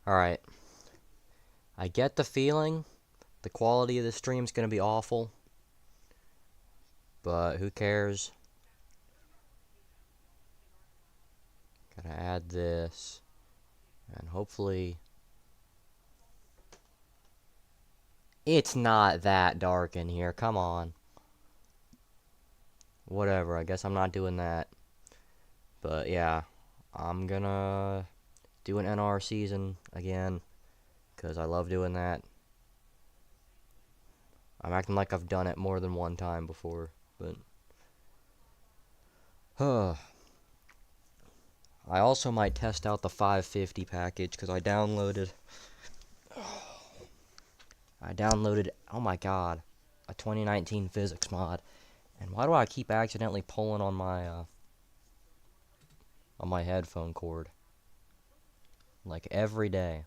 Alright, I get the feeling the quality of the stream's gonna be awful, but who cares? Gotta add this, and hopefully... It's not that dark in here, come on. Whatever, I guess I'm not doing that. But yeah, I'm gonna do an NR season again, because I love doing that. I'm acting like I've done it more than one time before, but... I also might test out the 550 package, because I downloaded, oh my god, a 2019 physics mod. And why do I keep accidentally pulling on my headphone cord? Like, every day.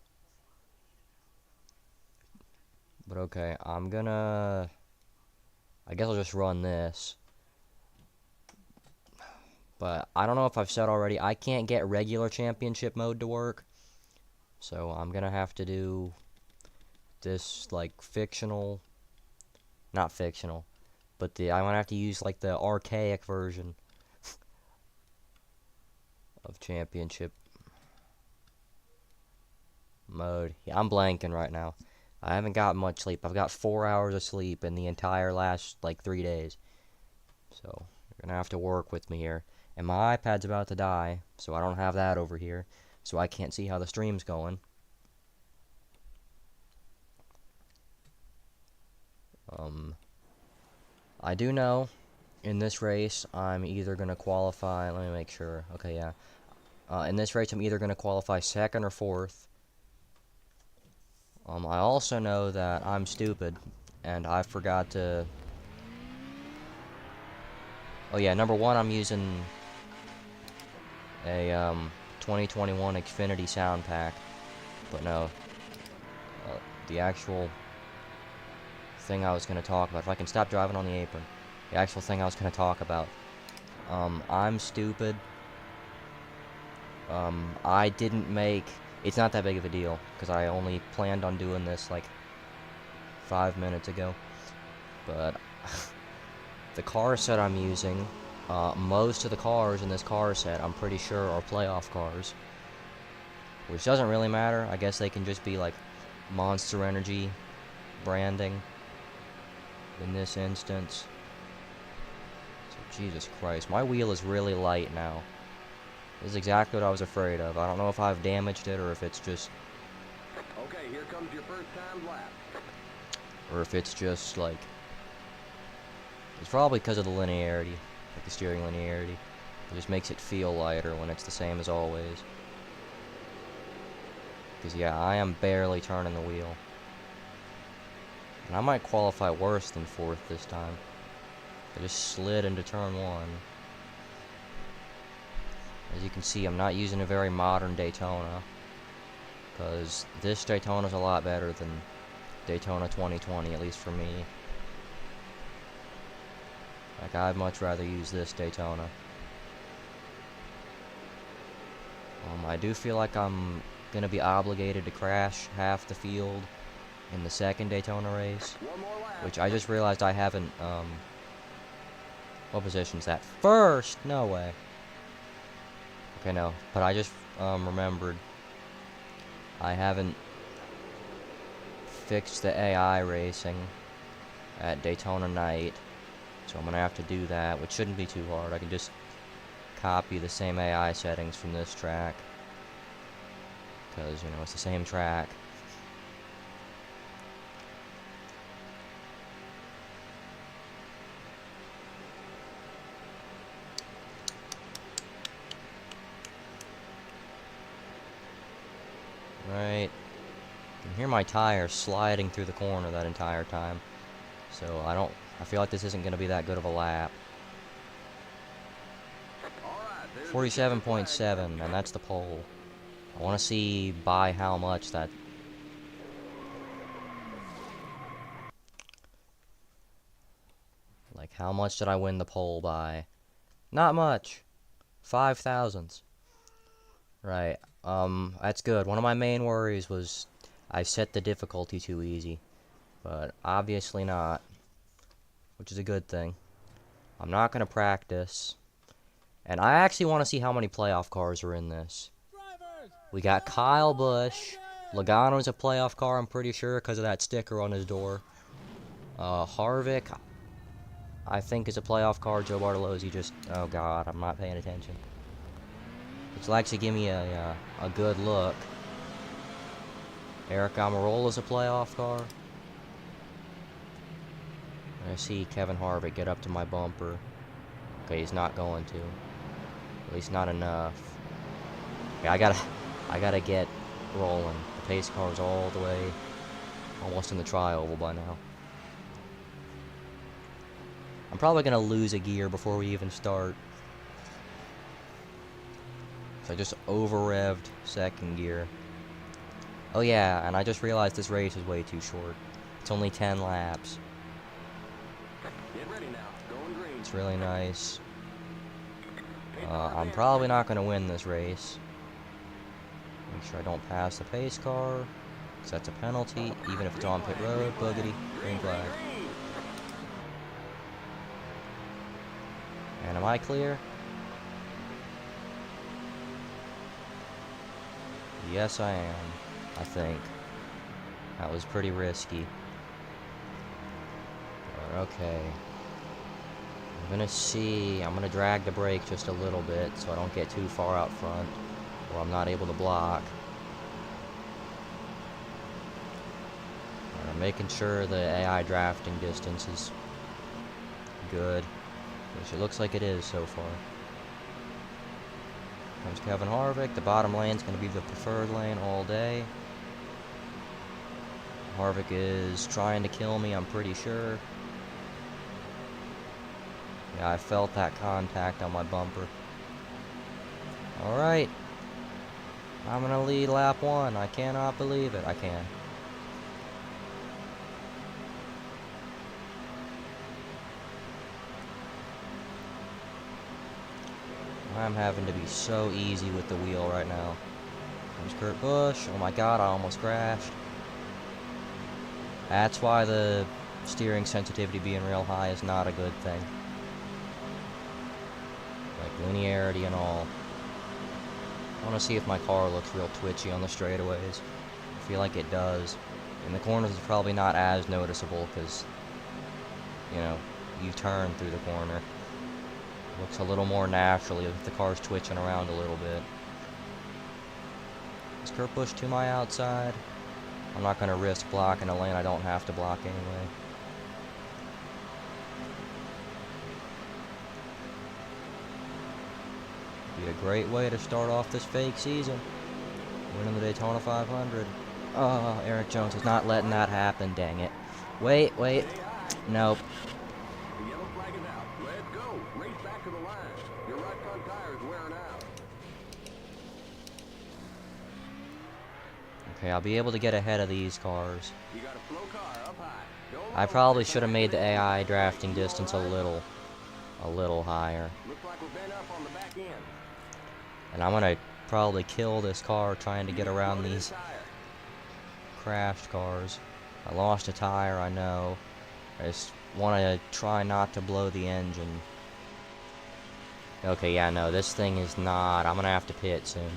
But okay, I guess I'll just run this. But I don't know if I've said already, I can't get regular championship mode to work. So I'm gonna have to do this, like, fictional... Not fictional. But I'm gonna have to use, like, the archaic version of championship mode. Yeah, I'm blanking right now. I haven't got much sleep. I've got 4 hours of sleep in the entire last, like, 3 days. So, you're gonna have to work with me here. And my iPad's about to die, so I don't have that over here. So I can't see how the stream's going. I do know, in this race, I'm either gonna qualify... Let me make sure. Okay, yeah. In this race, I'm either gonna qualify second or fourth. I also know that I'm stupid, and I forgot to... Oh yeah, number one, I'm using a 2021 Xfinity sound pack, but no, the actual thing I was going to talk about, if I can stop driving on the apron, the actual thing I was going to talk about, I'm stupid. I didn't make... It's not that big of a deal, because I only planned on doing this, like, 5 minutes ago, but the car set I'm using, most of the cars in this car set, I'm pretty sure, are playoff cars. Which doesn't really matter. I guess they can just be, like, Monster Energy branding in this instance. So, Jesus Christ. My wheel is really light now. This is exactly what I was afraid of. I don't know if I've damaged it or if it's just... Okay, here comes your first time lap. Or if it's just, like... It's probably because of the linearity. Like the steering linearity. It just makes it feel lighter when it's the same as always. Because, yeah, I am barely turning the wheel. And I might qualify worse than fourth this time. I just slid into turn one. As you can see, I'm not using a very modern Daytona. Because this Daytona's a lot better than Daytona 2020, at least for me. Like, I'd much rather use this Daytona. I do feel like I'm gonna be obligated to crash half the field in the second Daytona race. Which I just realized I haven't, what position's that? First! No way. Okay, no. But I just, remembered I haven't fixed the AI racing at Daytona night. So I'm gonna have to do that, which shouldn't be too hard. I can just copy the same AI settings from this track. Because, you know, it's the same track. Right. You can hear my tires sliding through the corner that entire time. So I feel like this isn't going to be that good of a lap. 47.7, and that's the pole. I want to see by how much that... Like, how much did I win the pole by? Not much. 5 thousandths. Right. That's good. One of my main worries was I set the difficulty too easy, but obviously not, which is a good thing. I'm not gonna practice, and I actually want to see how many playoff cars are in this. We got Kyle Busch. Logano's a playoff car, I'm pretty sure, because of that sticker on his door. Harvick, I think, is a playoff car. Joe Bartolozzi just... Oh, God, I'm not paying attention. Which will actually give me a good look. Eric Almirola's a playoff car. I see Kevin Harvick get up to my bumper. Okay, he's not going to. At least not enough. Okay, I gotta get rolling. The pace car's all the way almost in the tri-oval by now. I'm probably gonna lose a gear before we even start. So I just over-revved second gear. Oh yeah, and I just realized this race is way too short. It's only 10 laps. Get ready now. Going green. It's really nice. I'm probably not gonna win this race. Make sure I don't pass the pace car, because that's a penalty, even if it's on pit road. Boogity, green flag. And am I clear? Yes, I am. I think. That was pretty risky. But okay. I'm gonna drag the brake just a little bit so I don't get too far out front, or I'm not able to block. I'm making sure the AI drafting distance is good, which it looks like it is so far. Comes Kevin Harvick. The bottom lane's going to be the preferred lane all day. Harvick is trying to kill me, I'm pretty sure. Yeah, I felt that contact on my bumper. Alright. I'm going to lead lap 1. I cannot believe it. I can. I'm having to be so easy with the wheel right now. There's Kurt Busch. Oh my god, I almost crashed. That's why the steering sensitivity being real high is not a good thing. Like linearity and all. I want to see if my car looks real twitchy on the straightaways. I feel like it does. In the corners it's probably not as noticeable because, you know, you turn through the corner. Looks a little more naturally if the car's twitching around a little bit. Is Kurt Busch to my outside? I'm not going to risk blocking a lane I don't have to block anyway. Be a great way to start off this fake season. Winning the Daytona 500. Oh, Eric Jones is not letting that happen, dang it. Wait. Nope. The yellow flag is out. Let's go. Race back to the line. Your right front tire is wearing out. Okay, I'll be able to get ahead of these cars. You got a slow car up high. I probably should have made the AI drafting distance a little higher. Looks like we're bent up on the back end. And I'm gonna probably kill this car trying to get around these crashed cars. I lost a tire, I know. I just want to try not to blow the engine. Okay, yeah, no, this thing is not. I'm gonna have to pit soon.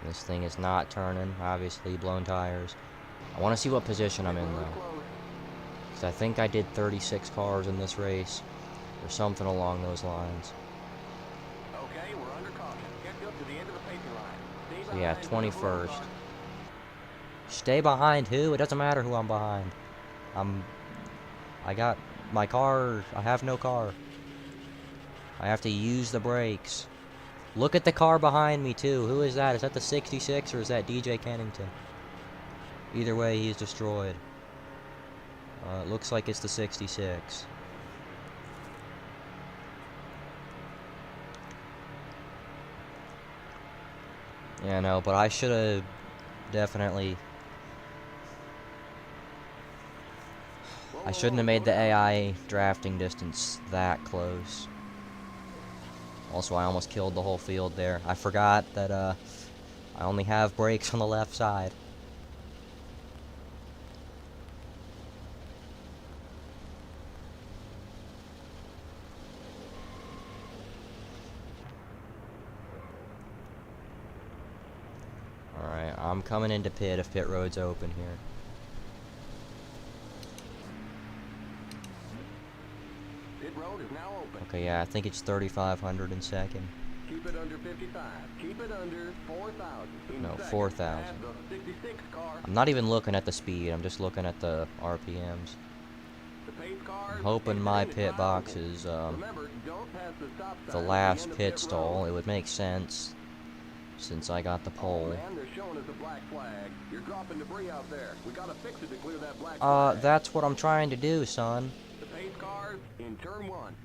This thing is not turning, obviously, blown tires. I want to see what position I'm in, though. Because I think I did 36 cars in this race, or something along those lines. Okay, we're under caution. Get up to the end of the paving line. So yeah, 21st. Stay behind who? It doesn't matter who I'm behind. I got my car. I have no car. I have to use the brakes. Look at the car behind me, too. Who is that? Is that the 66 or is that DJ Kennington? Either way, he's destroyed. It looks like it's the 66. Yeah, no, but I should have definitely... I shouldn't have made the AI drafting distance that close. Also, I almost killed the whole field there. I forgot that I only have brakes on the left side. Alright, I'm coming into pit if pit road's open here. Pit road is now open. Okay, yeah, I think it's 3,500 in second. Keep it under 55. Keep it under 4,000. No, second. 4,000. Add the 66 car. I'm not even looking at the speed, I'm just looking at the RPMs. The pace cars. I'm hoping my pit box is Remember, don't pass the stop the sign at last end of pit stall. road. It would make sense since I got the Oh, pole. man, they're showing us a black flag. You're dropping debris out there. We gotta fix it to clear that black flag. That's what I'm trying to do, son. The pace cars in turn 1.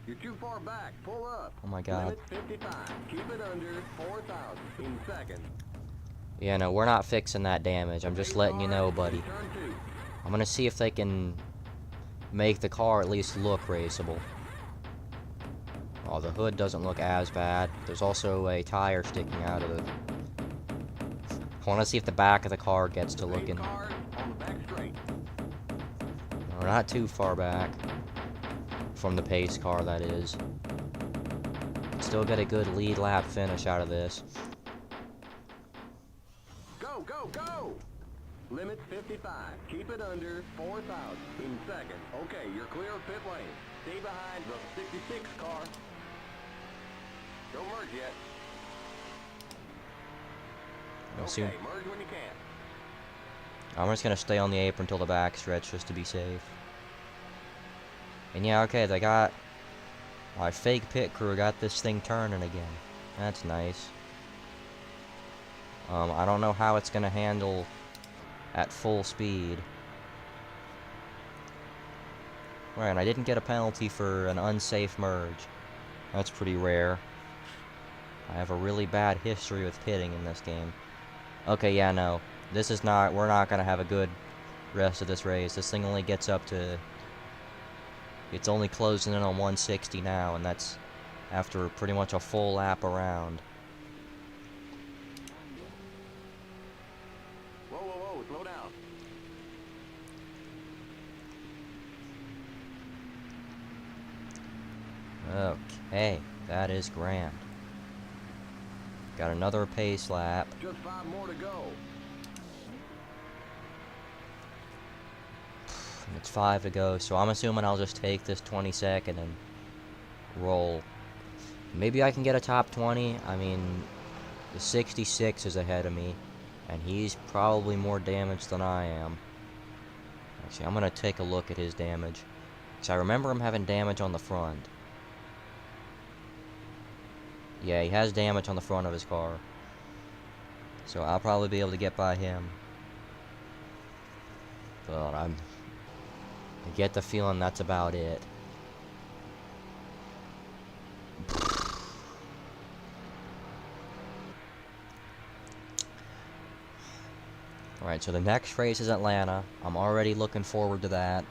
You're too far back. Pull up. Oh my god. Limit 55. Keep it under 4,000 in second. Yeah, no, we're not fixing that damage. I'm just letting you know, buddy. Turn 2. I'm gonna see if they can make the car at least look raceable. Oh, the hood doesn't look as bad. There's also a tire sticking out of the... I want to see if the back of the car gets to looking... Cars on the back straight. No, not too far back. From the pace car, that is. Still get a good lead lap finish out of this. Go, go, go! Limit 55. Keep it under 4,000 in second. Okay, you're clear of pit lane. Stay behind the 66 car. Don't merge yet. Assume- Okay, merge when you can. I'm just gonna stay on the apron until the back stretch just to be safe. And yeah, okay, they got... My fake pit crew got this thing turning again. That's nice. I don't know how it's gonna handle at full speed. Right, and I didn't get a penalty for an unsafe merge. That's pretty rare. I have a really bad history with pitting in this game. Okay, yeah, no. This is not... We're not gonna have a good rest of this race. This thing only gets up to... It's only closing in on 160 now, and that's after pretty much a full lap around. Whoa, whoa, whoa, slow down. Okay, that is grand. Got another pace lap. Just 5 more to go. It's 5 to go, so I'm assuming I'll just take this 22nd and roll. Maybe I can get a top 20. I mean, the 66 is ahead of me, and he's probably more damaged than I am. Actually, I'm gonna take a look at his damage, because I remember him having damage on the front. Yeah, he has damage on the front of his car. So I'll probably be able to get by him. But I get the feeling that's about it. Alright, so the next race is Atlanta. I'm already looking forward to that.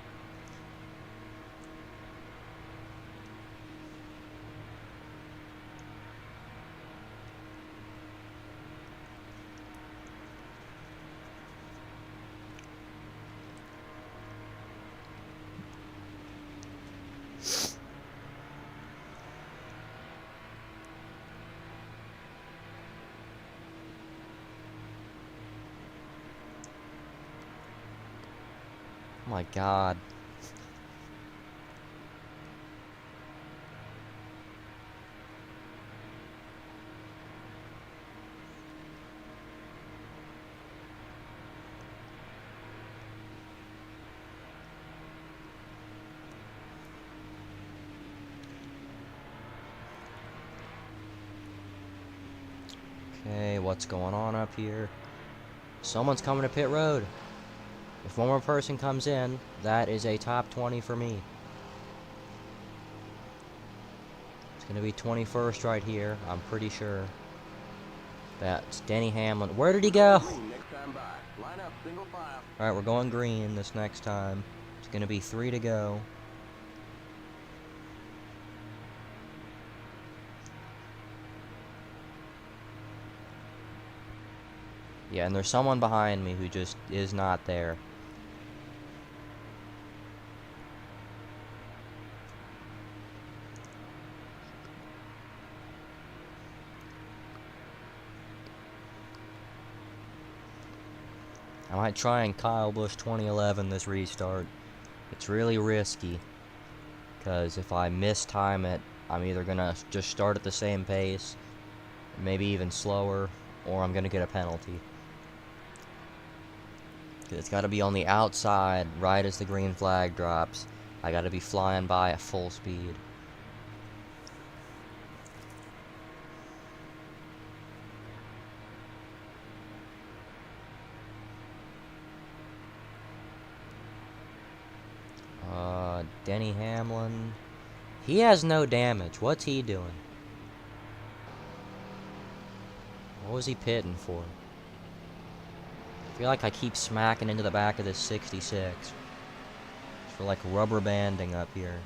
Oh my god. Okay, what's going on up here? Someone's coming to pit road. If one more person comes in, that is a top 20 for me. It's going to be 21st right here, I'm pretty sure. That's Denny Hamlin. Where did he go? Green next time by. Line up, single file. Alright, we're going green this next time. It's going to be 3 to go. Yeah, and there's someone behind me who just is not there. I might try and Kyle Busch 2011 this restart. It's really risky, because if I mistime it, I'm either gonna just start at the same pace, maybe even slower, or I'm gonna get a penalty. It's gotta be on the outside right as the green flag drops. I gotta be flying by at full speed. Denny Hamlin. He has no damage. What's he doing? What was he pitting for? I feel like I keep smacking into the back of this 66. It's for like rubber banding up here.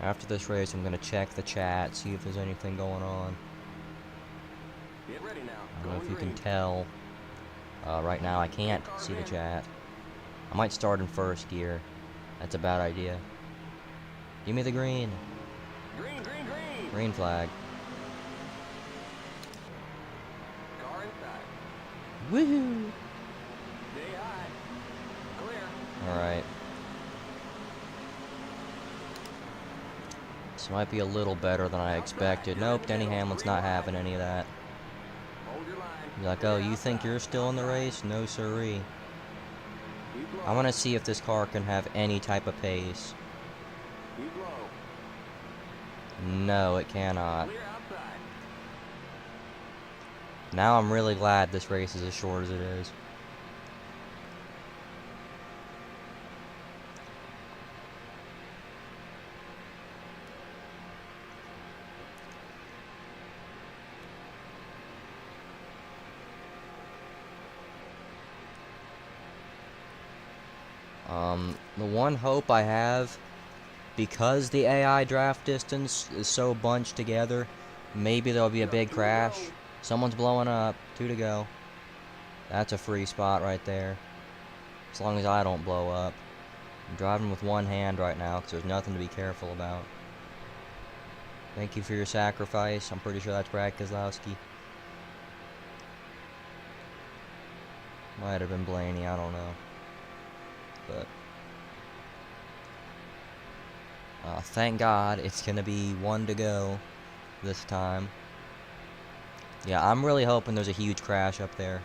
After this race, I'm gonna check the chat, see if there's anything going on. Get ready now. I don't know if you Going can tell. Right now, I can't see the chat. I might start in first gear. That's a bad idea. Give me the green. green. Green, green, green. Green flag. Car inside. Woohoo! Stay high. Clear. Alright. This might be a little better than I expected. Nope, Denny Hamlin's not having any of that. Hold your line. He's like, oh, you think you're still in the race? No siree. Keep low. I want to see if this car can have any type of pace. Keep low. No, it cannot. Clear outside. Now I'm really glad this race is as short as it is. The one hope I have, because the AI draft distance is so bunched together, maybe there'll be a big crash. Someone's blowing up. 2 to go. That's a free spot right there. As long as I don't blow up. I'm driving with one hand right now because there's nothing to be careful about. Thank you for your sacrifice. I'm pretty sure that's Brad Keselowski. Might have been Blaney, I don't know. But thank God it's gonna be 1 to go this time. Yeah, I'm really hoping there's a huge crash up there,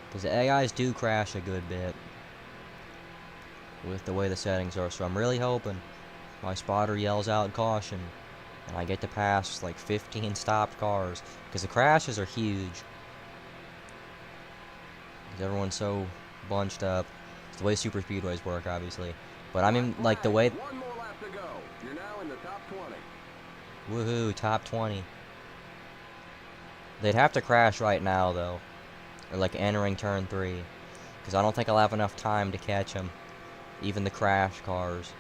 because the AIs do crash a good bit with the way the settings are. So I'm really hoping my spotter yells out caution and I get to pass like 15 stopped cars, because the crashes are huge. Because everyone's so bunched up. It's the way super speedways work, obviously. But I mean, like, the way... One more lap to go. You're now in the top 20. Woohoo, top 20. They'd have to crash right now, though. Or, like, entering turn 3. Because I don't think I'll have enough time to catch them. Even the crash cars.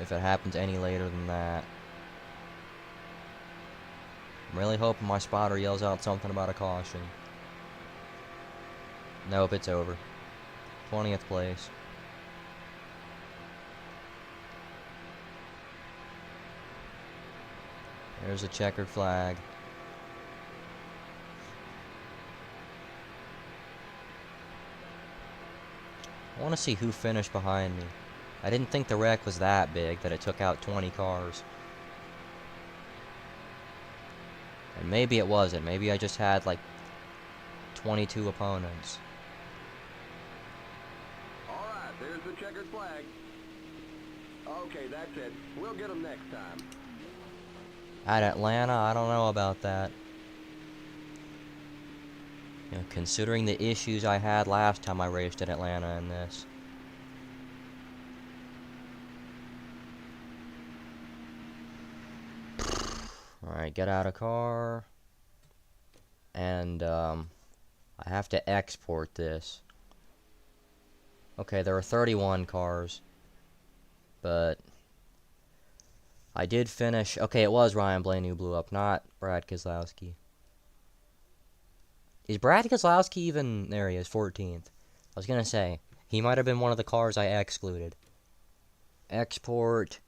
If it happens any later than that. I'm really hoping my spotter yells out something about a caution. Nope, it's over. 20th place. There's a checkered flag. I want to see who finished behind me. I didn't think the wreck was that big that it took out 20 cars. And maybe it wasn't. Maybe I just had like 22 opponents. Alright, there's the checkered flag. Okay, that's it. We'll get them next time. At Atlanta, I don't know about that. You know, considering the issues I had last time I raced at Atlanta in this. Alright, get out of car. And, I have to export this. Okay, there are 31 cars. But I did finish. Okay, it was Ryan Blaney who blew up, not Brad Keselowski. Is Brad Keselowski even... There he is, 14th. I was gonna say, he might have been one of the cars I excluded. Export.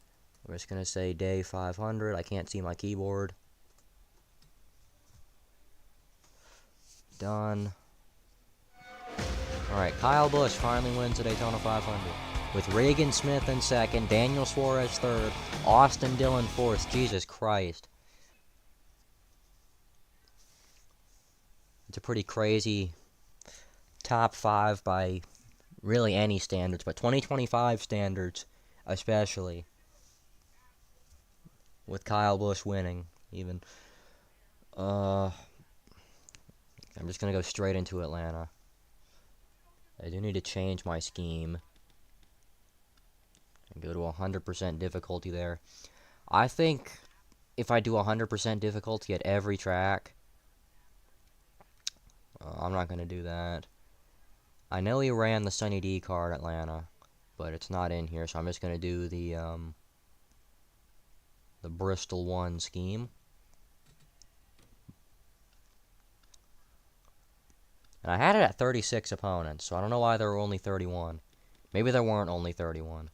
We're just gonna say day 500. I can't see my keyboard. Done. Alright, Kyle Busch finally wins the Daytona 500. With Regan Smith in second, Daniel Suarez third, Austin Dillon fourth. Jesus Christ. It's a pretty crazy top 5 by really any standards, but 2025 standards especially. With Kyle Busch winning, even. I'm just gonna go straight into Atlanta. I do need to change my scheme. And go to 100% difficulty there. I think if I do 100% difficulty at every track, I'm not going to do that. I know he ran the Sunny D car at Atlanta, but it's not in here, so I'm just going to do the Bristol 1 scheme. And I had it at 36 opponents, so I don't know why there were only 31. Maybe there weren't only 31.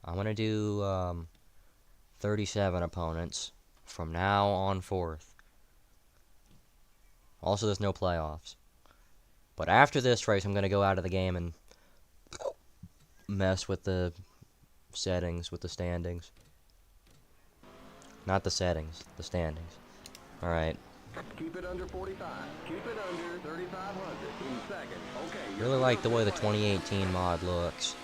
I'm going to do 37 opponents from now on forth. Also, there's no playoffs. But after this race, I'm going to go out of the game and mess with the settings, with the standings. Not the settings, the standings. Alright. Keep it under 45. Keep it under 3,500 in second. Okay. Really like the way the 2018 mod looks.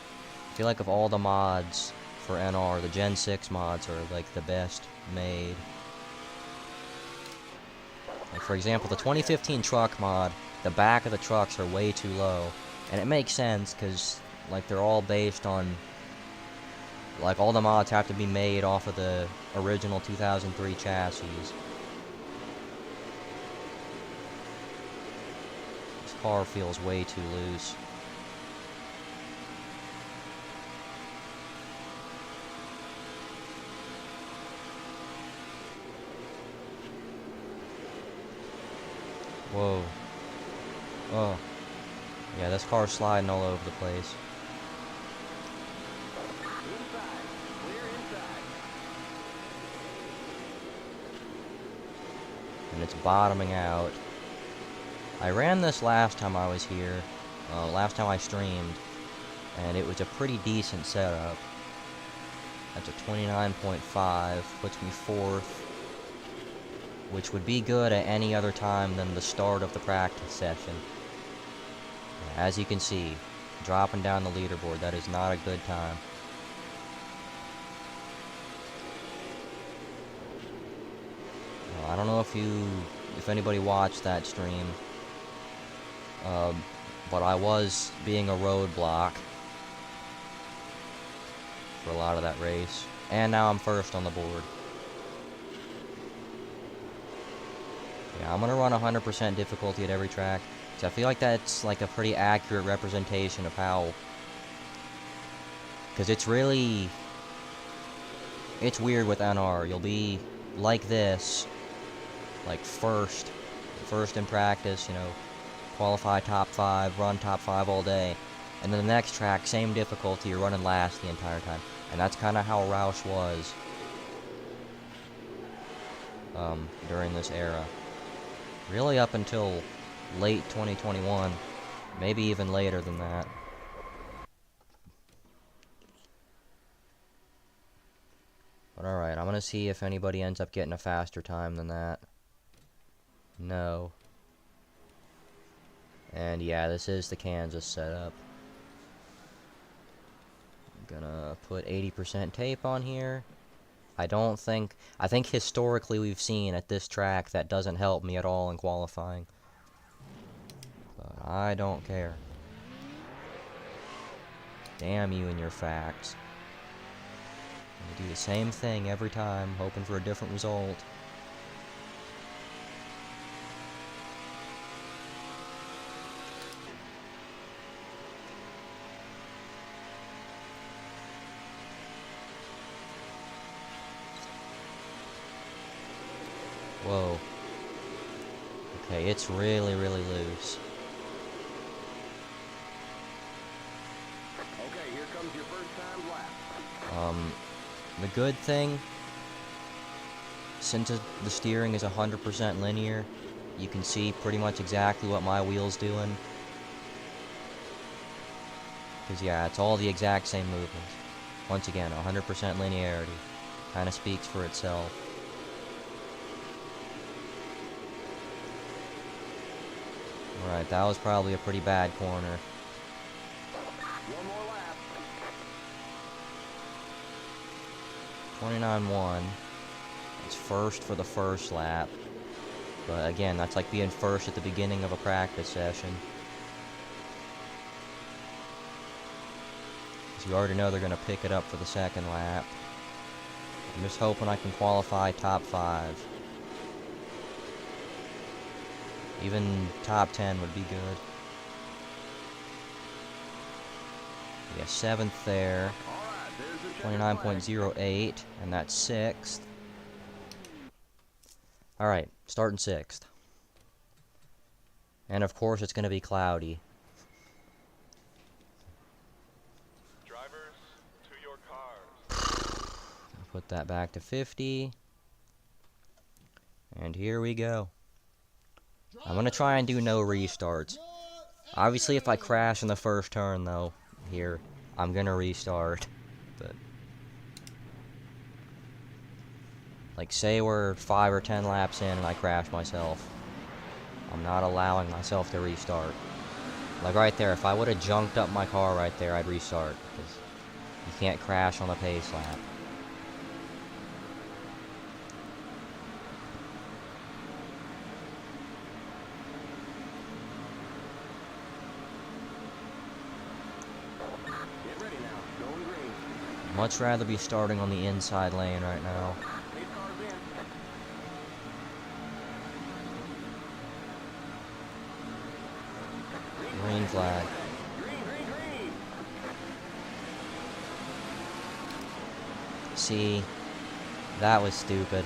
I feel like of all the mods for NR, the Gen 6 mods are like the best made. Like for example, the 2015 truck mod, the back of the trucks are way too low. And it makes sense because like they're all based on, like all the mods have to be made off of the original 2003 chassis. This car feels way too loose. Whoa. Oh. Yeah, this car's sliding all over the place. Inside. Clear inside. And it's bottoming out. I ran this last time I was here, last time I streamed, and it was a pretty decent setup. That's a 29.5, puts me 4th, which would be good at any other time than the start of the practice session. As you can see, dropping down the leaderboard, that is not a good time. I don't know if anybody watched that stream, but I was being a roadblock for a lot of that race, and now I'm first on the board. Yeah, I'm gonna run 100% difficulty at every track, because I feel like that's like a pretty accurate representation of how, because it's weird with NR. You'll be like this, like first in practice, you know, qualify top 5, run top 5 all day, and then the next track, same difficulty, you're running last the entire time. And that's kind of how Roush was during this era. Really up until late 2021, maybe even later than that. But alright, I'm gonna see if anybody ends up getting a faster time than that. No. And yeah, this is the Kansas setup. I'm gonna put 80% tape on here. I think historically we've seen at this track that doesn't help me at all in qualifying. But I don't care. Damn you and your facts. I'm gonna do the same thing every time, hoping for a different result. It's really, really loose. Okay, here comes your first time lap. The good thing, since the steering is 100% linear, you can see pretty much exactly what my wheel's doing. Because, yeah, it's all the exact same movements. Once again, 100% linearity. Kind of speaks for itself. Alright, that was probably a pretty bad corner. One more lap. 29.1. It's first for the first lap. But again, that's like being first at the beginning of a practice session. So you already know they're going to pick it up for the second lap. I'm just hoping I can qualify top 5. Even top 10 would be good. Yeah, 7th there. All right, there's the checkered flag. 29.08, and that's 6th. Alright, starting 6th. And of course it's going to be cloudy. Drivers, to your cars. Put that back to 50. And here we go. I'm going to try and do no restarts. Obviously if I crash in the first turn though, here, I'm going to restart. But like say we're 5 or 10 laps in and I crash myself. I'm not allowing myself to restart. Like right there, if I would have junked up my car right there, I'd restart. Because you can't crash on a pace lap. Get ready now. Going green. Much rather be starting on the inside lane right now. Pace cars in. Green flag. Green, green, green. See, that was stupid.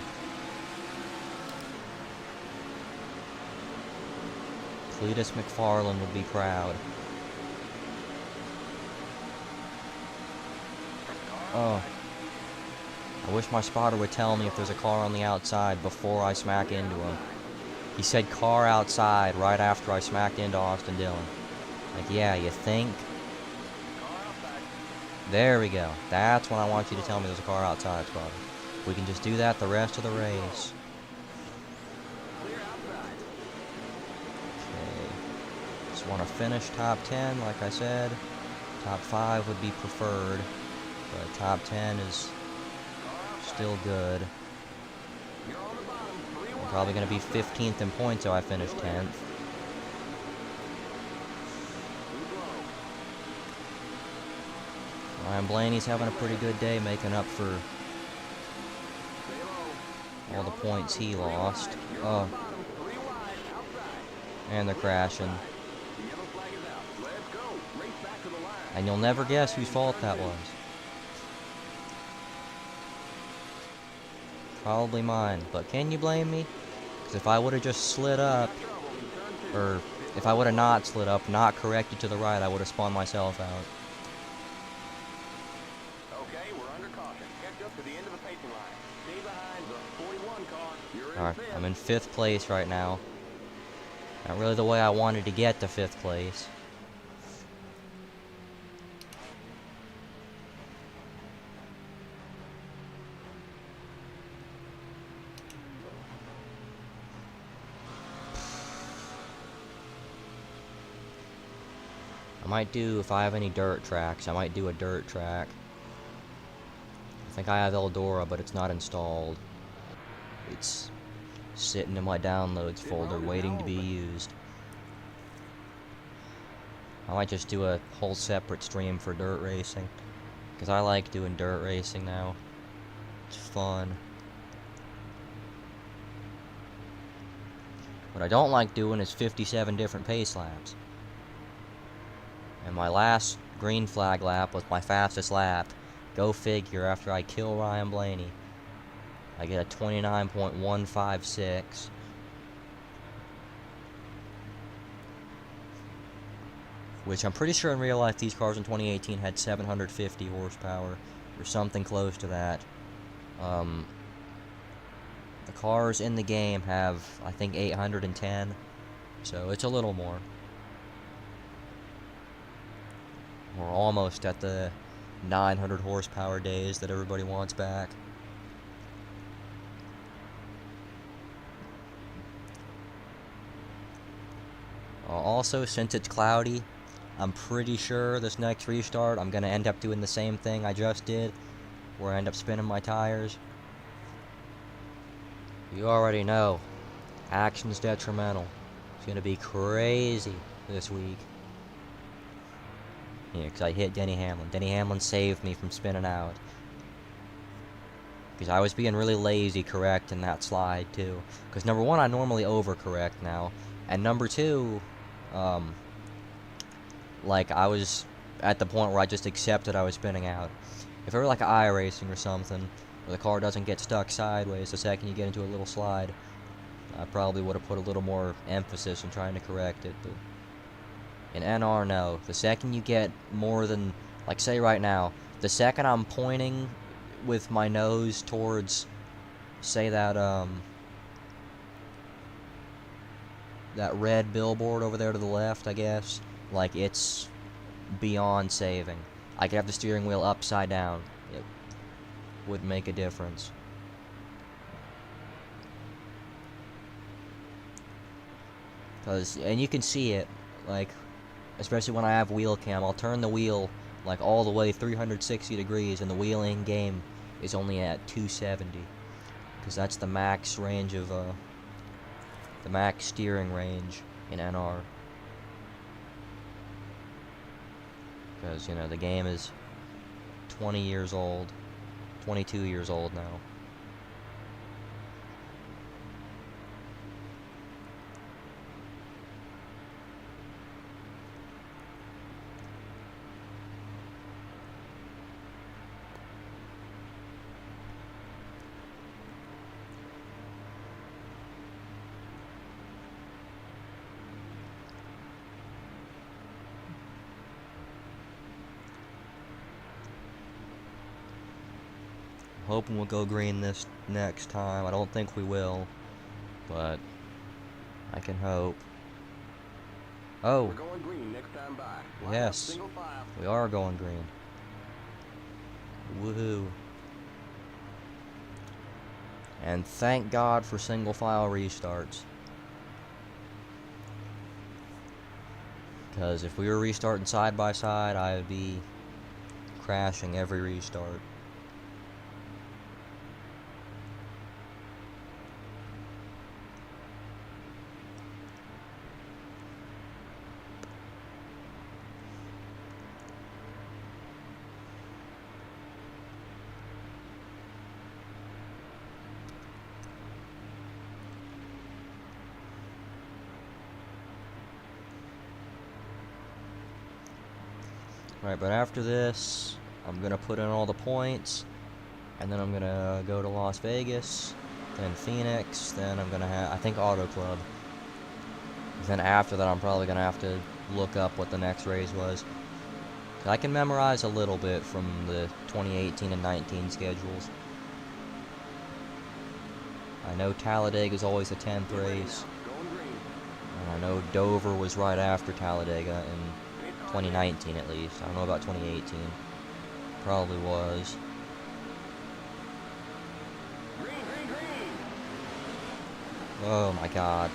Cletus McFarland would be proud. Oh. I wish my spotter would tell me if there's a car on the outside before I smack into him. He said car outside right after I smacked into Austin Dillon. Like, yeah, you think? There we go. That's when I want you to tell me there's a car outside, spotter. We can just do that the rest of the race. Clear outside. Okay. Just want to finish top 10, like I said. Top 5 would be preferred, but top 10 is still good. You're on the bottom. 3 I'm wide. probably going to be 15th in points, so I finish 10th. Move low. Ryan Blaney's having a pretty good day making up for Stay low. all the points he lost. You're Oh, on the bottom. 3 wide. Outside. and they're crashing. The yellow flag is out. Let's go. Race back to the line. And you'll never guess whose fault that was. Probably mine, but can you blame me? Because if I would have just slid up, or if I would have not slid up, not corrected to the right, I would have spun myself out. Okay, we're under caution. Catch up to the end of the pacing line. Stay behind the 41 car. You're in Alright, fifth. I'm in 5th place right now. Not really the way I wanted to get to 5th place. I might do, if I have any dirt tracks, I might do a dirt track. I think I have Eldora, but it's not installed. It's sitting in my downloads folder waiting to be used. I might just do a whole separate stream for dirt racing. Because I like doing dirt racing now. It's fun. What I don't like doing is 57 different pace laps. And my last green flag lap was my fastest lap. Go figure, after I kill Ryan Blaney. I get a 29.156. which I'm pretty sure in real life these cars in 2018 had 750 horsepower or something close to that. The cars in the game have, I think, 810, so it's a little more. We're almost at the 900 horsepower days that everybody wants back. Also, since it's cloudy, I'm pretty sure this next restart I'm going to end up doing the same thing I just did, where I end up spinning my tires. You already know, action's detrimental. It's going to be crazy this week. Yeah, because I hit Denny Hamlin. Denny Hamlin saved me from spinning out. Because I was being really lazy correcting that slide, too. Because number one, I normally overcorrect now. And number two, like, I was at the point where I just accepted I was spinning out. If it were like iRacing or something, where the car doesn't get stuck sideways the second you get into a little slide, I probably would have put a little more emphasis in trying to correct it, but in NR, no. The second you get more than, like, say right now, the second I'm pointing with my nose towards, say that red billboard over there to the left, I guess, like, it's beyond saving. I could have the steering wheel upside down. It would make a difference. And you can see it, like, especially when I have wheel cam, I'll turn the wheel like all the way 360 degrees and the wheel in game is only at 270, because that's the max range of the max steering range in NR, because, you know, the game is 20 years old, 22 years old now. Hoping we'll go green this next time. I don't think we will, but I can hope. Oh, We're going green next time by. Line up yes, single file. we are going green. Woohoo. And thank God for single file restarts. Because if we were restarting side by side, I would be crashing every restart. Right, but after this, I'm gonna put in all the points, and then I'm gonna go to Las Vegas, then Phoenix, then I'm gonna have, I think, Auto Club. Then after that, I'm probably gonna have to look up what the next race was. 'Cause I can memorize a little bit from the 2018 and 19 schedules. I know Talladega is always the 10th race, Going green. and I know Dover was right after Talladega in 2019 at least. I don't know about 2018. Probably was. Green, green, green. Oh my god.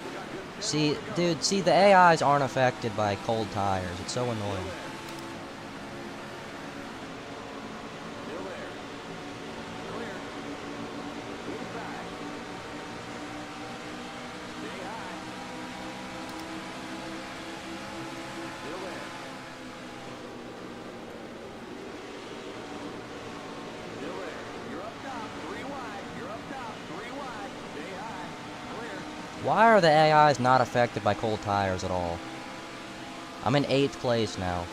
We got good See, dude, see, the AIs aren't affected by cold tires. It's so annoying. Still there. Clear. Inside. Stay high. Still there. Still there. You're up top, 3 wide. You're up top, 3 wide. Stay high. Clear. Why are the AIs not affected by cold tires at all? I'm in 8th place now.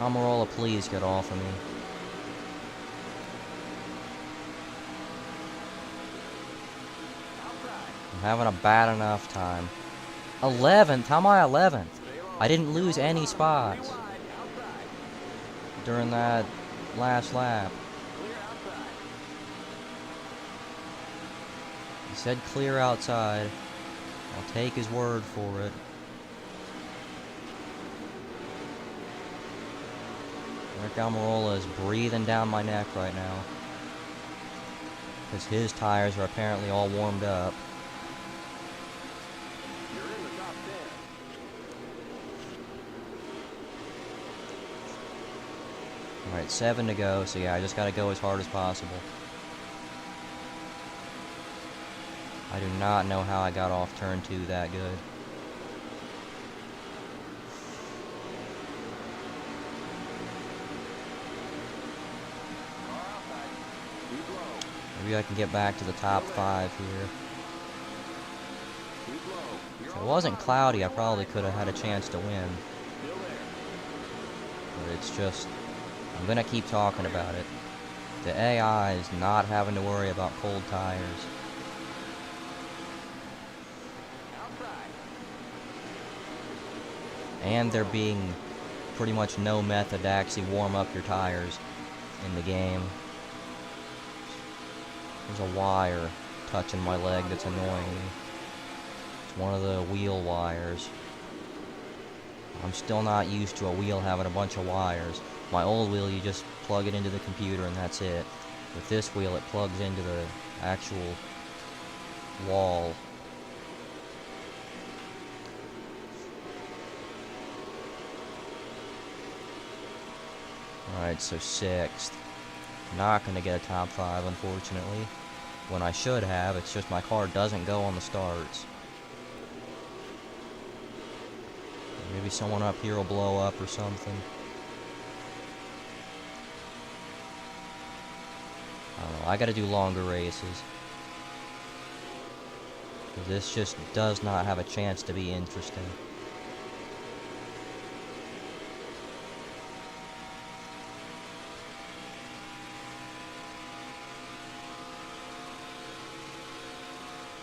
Amarola, please get off of me. I'm having a bad enough time. 11th? How am I 11th? I didn't lose any spots during that last lap. He said clear outside. I'll take his word for it. Eric Almirola is breathing down my neck right now, because his tires are apparently all warmed up. You're in the top 10. Alright, 7 to go, so yeah, I just gotta go as hard as possible. I do not know how I got off turn 2 that good. Keep low. Maybe I can get back to the top 5 here. Keep low. You're If it on wasn't top. cloudy, I probably could have had a chance to win. Still there. But it's just, I'm gonna keep talking about it. The AI is not having to worry about cold tires. Outside. And there being pretty much no method to actually warm up your tires in the game. There's a wire touching my leg that's annoying me. It's one of the wheel wires. I'm still not used to a wheel having a bunch of wires. My old wheel, you just plug it into the computer and that's it. With this wheel, it plugs into the actual wall. Alright, so 6th. Not gonna get a top 5, unfortunately. When I should have, it's just my car doesn't go on the starts. Maybe someone up here will blow up or something. I don't know, I gotta do longer races. 'Cause this just does not have a chance to be interesting.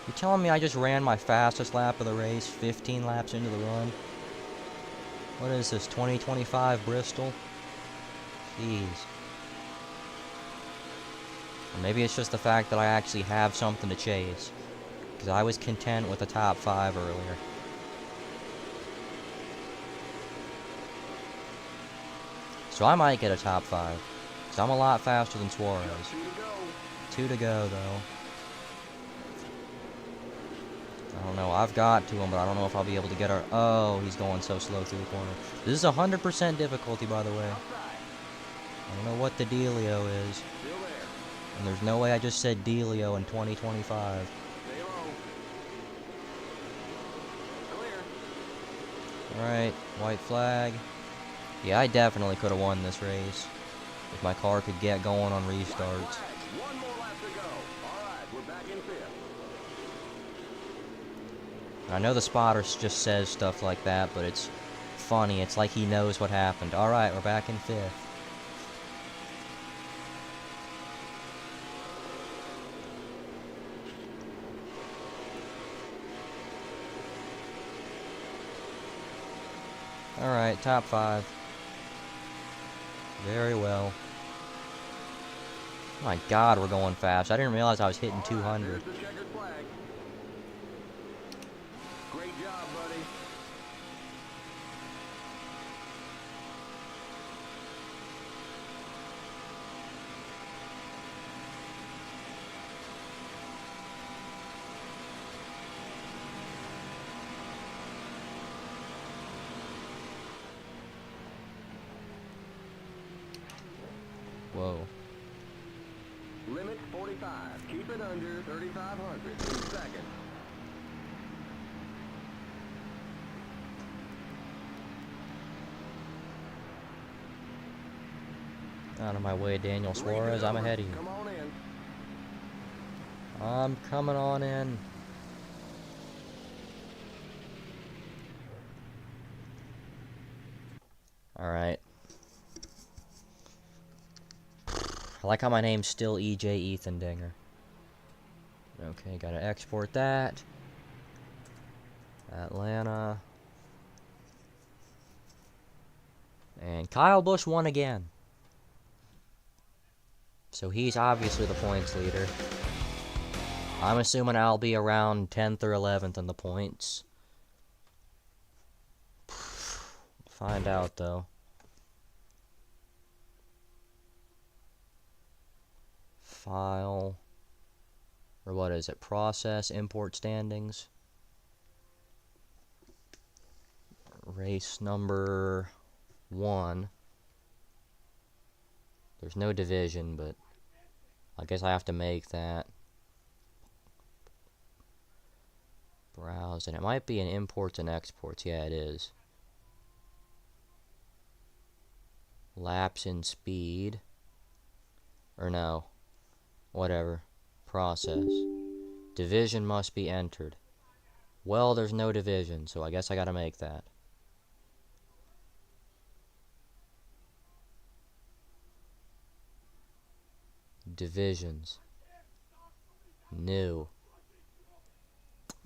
You're telling me I just ran my fastest lap of the race 15 laps into the run? What is this, 2025 Bristol? Jeez. Or maybe it's just the fact that I actually have something to chase. Because I was content with a top 5 earlier. So I might get a top 5. Because I'm a lot faster than Suarez. Just 2 to go. 2 to go, though. I don't know, I've got to him, but I don't know if I'll be able to get her. Oh, he's going so slow through the corner. This is 100% difficulty, by the way. Outside. I don't know what the dealio is. Still there. And there's no way I just said dealio in 2025. Stay low. Clear. Alright, white flag. Yeah, I definitely could have won this race. If my car could get going on restarts. Flag. One more lap to go. All right, we're back in 5th. I know the spotter just says stuff like that, but it's funny. It's like he knows what happened. Alright, we're back in 5th. Alright, top 5. Very well. My god, we're going fast. I didn't realize I was hitting 200. There's the checkered flag. Great job, buddy. Whoa. Limit 45. Keep it under 3,500 in second. Out of my way, Daniel Suarez. I'm ahead of you. Come on in. I'm coming on in. Alright. like how my name's still EJ Ethan Dinger. Okay, gotta export that. Atlanta. And Kyle Busch won again. So he's obviously the points leader. I'm assuming I'll be around 10th or 11th in the points. Find out though. File. Or what is it? Process, import standings. Race number 1. There's no division, but I guess I have to make that. Browse, and it might be in imports and exports. Yeah, it is. Laps in speed. Or no. Whatever. Process. Division must be entered. Well, there's no division, so I guess I gotta make that. Divisions. New.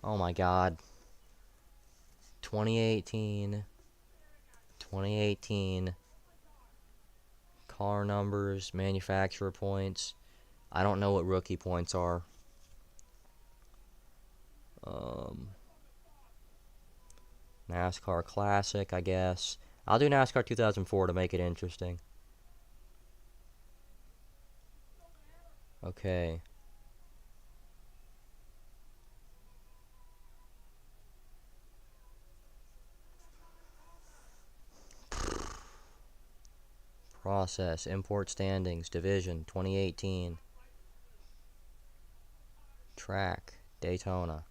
Oh my god. 2018. 2018. Car numbers, manufacturer points. I don't know what rookie points are. NASCAR Classic, I guess. I'll do NASCAR 2004 to make it interesting. Okay. Process, import standings, division, 2018. Track, Daytona.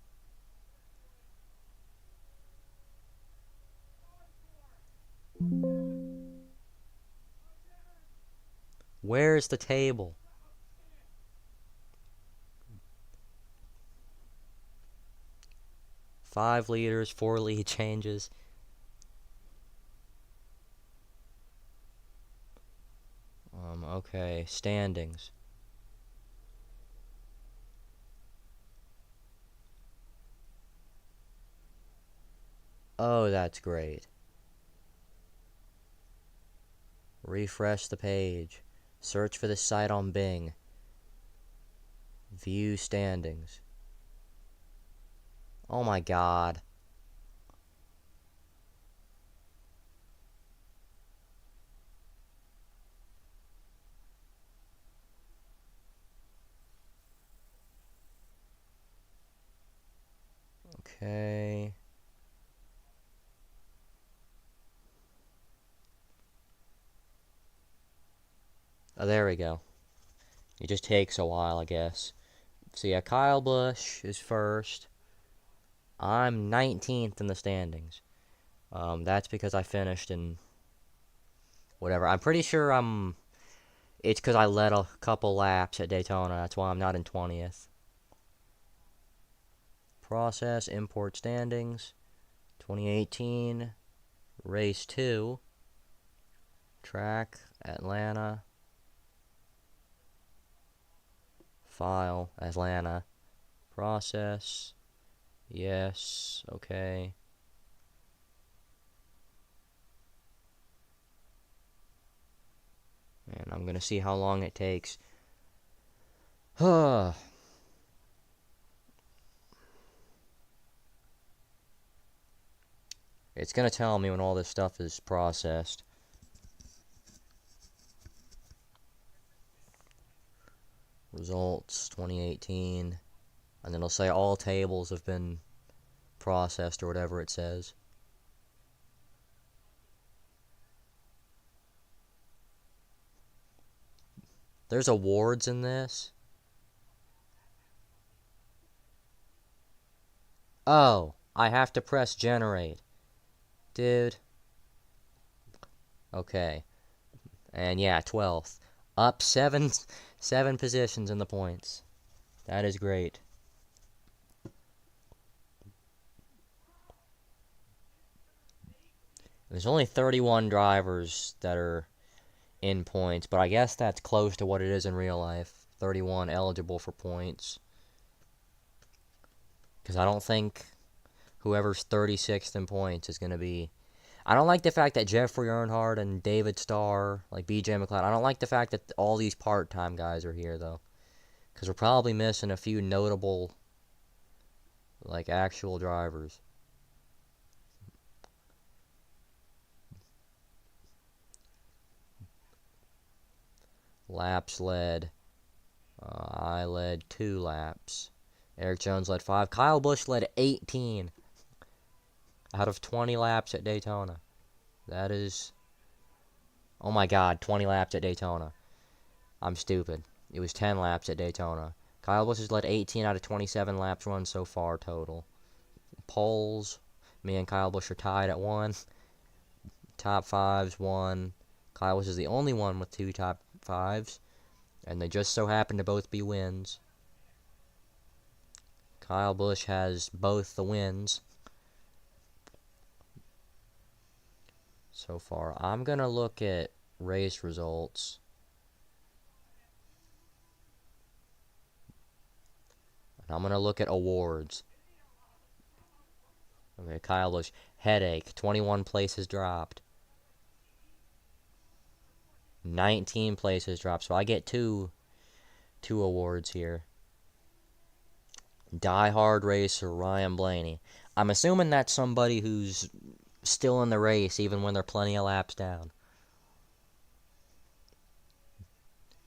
Where's the table? Five leaders, 4 lead changes. Okay, standings. Oh, that's great. Refresh the page. Search for the site on Bing. View standings. Oh my god. Okay. Oh, there we go. It just takes a while, I guess. So yeah, Kyle Busch is first. I'm 19th in the standings. That's because I finished in whatever. I'm pretty sure it's because I led a couple laps at Daytona. That's why I'm not in 20th. Process, import standings. 2018. Race 2. Track, Atlanta. File, Atlanta. Process. Yes, okay. And I'm gonna see how long it takes. It's gonna tell me when all this stuff is processed. Results 2018. And then it'll say all tables have been processed or whatever it says. There's awards in this. Oh, I have to press generate. Dude. Okay. And yeah, 12th. Up 7 positions in the points. That is great. There's only 31 drivers that are in points, but I guess that's close to what it is in real life. 31 eligible for points. Because I don't think whoever's 36th in points is going to be... I don't like the fact that Jeffrey Earnhardt and David Starr, like BJ McLeod, I don't like the fact that all these part-time guys are here, though. Because we're probably missing a few notable, like, actual drivers. Laps led. I led 2 laps. Eric Jones led 5. Kyle Busch led 18 out of 20 laps at Daytona. That is... Oh my god, 20 laps at Daytona. I'm stupid. It was 10 laps at Daytona. Kyle Busch has led 18 out of 27 laps run so far total. Poles, me and Kyle Busch are tied at 1. Top 5s, 1. Kyle Busch is the only one with 2 top 5s. And they just so happen to both be wins. Kyle Busch has both the wins so far. I'm going to look at race results. And I'm going to look at awards. Okay, Kyle Busch. Headache. 21 places dropped. 19 places dropped. So I get two awards here. Die Hard Racer Ryan Blaney. I'm assuming that's somebody who's still in the race even when they're plenty of laps down.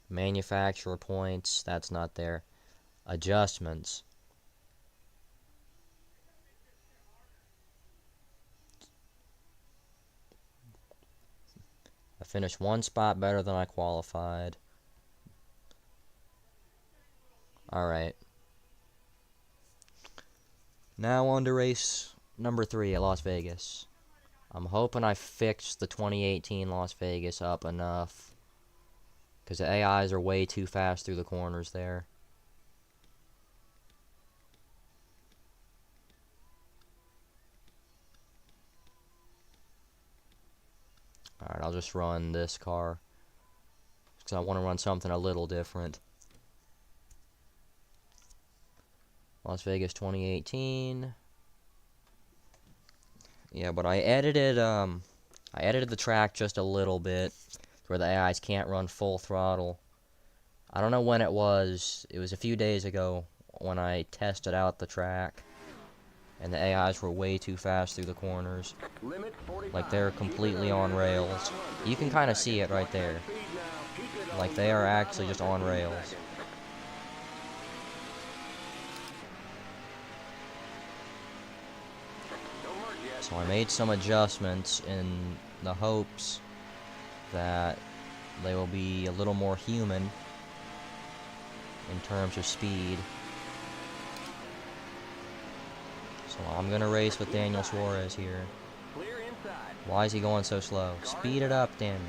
Manufacturer points, that's not there. Adjustments. I finished 1 spot better than I qualified. Alright. Now on to race number 3 at Las Vegas. I'm hoping I fixed the 2018 Las Vegas up enough. Because the AIs are way too fast through the corners there. Alright, I'll just run this car. Because I want to run something a little different. Las Vegas 2018. Yeah, but I edited the track just a little bit where the AIs can't run full throttle. I don't know when it was. It was a few days ago when I tested out the track. And the AIs were way too fast through the corners. Like they're completely on rails. You can kind of see it right there. Like they are actually just on rails. So I made some adjustments in the hopes that they will be a little more human in terms of speed. So I'm going to race with Daniel Suarez here. Why is he going so slow? Speed it up, Daniel.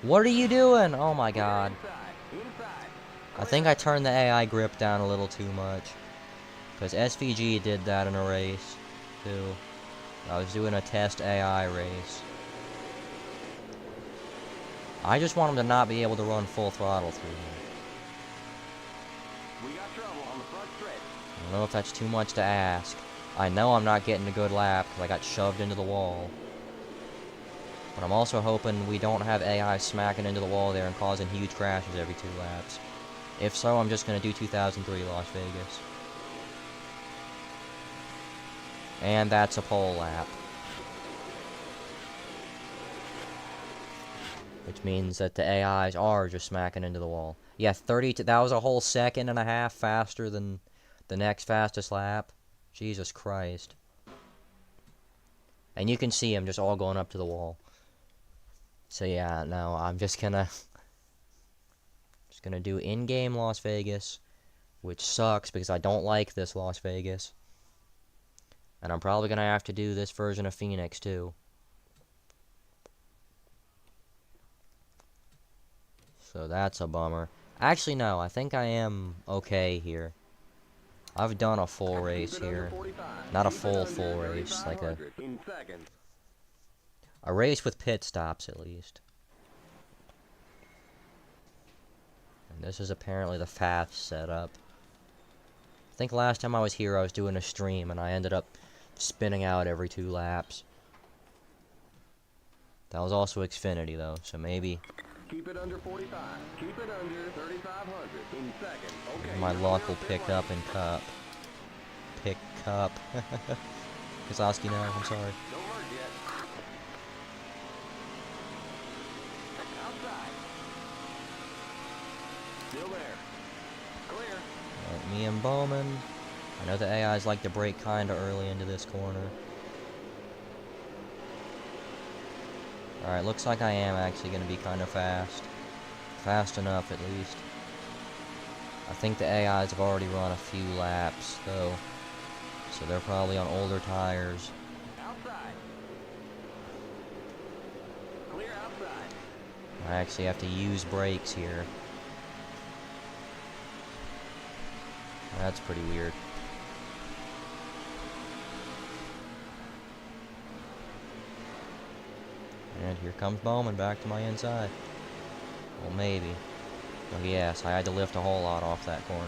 What are you doing? Oh my god. I think I turned the AI grip down a little too much. Because SVG did that in a race, too. I was doing a test AI race. I just want him to not be able to run full throttle through here. I don't know if that's too much to ask. I know I'm not getting a good lap because I got shoved into the wall. But I'm also hoping we don't have AI smacking into the wall there and causing huge crashes every 2 laps. If so, I'm just going to do 2003 Las Vegas. And that's a pole lap. Which means that the AIs are just smacking into the wall. Yeah, 32. That was a whole 1.5 seconds faster than the next fastest lap. Jesus Christ. And you can see them just all going up to the wall. So yeah, no, I'm just gonna do in-game Las Vegas, which sucks because I don't like this Las Vegas. And I'm probably gonna have to do this version of Phoenix too. So that's a bummer. Actually, no, I think I am okay here. I've done a full race here. Not a full race, like a race with pit stops at least. This is apparently the fast setup. I think last time I was here I was doing a stream and I ended up spinning out every 2 laps. That was also Xfinity though, so maybe Keep it under 45. Keep it under 3,500 in second. Okay. my you're luck clear will of pick pit up lane. in Cup. Pick Cup. Kozlowski now, I'm sorry. Don't merge yet. Outside. Still there. Clear. Alright, me and Bowman. I know the AIs like to brake kinda early into this corner. Alright, looks like I am actually gonna be kinda fast. Fast enough, at least. I think the AIs have already run a few laps, though. So they're probably on older tires. Outside. Clear outside. I actually have to use brakes here. That's pretty weird. And here comes Bowman back to my inside. Well, maybe. Oh yes, I had to lift a whole lot off that corner.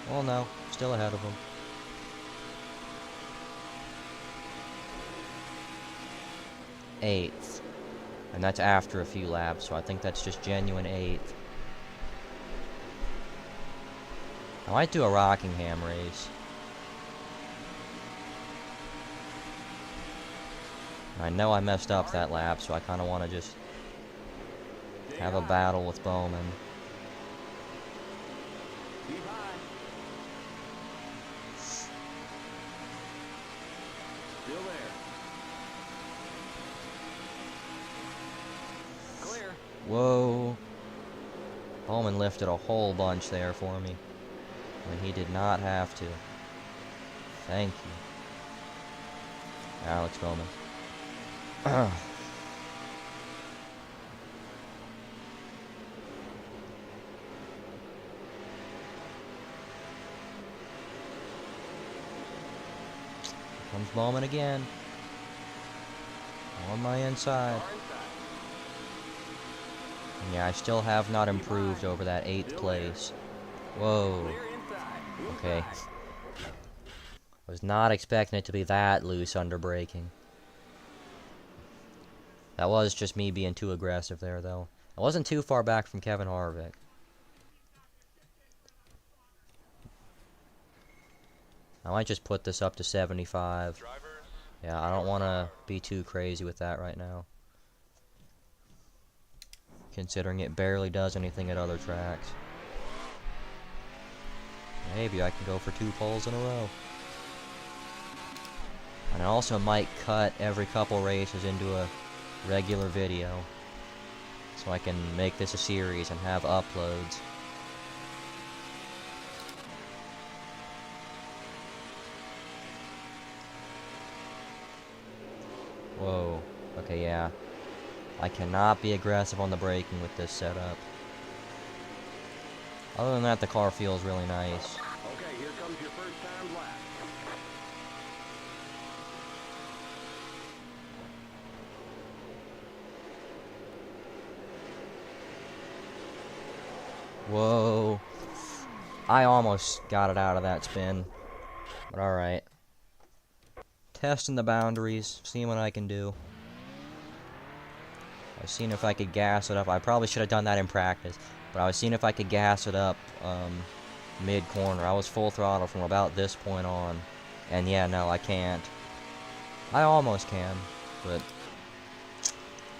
Well, no, still ahead of him. 8th. And that's after a few laps, so I think that's just genuine 8th. I might do a Rockingham race. I know I messed up that lap, so I kind of want to just have a battle with Bowman. Keep high. Still there. Clear. Whoa. Bowman lifted a whole bunch there for me, when he did not have to. Thank you, Alex Bowman. Comes Bowman again. On my inside. Car inside. And yeah, I still have not improved over that 8th place. Whoa. Clear inside. Okay. Inside. Was not expecting it to be that loose under braking. That was just me being too aggressive there, though. I wasn't too far back from Kevin Harvick. I might just put this up to 75. Drivers, Yeah, I don't want to be too crazy with that right now. Considering it barely does anything at other tracks. Maybe I can go for 2 poles in a row. And I also might cut every couple races into a regular video. So I can make this a series and have uploads. Whoa. Okay, yeah. I cannot be aggressive on the braking with this setup. Other than that, the car feels really nice. Okay, here comes your first time lap. Whoa. I almost got it out of that spin. But alright. Testing the boundaries, seeing what I can do. I was seeing if I could gas it up. I probably should have done that in practice. But I was seeing if I could gas it up mid-corner. I was full throttle from about this point on. And yeah, no, I can't. I almost can. But,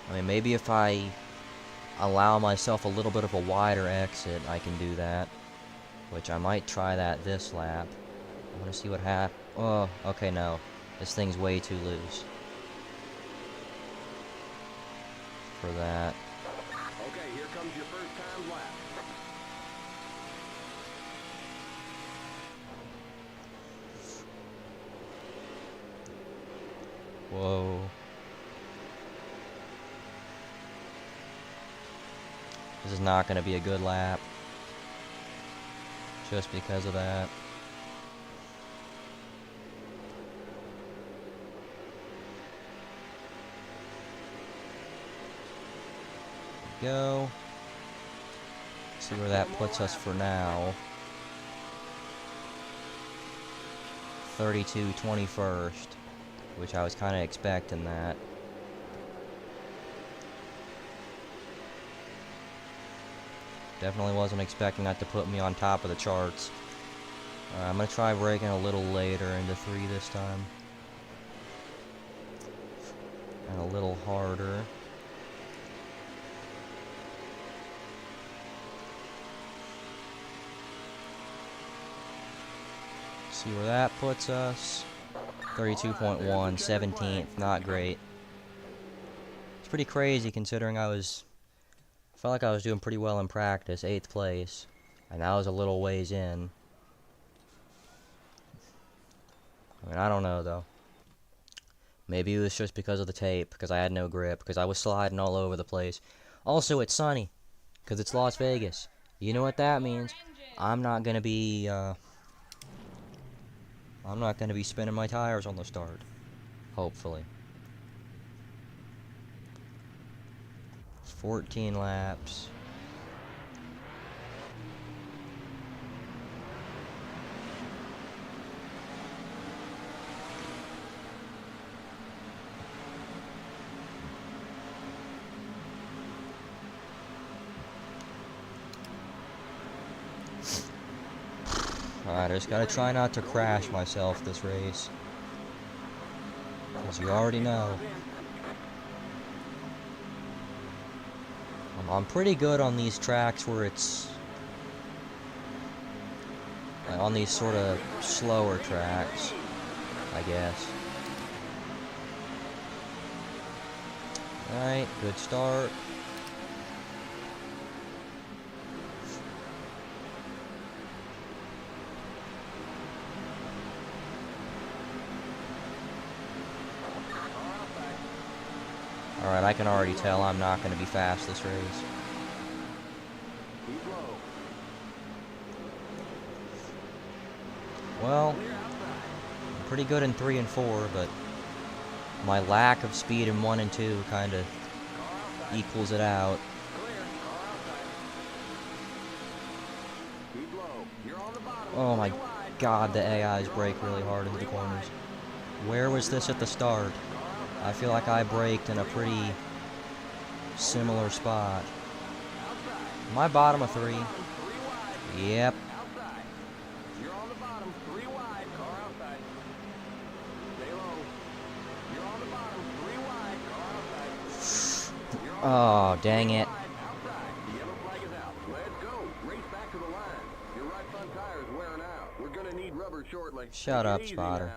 I mean, maybe if I allow myself a little bit of a wider exit, I can do that. Which I might try that this lap. I want to see what happens. Oh, okay, no. This thing's way too loose for that. Okay, here comes your first time lap. Whoa. This is not going to be a good lap. Just because of that. Go. See where that puts us for now. 32 21st, which I was kind of expecting that. Definitely wasn't expecting that to put me on top of the charts. I'm going to try braking a little later into 3 this time. And a little harder. See where that puts us. 32.1, 17th, not great. It's pretty crazy considering I felt like I was doing pretty well in practice, 8th place. And that was a little ways in. I mean, I don't know though. Maybe it was just because of the tape, because I had no grip, because I was sliding all over the place. Also, it's sunny, because it's Las Vegas. You know what that means? I'm not gonna be spinning my tires on the start. Hopefully. 14 laps. Alright, I just gotta try not to crash myself this race. Because you already know. I'm pretty good on these tracks where it's... like on these sort of slower tracks, I guess. Alright, good start. Alright, I can already tell I'm not going to be fast this race. Well, I'm pretty good in 3 and 4, but my lack of speed in 1 and 2 kind of equals it out. Oh my god, the AIs brake really hard into the corners. Where was this at the start? I feel like I braked in a pretty similar spot. Am I bottom of 3? Yep. Oh, dang it. Shut up, spotter.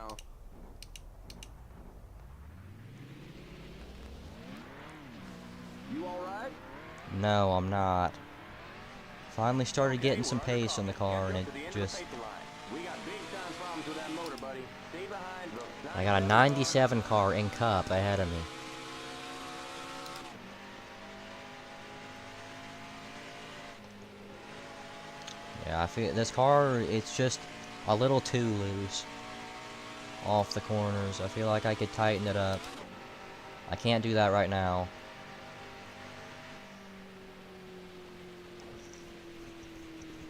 You all right? No, I'm not. Finally started getting some pace in the car, and it just... I got a 97 car in Cup ahead of me. Yeah, I feel this car, it's just a little too loose off the corners. I feel like I could tighten it up. I can't do that right now.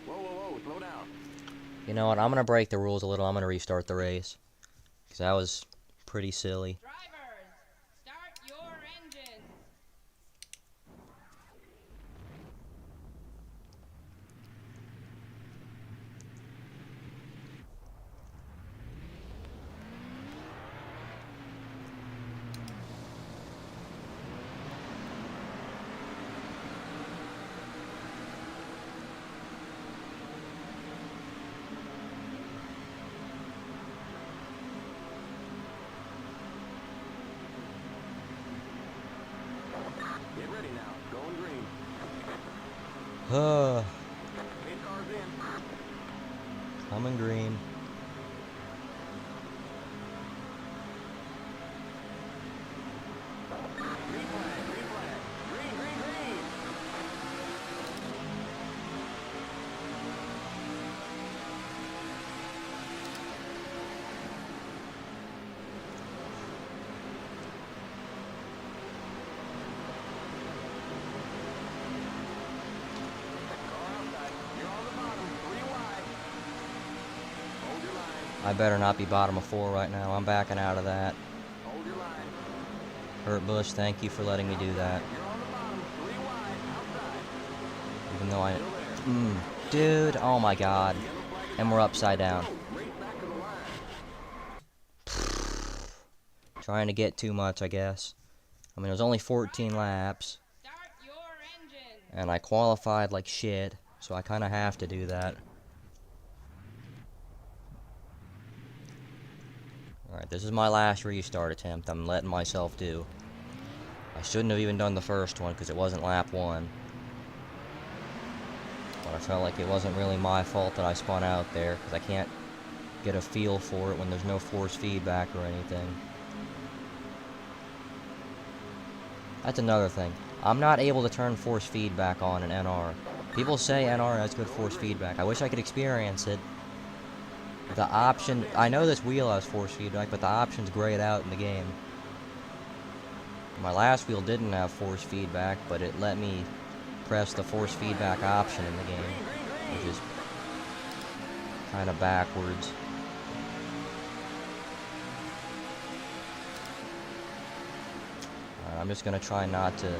Whoa, slow down. You know what, I'm gonna break the rules a little. I'm gonna restart the race. Because that was pretty silly. Drivers, start your engines. Get ready now. Going green. Huh. Pace car's in. Coming green. Green flag. Green. Car I better not be bottom of 4 right now. I'm backing out of that. Hold your line. Hurt Bush, thank you for letting me do that. You're on the bottom. 3 wide. Outside. Even though I... Still there. dude, oh my god. Yellow flag is And we're upside down. race back to the line. Trying to get too much, I guess. I mean, it was only 14 laps. Start your engine. And I qualified like shit. So I kind of have to do that. Alright, this is my last restart attempt I'm letting myself do. I shouldn't have even done the first one because it wasn't lap 1. But I felt like it wasn't really my fault that I spun out there because I can't get a feel for it when there's no force feedback or anything. That's another thing. I'm not able to turn force feedback on in NR. People say NR has good force feedback. I wish I could experience it. The option... I know this wheel has force feedback, but the option's grayed out in the game. My last wheel didn't have force feedback, but it let me press the force feedback option in the game, which is kind of backwards. I'm just gonna try not to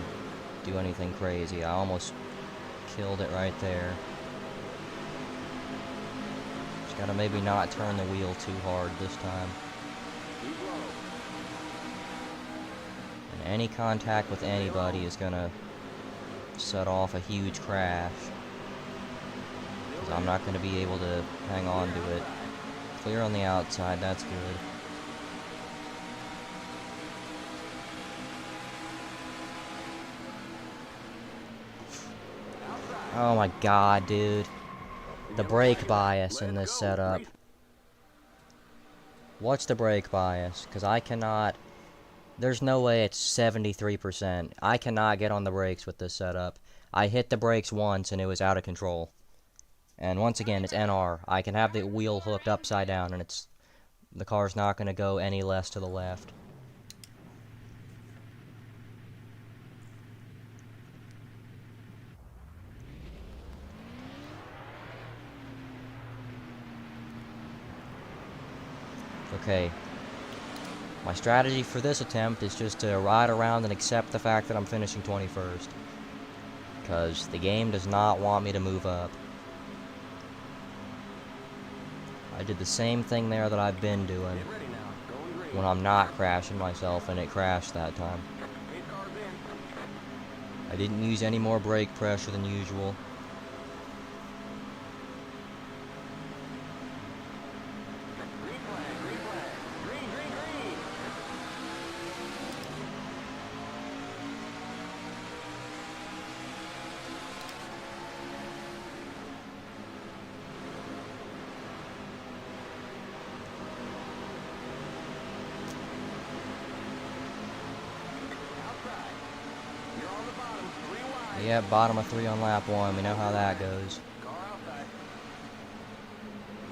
do anything crazy. I almost killed it right there. Just gotta maybe not turn the wheel too hard this time. And any contact with anybody is gonna set off a huge crash. Because I'm not gonna be able to hang on to it. Clear on the outside, that's good. Oh my god, dude. The brake bias in this setup. What's the brake bias? Because I cannot... There's no way it's 73%. I cannot get on the brakes with this setup. I hit the brakes once and it was out of control. And once again, it's NR. I can have the wheel hooked upside down and it's... The car's not going to go any less to the left. Okay, my strategy for this attempt is just to ride around and accept the fact that I'm finishing 21st. Because the game does not want me to move up. I did the same thing there that I've been doing when I'm not crashing myself, and it crashed that time. I didn't use any more brake pressure than usual. Yeah, bottom of 3 on lap 1. We know how that goes. Car outside.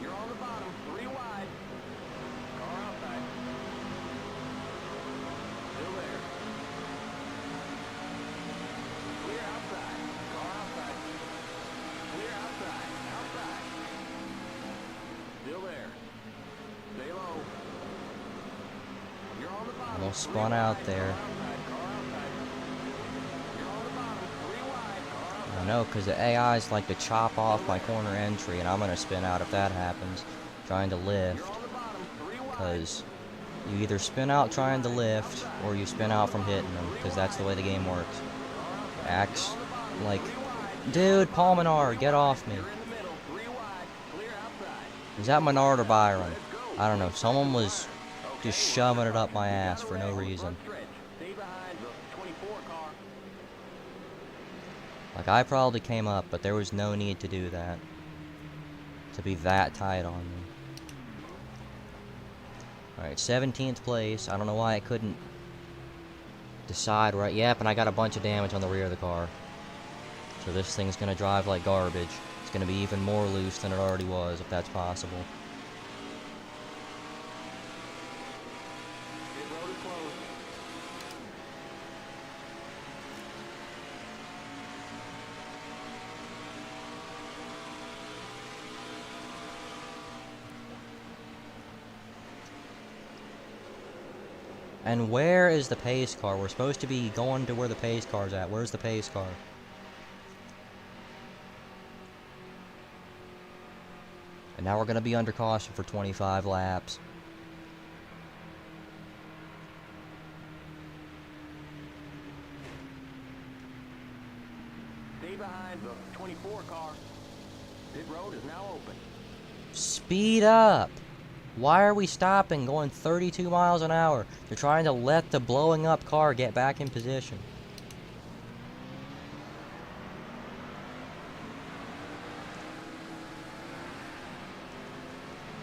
You're on the bottom, 3 wide. Car outside. Still there. Clear outside. Car outside. Clear outside. Outside. Still there. Stay low. You're on the bottom. Almost spun out there. I know, because the AIs like to chop off my corner entry, and I'm going to spin out if that happens, trying to lift. Because you either spin out trying to lift, or you spin out from hitting them, because that's the way the game works. Acts like, dude, Paul Menard, get off me. Is that Menard or Byron? I don't know, someone was just shoving it up my ass for no reason. Like, I probably came up, but there was no need to do that. To be that tight on me. Alright, 17th place. I don't know why I couldn't decide right. Yep, and I got a bunch of damage on the rear of the car. So this thing's gonna drive like garbage. It's gonna be even more loose than it already was, if that's possible. And where is the pace car? We're supposed to be going to where the pace car's at. Where's the pace car? And now we're going to be under caution for 25 laps. Stay behind the 24 car. Pit road is now open. Speed up! Why are we stopping going 32 miles an hour? They're trying to let the blowing up car get back in position.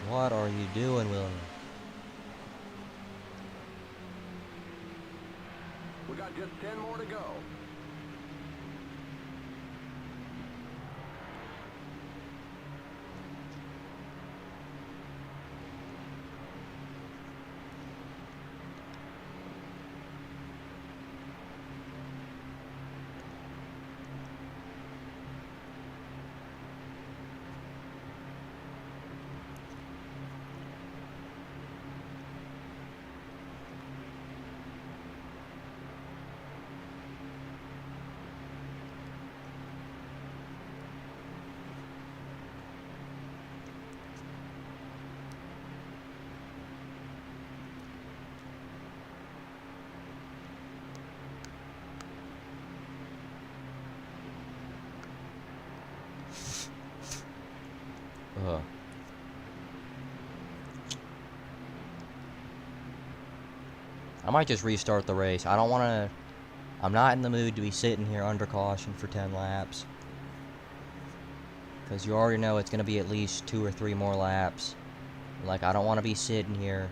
What are you doing, William? We got just 10 more to go. Ugh. I might just restart the race. I don't want to... I'm not in the mood to be sitting here under caution for 10 laps. Because you already know it's going to be at least 2 or 3 more laps. Like, I don't want to be sitting here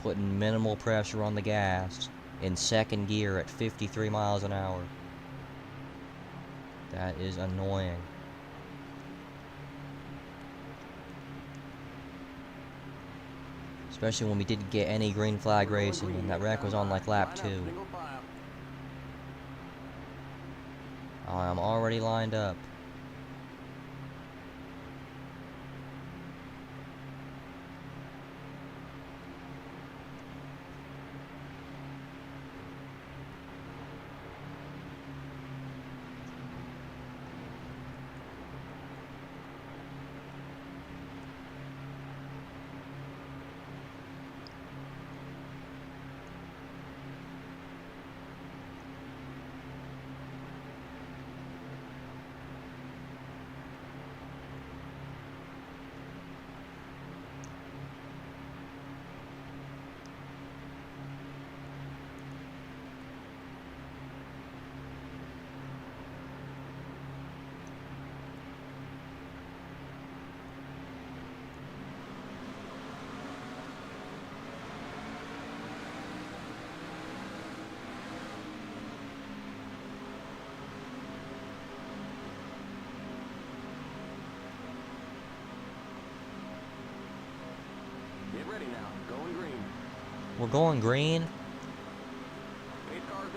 putting minimal pressure on the gas in second gear at 53 miles an hour. That is annoying. Especially when we didn't get any green flag racing and that wreck was on like lap 2. Single file. I'm already lined up. Get ready now. Going green. We're going green? Pace car's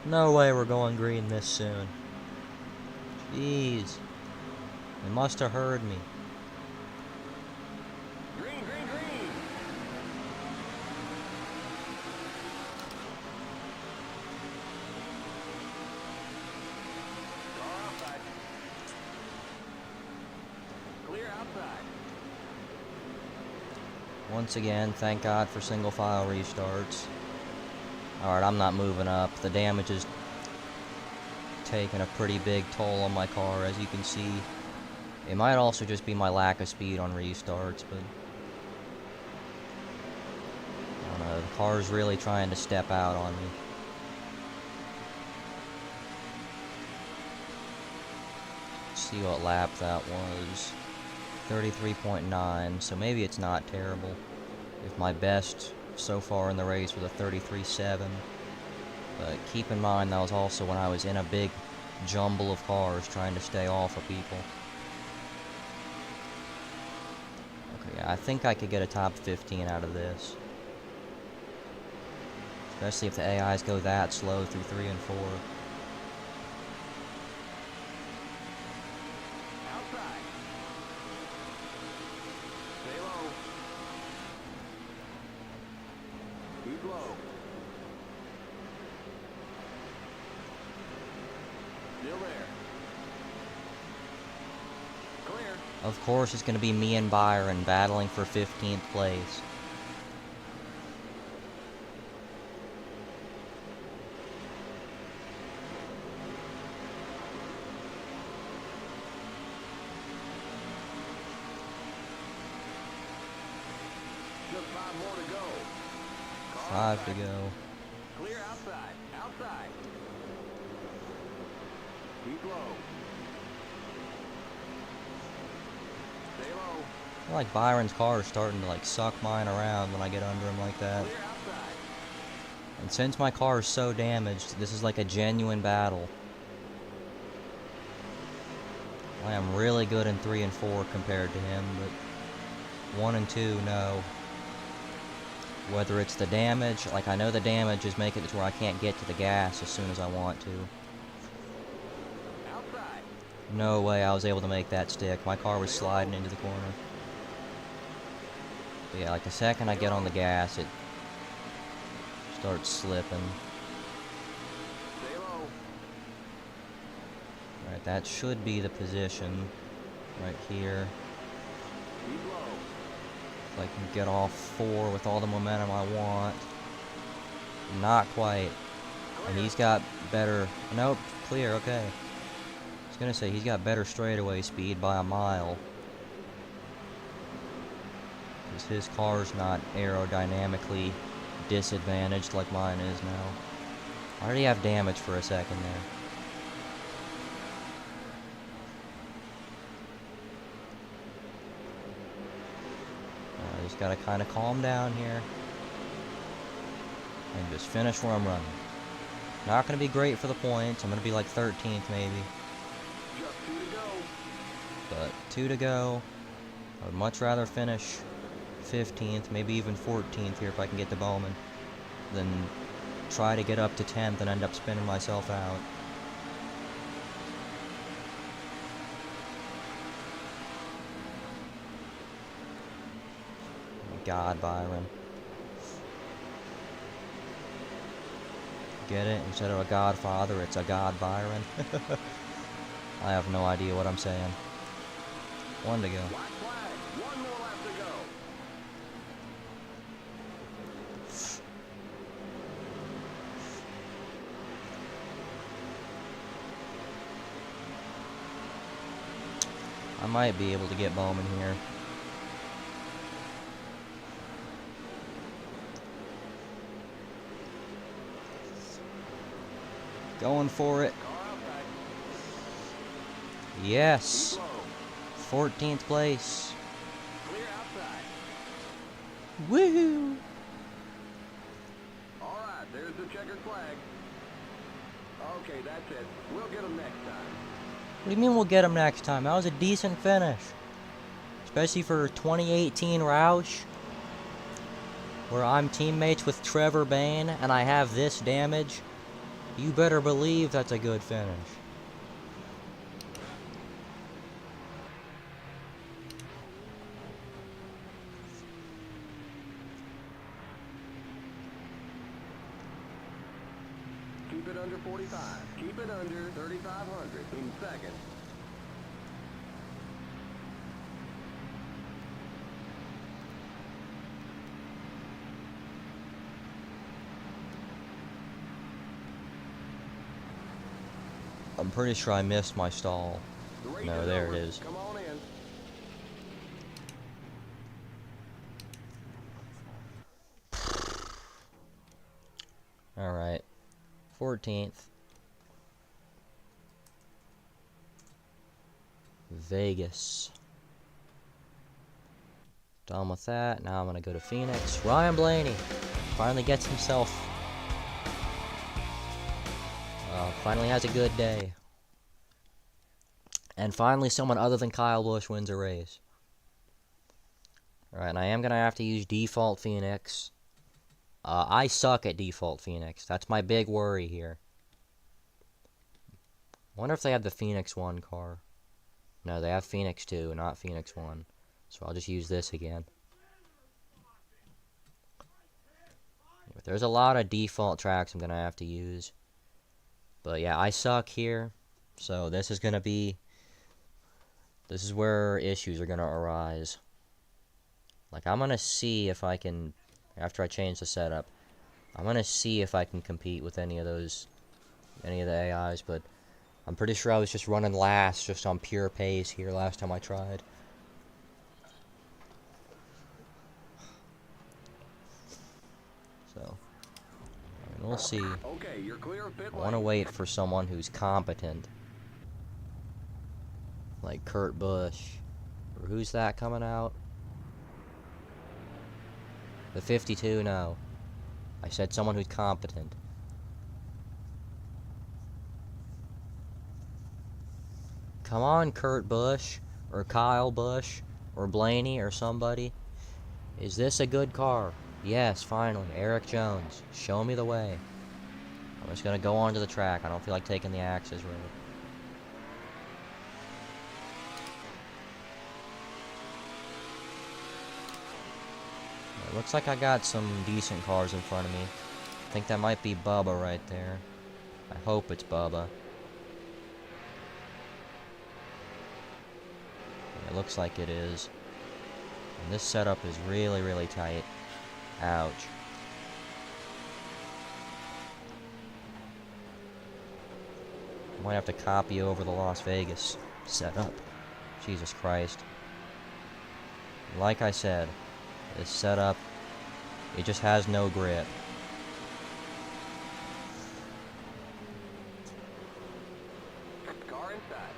in. No way we're going green this soon. Jeez. They must have heard me. Green, green, green. Car outside. Clear outside. Once again, thank God for single file restarts. Alright, I'm not moving up. The damage is taking a pretty big toll on my car, as you can see. It might also just be my lack of speed on restarts, but I don't know, the car's really trying to step out on me. Let's see what lap that was. 33.9, so maybe it's not terrible. If my best so far in the race was a 33.7. But keep in mind that was also when I was in a big jumble of cars trying to stay off of people. Okay, yeah, I think I could get a top 15 out of this. Especially if the AIs go that slow through 3 and 4. Outside. Stay low. Keep low. Still there. Clear. Of course, it's going to be me and Byron battling for 15th place. Just 5 more to go. Car 5 to outside. go. Clear outside. Outside. Keep low. Stay low. I feel like Byron's car is starting to like suck mine around when I get under him like that. Clear outside. And since my car is so damaged, this is like a genuine battle. I am really good in 3 and 4 compared to him, but 1 and 2, no. Whether it's the damage, like I know the damage is making it to where I can't get to the gas as soon as I want to. Outside. No way I was able to make that stick. My car was sliding into the corner. But yeah, like the second I get on the gas, it starts slipping. Stay low. Alright, that should be the position right here. Keep low. If I can get off 4 with all the momentum I want. Not quite. And he's got better... Nope, clear, okay. I was gonna say, he's got better straightaway speed by a mile. Because his car's not aerodynamically disadvantaged like mine is now. I already have damage for a second there. I just gotta kind of calm down here. And just finish where I'm running. Not gonna be great for the points. I'm gonna be like 13th maybe. Just 2 to go. But 2 to go. I would much rather finish 15th, maybe even 14th here if I can get to Bowman, than try to get up to 10th and end up spinning myself out. God, Byron. Get it? Instead of a Godfather, it's a God Byron. I have no idea what I'm saying. 1 to go. White flag. 1 more lap to go. I might be able to get Bowman here. Going for it. Car outside. Yes. Keep low. 14th place. Clear outside. Woohoo! All right, there's the checkered flag. Okay, that's it. We'll get them next time. What do you mean we'll get him next time? That was a decent finish. Especially for 2018 Roush. Where I'm teammates with Trevor Bayne and I have this damage. You better believe that's a good finish. Keep it under 45. Keep it under 3,500 in second. I'm pretty sure I missed my stall. The race No, is there over. it is. Come on in. Alright. 14th. Vegas. Done with that. Now I'm gonna go to Phoenix. Ryan Blaney finally gets himself. Finally has a good day. And finally someone other than Kyle Busch wins a race. Alright, and I am gonna have to use default Phoenix. I suck at default Phoenix. That's my big worry here. Wonder if they have the Phoenix 1 car. No, they have Phoenix 2, not Phoenix 1. So I'll just use this again. There's a lot of default tracks I'm gonna have to use. But yeah, I suck here. So this is where issues are gonna arise. Like, I'm gonna see if I can, after I change the setup, I'm gonna see if I can compete with any of the AIs, but I'm pretty sure I was just running last, just on pure pace here last time I tried. So, I mean, we'll see. Okay, you're clear of pit I want to lane. wait for someone who's competent. Like Kurt Busch. Or who's that coming out? The 52? No. I said someone who's competent. Come on, Kurt Busch. Or Kyle Busch. Or Blaney or somebody. Is this a good car? Yes, finally. Eric Jones. Show me the way. I'm just gonna go onto the track. I don't feel like taking the Axis road. It looks like I got some decent cars in front of me. I think that might be Bubba right there. I hope it's Bubba. It looks like it is. And this setup is really, really tight. Ouch. I might have to copy over the Las Vegas setup. Jesus Christ. Like I said, this setup, it just has no grip. Car inside.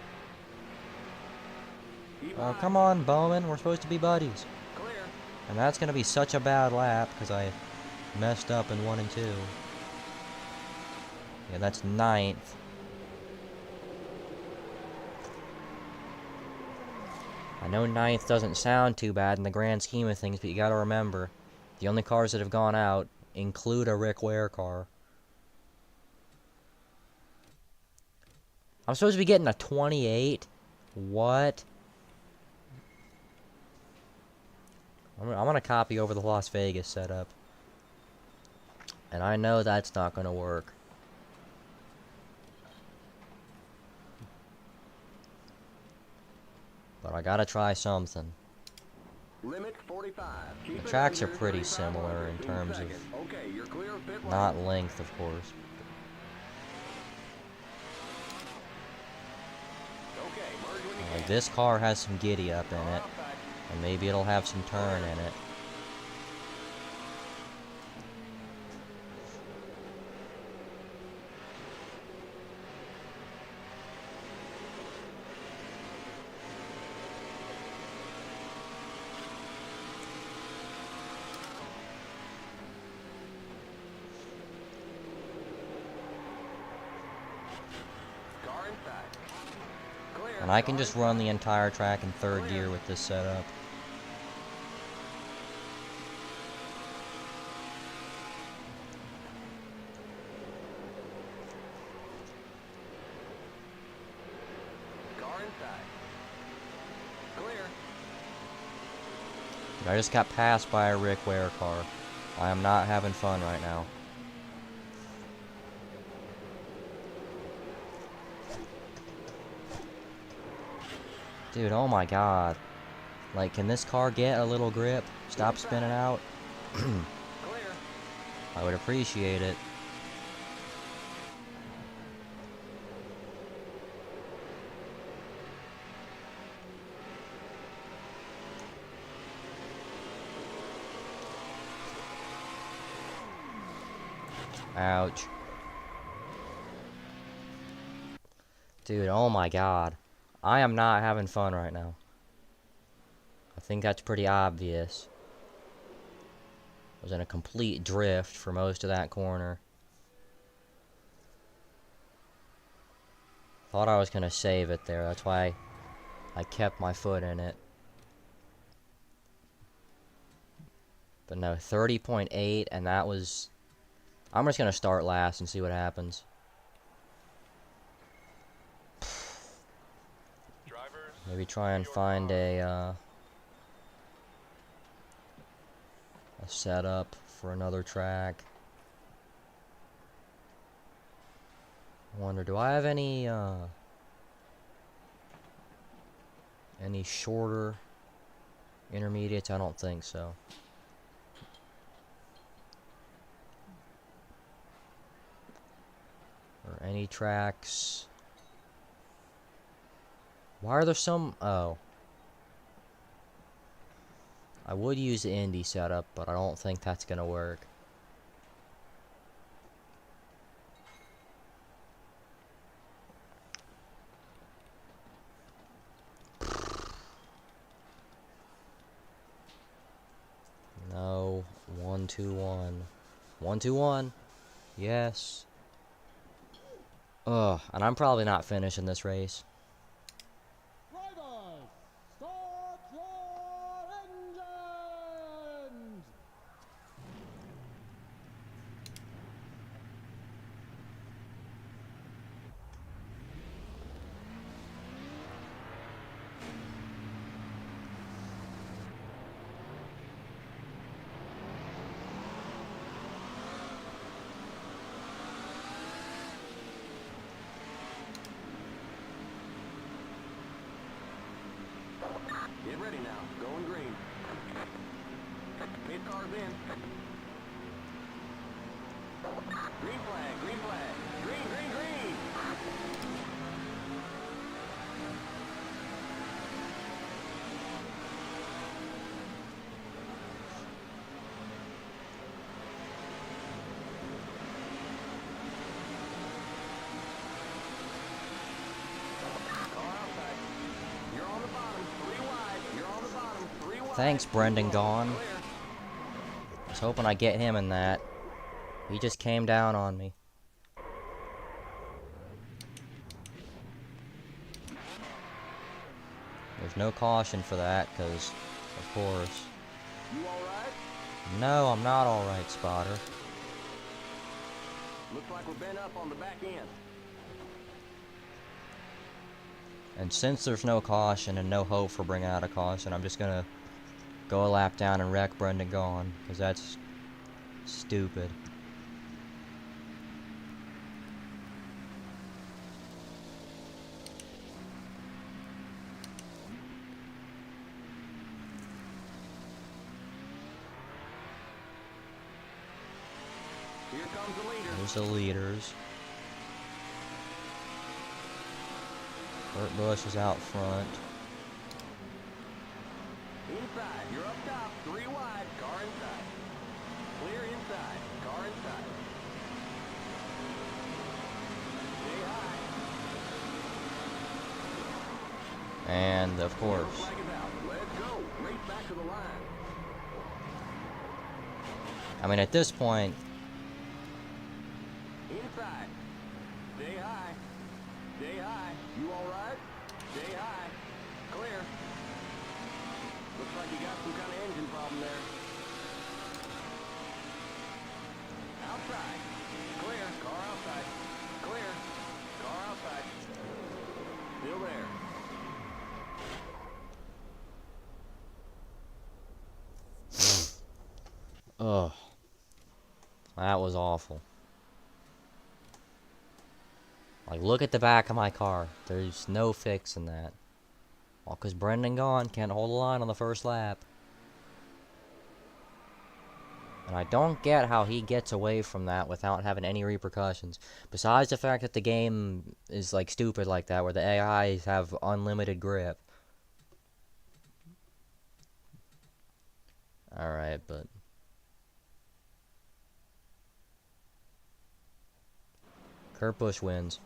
Keep Oh, high. come on, Bowman. We're supposed to be buddies. Clear. And that's going to be such a bad lap because I messed up in 1 and 2. Yeah, that's 9th. I know 9th doesn't sound too bad in the grand scheme of things, but you gotta remember, the only cars that have gone out include a Rick Ware car. I'm supposed to be getting a 28? What? I'm gonna copy over the Las Vegas setup. And I know that's not gonna work. But I gotta try something. Limit 45. Keep The it tracks are under pretty 35 similar in 15 terms of seconds. Okay, you're clear of pit lane. not length, of course. Okay, merge when you Like, can. this car has some giddy up in it, Outside. and maybe it'll have some turn in it. Car inside. Clear. And I can Car just run the inside. entire track in 3rd gear with this setup. Car inside. Clear. I just got passed by a Rick Ware car. I am not having fun right now. Dude, oh my god. Like, can this car get a little grip? Stop spinning out? Clear. I would appreciate it. Ouch. Dude, oh my god. I am not having fun right now. I think that's pretty obvious. I was in a complete drift for most of that corner. Thought I was gonna save it there, that's why I kept my foot in it. But no, 30.8, and that was... I'm just gonna start last and see what happens. Drivers, Maybe try and find a setup for another track. Wonder, do I have any shorter intermediates? I don't think so. Or any tracks. Why are there some... Oh. I would use the Indy setup, but I don't think that's gonna work. No. 1-2-1. 1-2-1. Yes. Ugh, and I'm probably not finishing this race. Drivers, start your engines! Get ready now. Going green. Pit car's in. Green flag, green flag. Green, green, green. Car outside. You're on the bottom. 3 wide. You're on the bottom. 3 wide. Thanks, Brendan Gaughan. Clear. I was hoping I'd get him in that. He just came down on me. There's no caution for that, because, of course. You alright? No, I'm not alright, Spotter. Looks like we're bent up on the back end. And since there's no caution and no hope for bringing out a caution, I'm just gonna go a lap down and wreck Brendan Gaughan, because that's stupid. Here comes the leader. There's the leaders. Kurt Busch is out front. Inside, you're up top, 3 wide, car inside. Clear inside, car inside. Stay high. And, of course, Flag is out. Let's go. Race back to the line. I mean, at this point, Inside. Stay high. Stay high. You alright? Stay high. Clear. Looks like you got some kind of engine problem there. Outside. Clear. Car outside. Clear. Car outside. Still there. ugh. That was awful. Like, look at the back of my car. There's no fixing that. All because Brendan Gaughan can't hold a line on the first lap. And I don't get how he gets away from that without having any repercussions. Besides the fact that the game is, like, stupid like that, where the AIs have unlimited grip. Alright, but... Kurt Busch wins.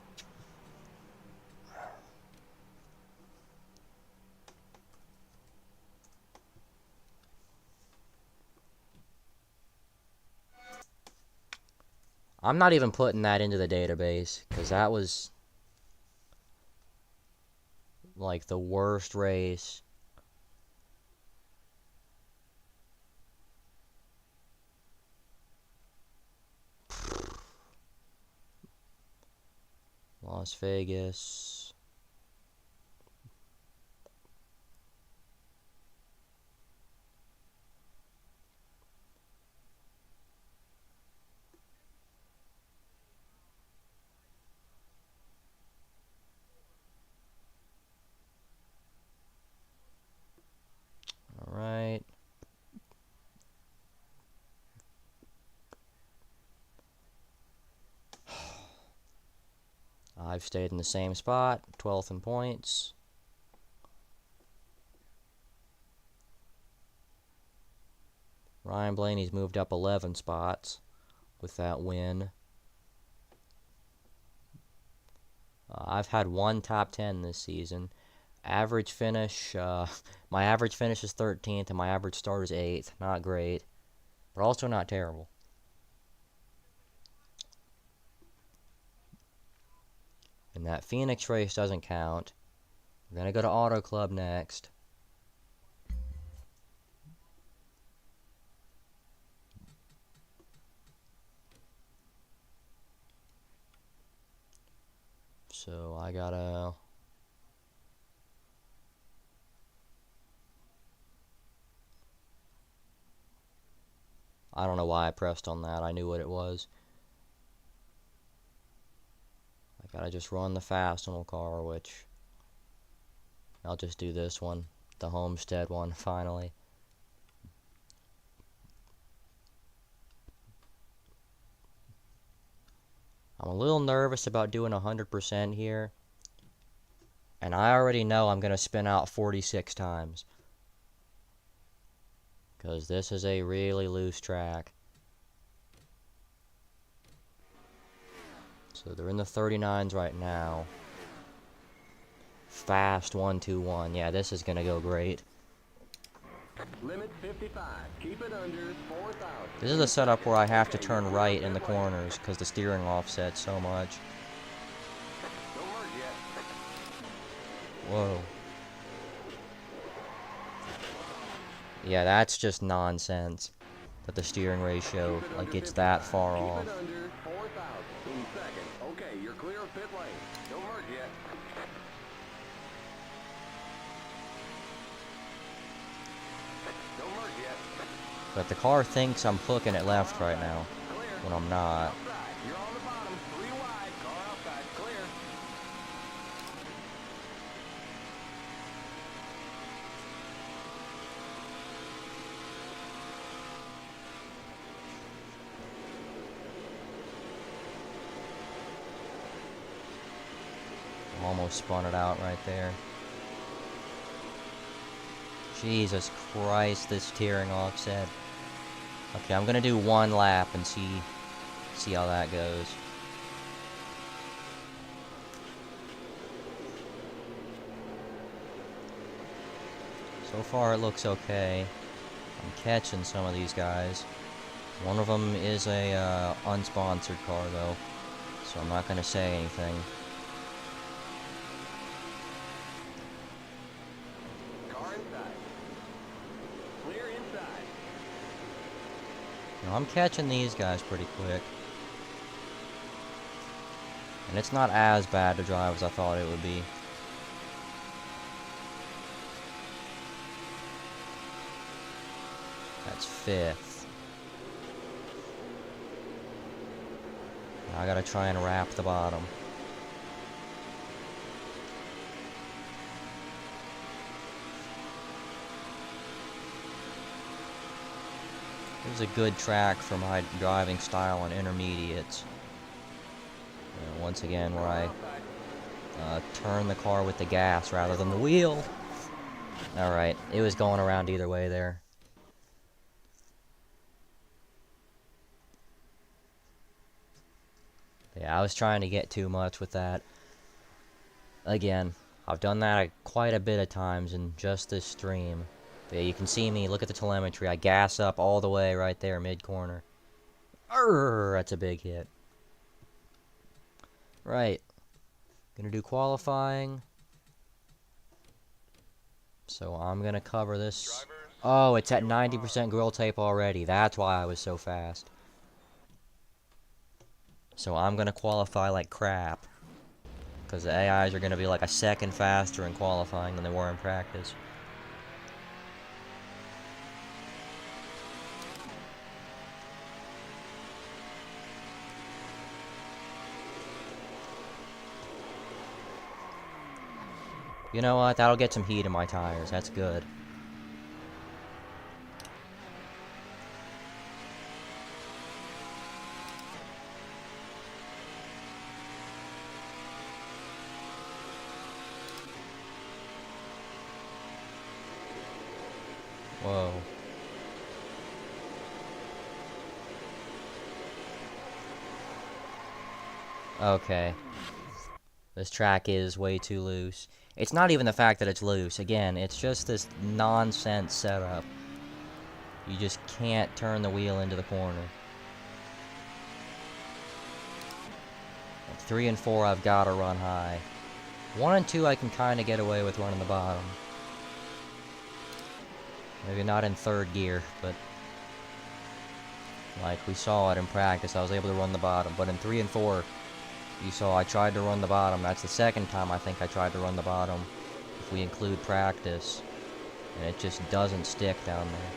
I'm not even putting that into the database, because that was like the worst race. Las Vegas. I've stayed in the same spot, 12th in points. Ryan Blaney's moved up 11 spots with that win. I've had one top 10 this season. Average finish, my average finish is 13th and my average start is 8th. Not great, but also not terrible. And that Phoenix race doesn't count. We're gonna go to Auto Club next. So I gotta... I don't know why I pressed on that. I knew what it was. I gotta just run the Fastenal car, which... I'll just do this one. The Homestead one, finally. I'm a little nervous about doing 100% here. And I already know I'm gonna spin out 46 times. Because this is a really loose track. So they're in the 39s right now. Fast 1-2-1. Yeah, this is gonna go great. Limit 55. Keep it under 4,000. This is a setup where I have to turn right in the corners because the steering offsets so much. Don't merge yet. Whoa. Yeah, that's just nonsense. That the steering ratio like gets that far off. Keep it under 4,000 in second. Okay, you're clear of pit lane. Don't merge yet. Don't merge yet. But the car thinks I'm hooking it left right now, Clear. when I'm not. Outside. You're on the bottom. 3 wide. Car outside. Clear. Almost spun it out right there. Jesus Christ, this steering offset. Okay, I'm gonna do one lap and see how that goes. So far it looks okay. I'm catching some of these guys. One of them is a unsponsored car though, so I'm not gonna say anything. Car inside. Clear inside. Now, I'm catching these guys pretty quick. And it's not as bad to drive as I thought it would be. That's 5th. Now I gotta try and wrap the bottom. This is a good track for my driving style on intermediates. Once again, where I turn the car with the gas rather than the wheel. Alright, it was going around either way there. Yeah, I was trying to get too much with that. Again, I've done that quite a bit of times in just this stream. But yeah, you can see me, look at the telemetry, I gas up all the way right there, mid-corner. Arrgh, that's a big hit. Right. Gonna do qualifying. So I'm gonna cover this. Oh, it's at 90% grill tape already. That's why I was so fast. So I'm gonna qualify like crap. Because the AIs are gonna be like a second faster in qualifying than they were in practice. You know what? That'll get some heat in my tires. That's good. Okay. This track is way too loose. It's not even the fact that it's loose. Again, it's just this nonsense setup. You just can't turn the wheel into the corner. At 3 and 4, I've got to run high. 1 and 2, I can kind of get away with running the bottom. Maybe not in 3rd gear, but like we saw it in practice, I was able to run the bottom. But in 3 and 4, you saw I tried to run the bottom. That's the second time I think I tried to run the bottom, if we include practice. And it just doesn't stick down there.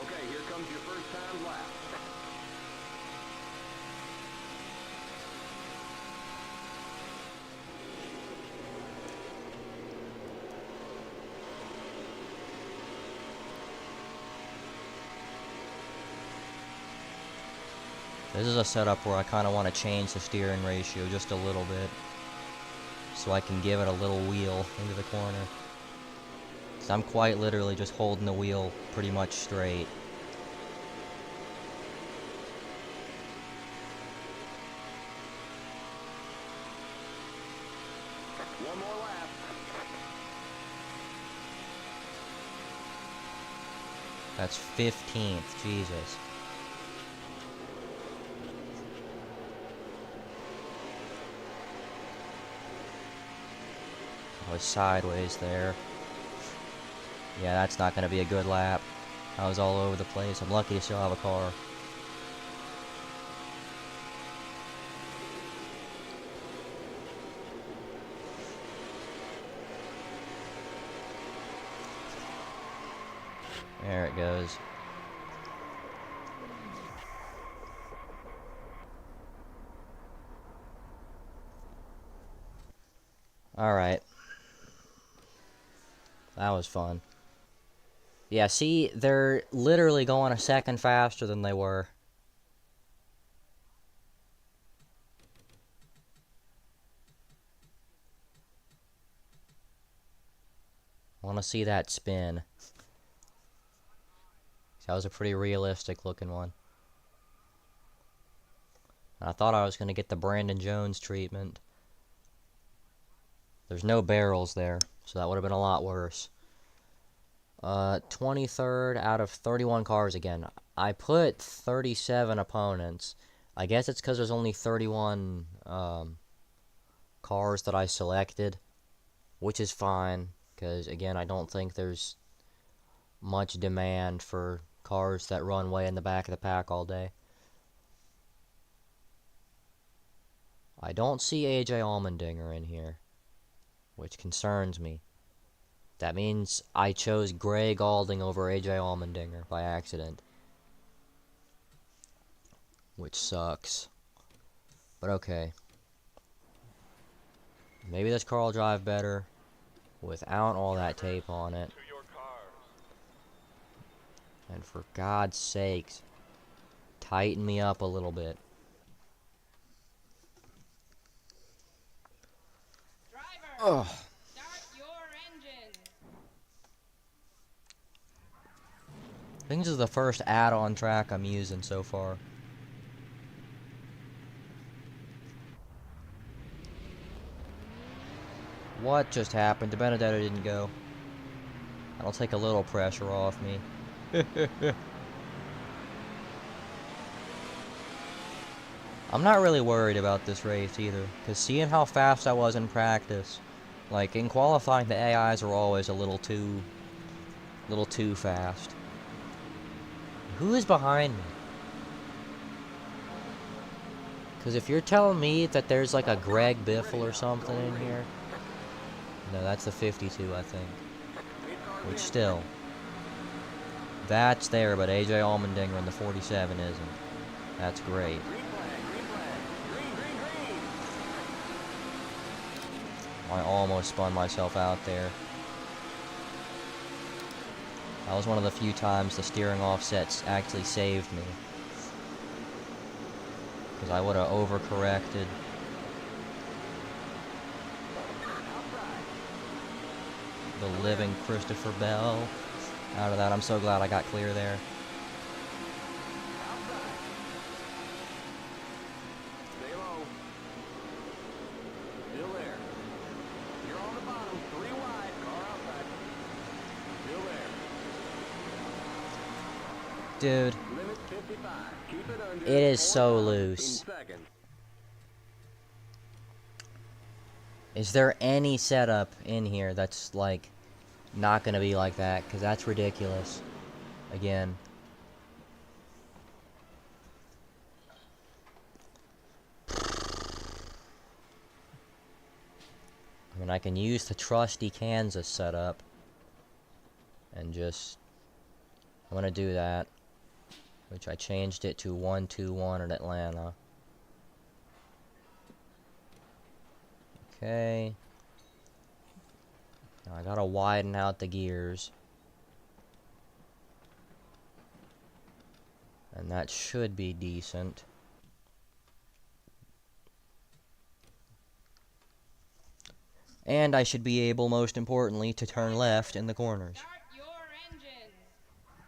Okay, here comes your first time lap. This is a setup where I kind of want to change the steering ratio just a little bit, so I can give it a little wheel into the corner. So I'm quite literally just holding the wheel pretty much straight. One more lap. That's 15th, Jesus. I was sideways there. Yeah, that's not going to be a good lap. I was all over the place. I'm lucky to still have a car. There it goes. Alright. That was fun. Yeah, see, they're literally going a second faster than they were. I want to see that spin. That was a pretty realistic looking one. I thought I was going to get the Brandon Jones treatment. There's no barrels there, so that would have been a lot worse. 23rd out of 31 cars again. I put 37 opponents. I guess it's because there's only 31 cars that I selected, which is fine, because again, I don't think there's much demand for cars that run way in the back of the pack all day. I don't see AJ Allmendinger in here, which concerns me. That means I chose Greg Alding over AJ Allmendinger by accident, which sucks. But okay. Maybe this car will drive better without all that tape on it. To your cars. And for God's sakes, tighten me up a little bit. Driver, Ugh. start your engine. I think this is the first add-on track I'm using so far. What just happened? DiBenedetto didn't go. That'll take a little pressure off me. I'm not really worried about this race either, because seeing how fast I was in practice, like in qualifying the AIs are always a little too fast. Who is behind me? Because if you're telling me that there's like a Greg Biffle or something in here, no, that's the 52, I think. Which still, that's there, but AJ Allmendinger in the 47 isn't. That's great. Green flag, green flag. Green, green, green. I almost spun myself out there. That was one of the few times the steering offsets actually saved me. Because I would have overcorrected. The living Christopher Bell. out of that. I'm so glad I got clear there. Outside. Stay low. Still there. You're on the bottom. 3 wide. Car outside. Still there. Dude, Limit 55. Keep it under. it is 4 so thousandths loose. in seconds. Is there any setup in here that's, like, not gonna be like that? Because that's ridiculous. Again. I mean, I can use the trusty Kansas setup. And just... I'm gonna do that. Which I changed it to 1-2-1 at Atlanta. Okay. Now I gotta widen out the gears. And that should be decent. And I should be able, most importantly, to turn left in the corners. Start your engines.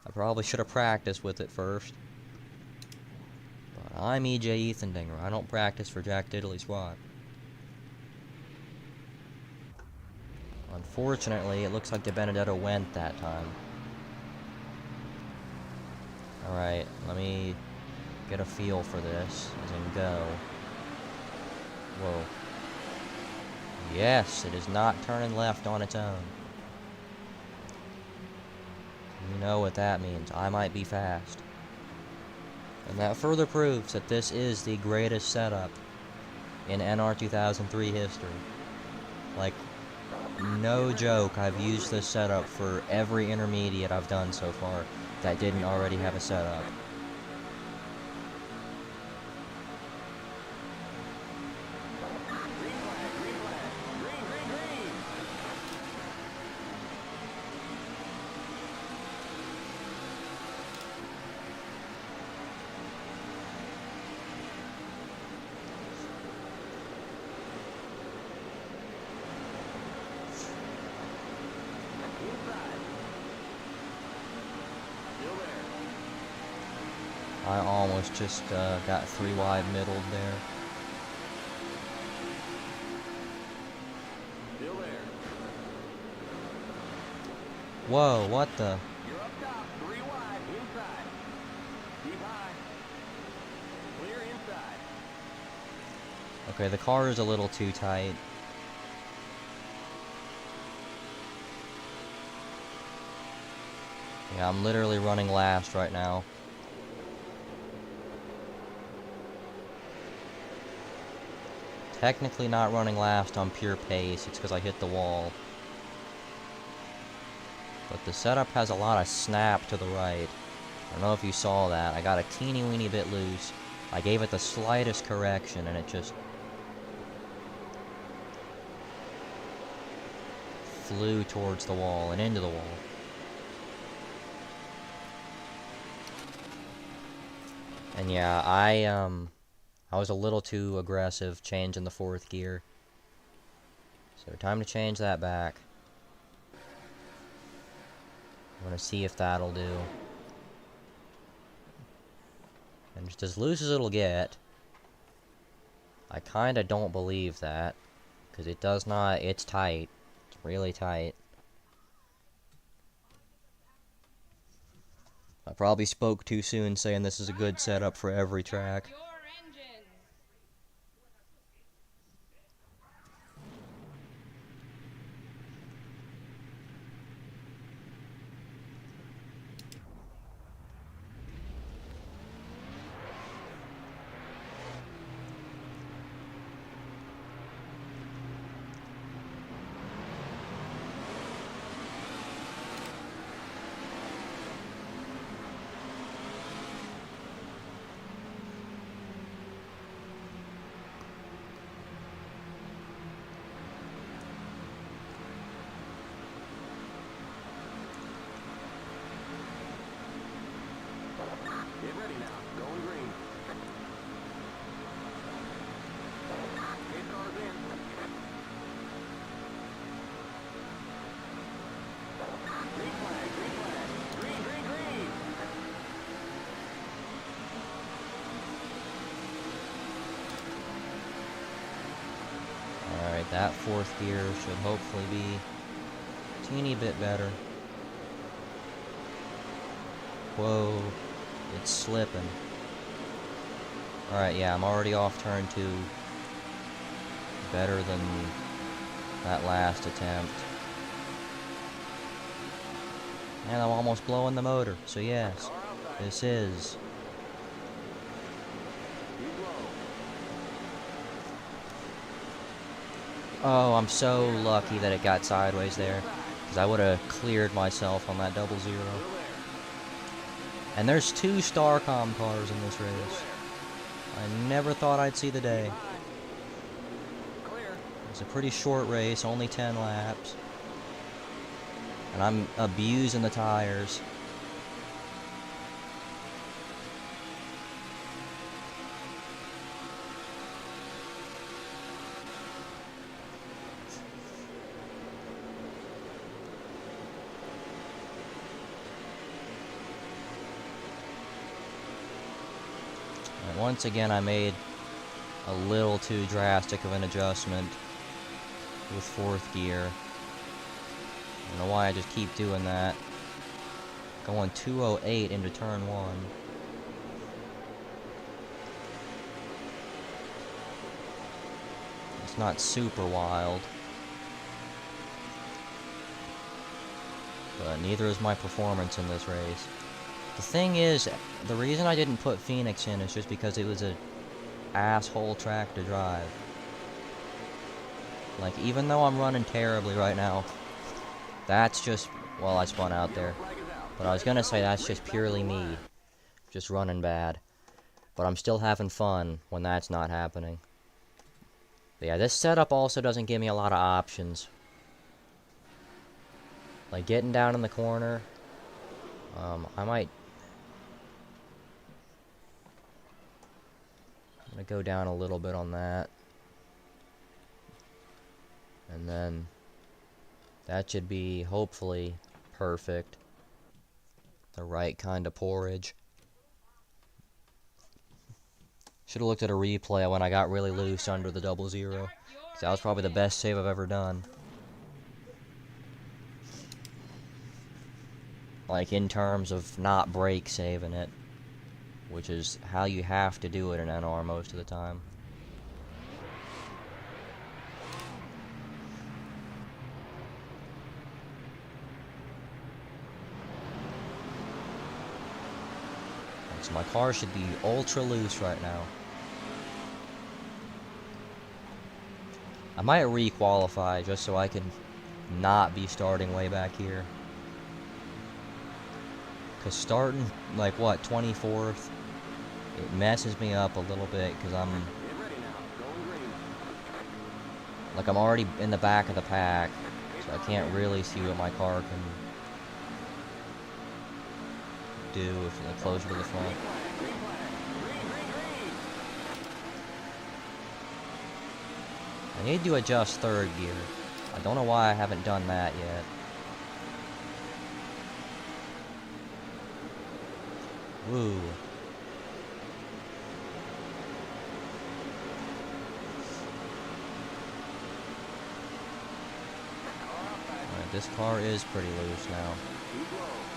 I probably should have practiced with it first. But I'm EJ Ethandinger. I don't practice for Jack Diddley Squad. Unfortunately, it looks like the Benedetto went that time. Alright, let me get a feel for this, as in go. Whoa. Yes, it is not turning left on its own. You know what that means. I might be fast. And that further proves that this is the greatest setup in NR 2003 history. Like, no joke, I've used this setup for every intermediate I've done so far that didn't already have a setup. Green flag, green flag. Green, green, green. Inside. Still there. I almost just got 3 wide middled there. Still there. Whoa, what the? You're up top. 3 wide. Inside. Keep high. Clear inside. Okay, the car is a little too tight. Yeah, I'm literally running last right now. Technically not running last on pure pace, it's because I hit the wall. But the setup has a lot of snap to the right. I don't know if you saw that. I got a teeny weeny bit loose. I gave it the slightest correction and it just flew towards the wall and into the wall. And yeah, I was a little too aggressive changing the 4th gear. So time to change that back. I'm gonna see if that'll do. And just as loose as it'll get. I kinda don't believe that. Because it does not, it's tight. It's really tight. I probably spoke too soon saying this is a good setup for every track. Start your engines. that fourth gear should hopefully be a teeny bit better. Whoa, it's slipping. Alright, yeah, I'm already off turn 2. Better than that last attempt. And I'm almost blowing the motor, so yes, this is. Oh, I'm so lucky that it got sideways there, because I would have cleared myself on that 0-0. And there's 2 Starcom cars in this race. I never thought I'd see the day. It's a pretty short race, only 10 laps. And I'm abusing the tires. And once again, I made a little too drastic of an adjustment with fourth gear. I don't know why I just keep doing that. Going 208 into turn 1. It's not super wild. But neither is my performance in this race. The thing is, the reason I didn't put Phoenix in is just because it was a asshole track to drive. Like, even though I'm running terribly right now, that's just, well, I spun out there. But I was gonna say that's just purely me. Just running bad. But I'm still having fun when that's not happening. But yeah, this setup also doesn't give me a lot of options. Like, getting down in the corner, I might... I'm gonna go down a little bit on that. And then that should be, hopefully, perfect. The right kind of porridge. Should have looked at a replay when I got really loose under the 0-0. 'Cause that was probably the best save I've ever done. Like, in terms of not brake saving it. Which is how you have to do it in NR most of the time. So my car should be ultra loose right now. I might re-qualify just so I can not be starting way back here. Because starting, like, what, 24th? It messes me up a little bit because I'm... Like, I'm already in the back of the pack, so I can't really see what my car can do if it's closer to the front. I need to adjust third gear. I don't know why I haven't done that yet. Woo. Alright, this car is pretty loose now.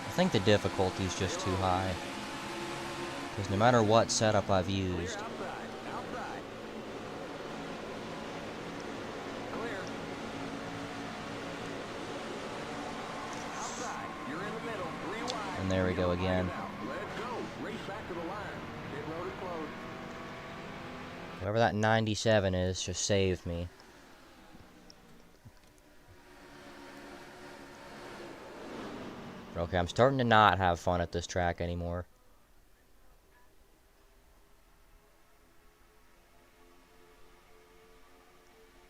I think the difficulty's just too high. Because no matter what setup I've used, and there we go again. Whoever that 97 is just saved me. Okay, I'm starting to not have fun at this track anymore.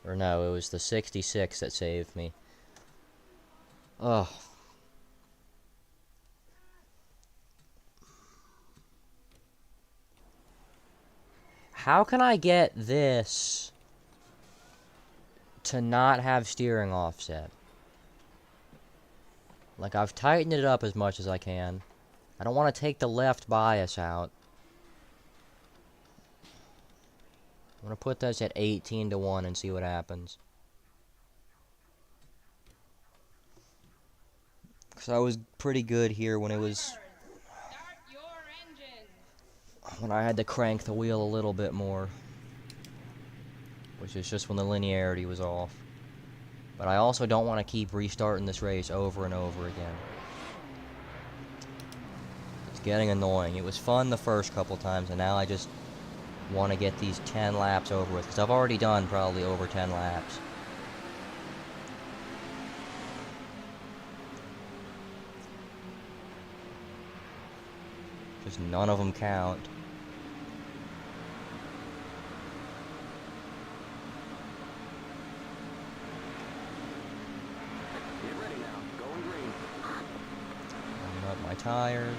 Or no, it was the 66 that saved me. Ugh. How can I get this to not have steering offset? Like, I've tightened it up as much as I can. I don't want to take the left bias out. I'm going to put this at 18 to 1 and see what happens. Because I was pretty good here when it was... Start your engines. when I had to crank the wheel a little bit more. Which is just when the linearity was off. But I also don't want to keep restarting this race over and over again. It's getting annoying. It was fun the first couple times, and now I just want to get these 10 laps over with. Because I've already done probably over 10 laps. Because none of them count. Get ready now. Going green. Warming up my tires.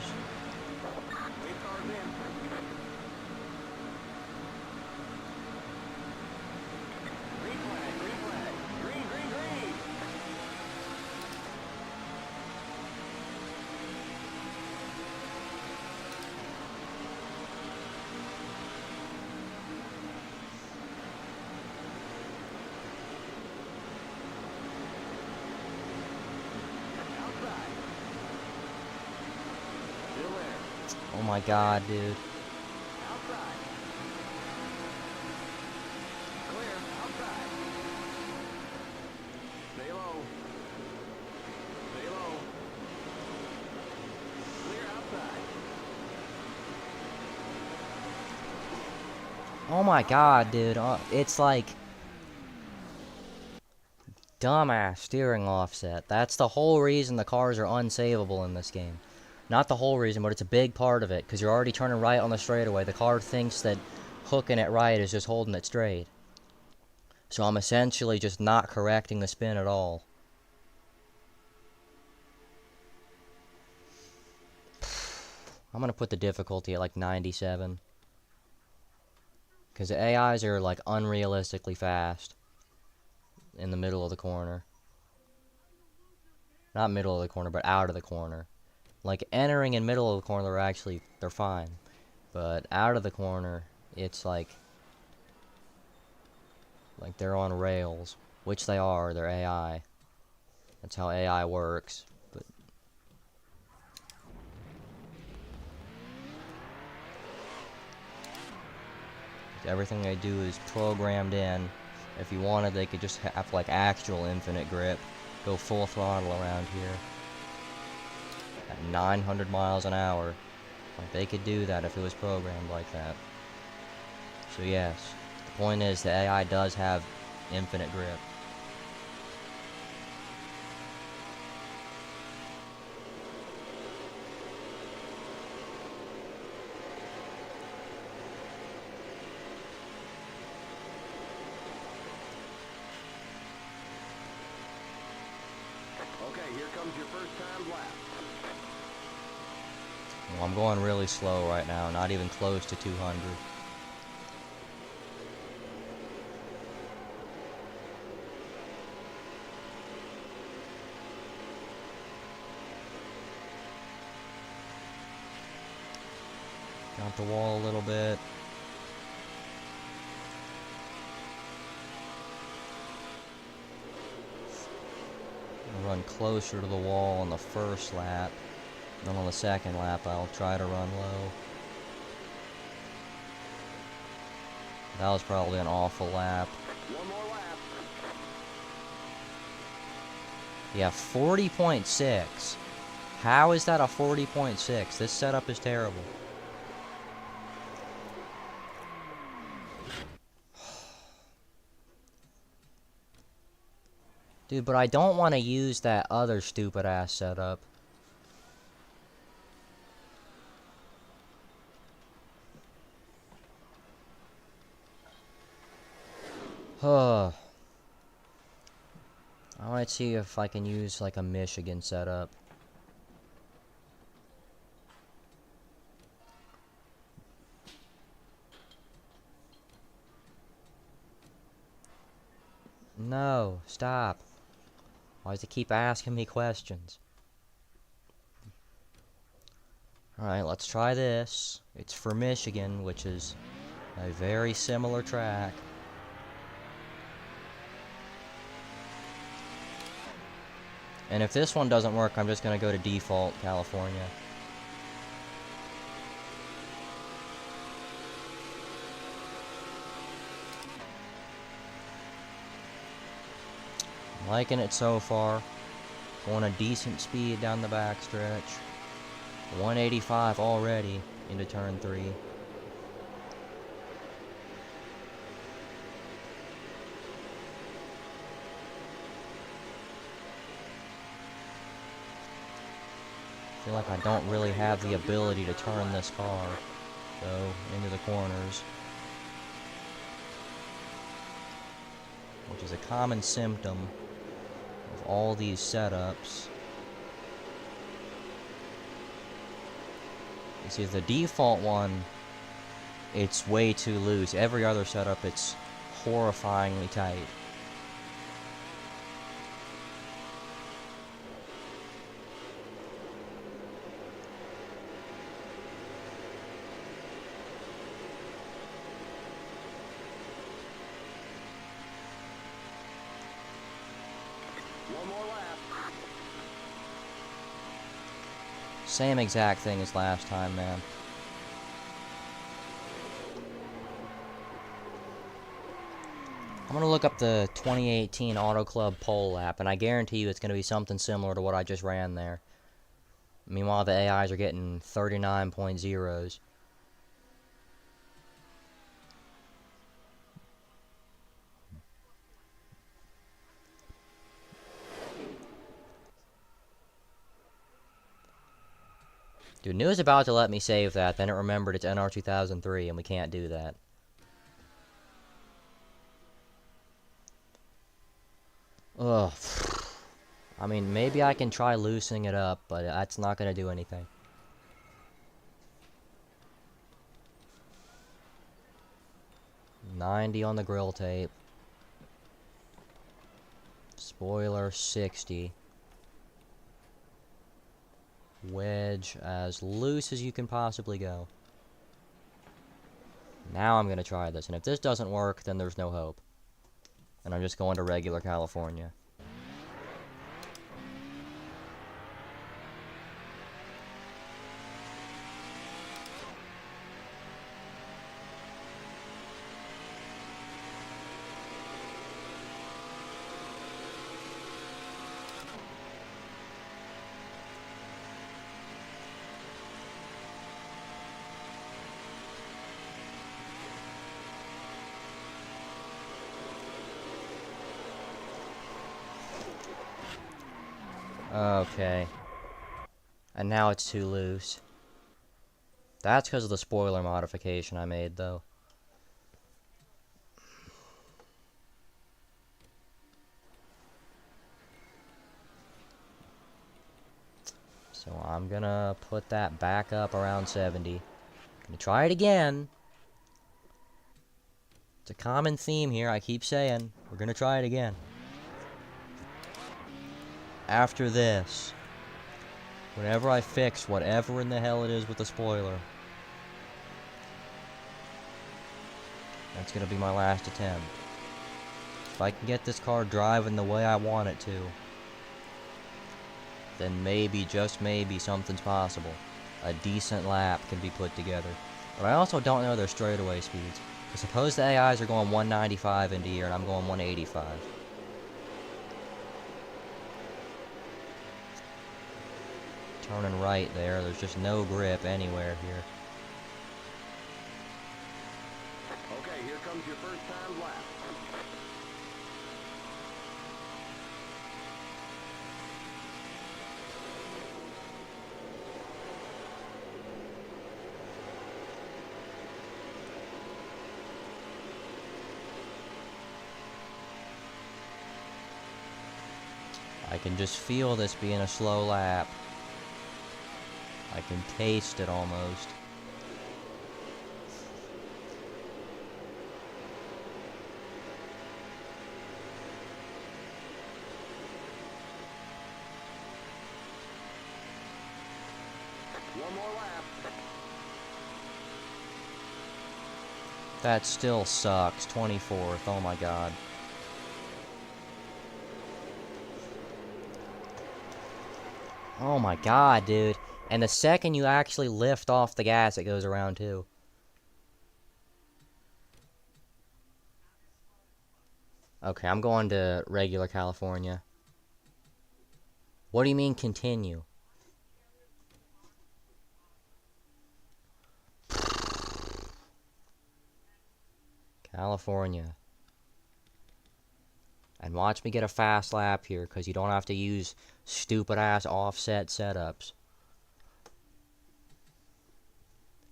Wait cars in. Green flag, green flag. Green, green, green. Outside. Still there. Oh my god, dude. Outside. Clear. Outside. Stay low. Stay low. Clear outside. Oh my god, dude. It's like... dumbass steering offset. That's the whole reason the cars are unsavable in this game. Not the whole reason, but it's a big part of it. Because you're already turning right on the straightaway. The car thinks that hooking it right is just holding it straight. So I'm essentially just not correcting the spin at all. I'm going to put the difficulty at like 97. Because the AIs are like unrealistically fast. In the middle of the corner. Not middle of the corner, but out of the corner. Like, entering in middle of the corner, they're fine. But out of the corner, it's like they're on rails. Which they are, they're AI. That's how AI works. But everything they do is programmed in. If you wanted, they could just have like actual infinite grip. Go full throttle around here. At 900 miles an hour. Like, they could do that if it was programmed like that. So yes, the point is the AI does have infinite grip. Okay, here comes your first time lap. Well, I'm going really slow right now, not even close to 200. Jump the wall a little bit. I'll run closer to the wall on the first lap. Then on the second lap, I'll try to run low. That was probably an awful lap. One more lap. Yeah, 40.6. How is that a 40.6? This setup is terrible. Dude, but I don't want to use that other stupid ass setup. Huh. I might see if I can use like a Michigan setup. No, stop. Why does it keep asking me questions? Alright, let's try this. It's for Michigan, which is a very similar track. And if this one doesn't work, I'm just gonna go to default California. Liking it so far. Going a decent speed down the backstretch. 185 already into turn 3. I feel like I don't really have the ability to turn this car, though, into the corners. Which is a common symptom of all these setups. You see, the default one, it's way too loose. Every other setup, it's horrifyingly tight. One more lap. Same exact thing as last time, man. I'm gonna look up the 2018 Auto Club poll app, and I guarantee you it's gonna be something similar to what I just ran there. Meanwhile, the AIs are getting 39.0s. Dude, it was about to let me save that, then it remembered it's NR 2003, and we can't do that. Ugh. I mean, maybe I can try loosening it up, but that's not gonna do anything. $90 on the grill tape. Spoiler 60. Wedge as loose as you can possibly go. Now I'm gonna try this, and if this doesn't work, then there's no hope. And I'm just going to regular California. Okay. And now it's too loose. That's because of the spoiler modification I made, though. So I'm gonna put that back up around 70. Gonna try it again. It's a common theme here, I keep saying. We're gonna try it again. After this, whenever I fix whatever in the hell it is with the spoiler, that's gonna be my last attempt. If I can get this car driving the way I want it to, then maybe, just maybe, something's possible. A decent lap can be put together. But I also don't know their straightaway speeds. I suppose the AIs are going 195 into here and I'm going 185. Turning right there, there's just no grip anywhere here. Okay, here comes your first time lap. I can just feel this being a slow lap. I can taste it almost. One more lap. That still sucks. 24th. Oh my god. Oh my god, dude. And the second you actually lift off the gas, it goes around too. Okay, I'm going to regular California. What do you mean continue? California. And watch me get a fast lap here, because you don't have to use stupid-ass offset setups.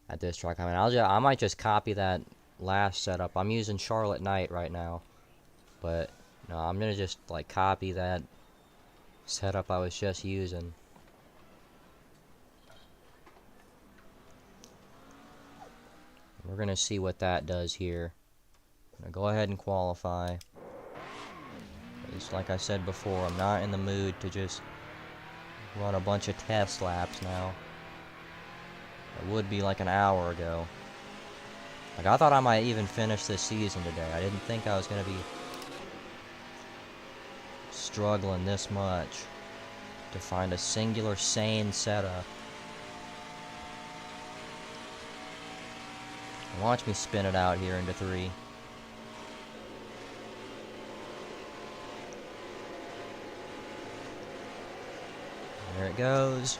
At this track, I mean, I might just copy that last setup. I'm using Charlotte Knight right now. But, no, I'm gonna just, like, copy that setup I was just using. We're gonna see what that does here. I'm gonna go ahead and qualify. It's like I said before, I'm not in the mood to just run a bunch of test laps now. It would be like an hour ago. Like, I thought I might even finish this season today. I didn't think I was gonna be struggling this much to find a singular sane setup. Watch me spin it out here into 3. There it goes.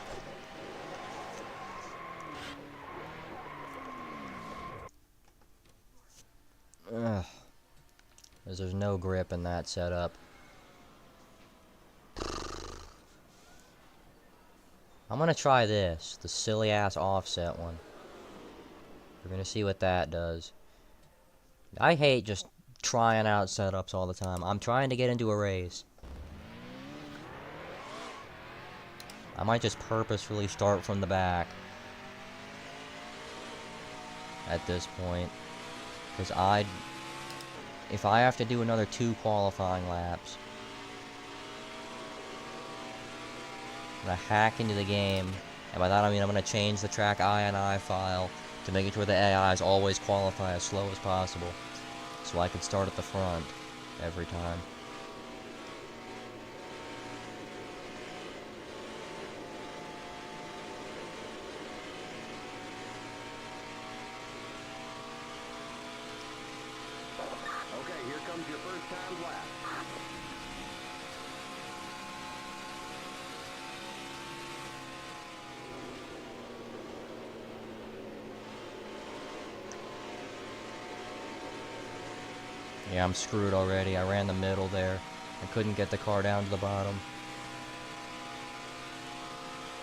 Ugh. Because there's no grip in that setup. I'm gonna try this, the silly ass offset one. We're gonna see what that does. I hate just trying out setups all the time. I'm trying to get into a race. I might just purposefully start from the back at this point. Because if I have to do another 2 qualifying laps, I'm gonna hack into the game, and by that I mean I'm gonna change the track INI file to make it where the AIs always qualify as slow as possible, so I can start at the front every time. Okay, here comes your first time lap. Yeah, I'm screwed already. I ran the middle there. I couldn't get the car down to the bottom.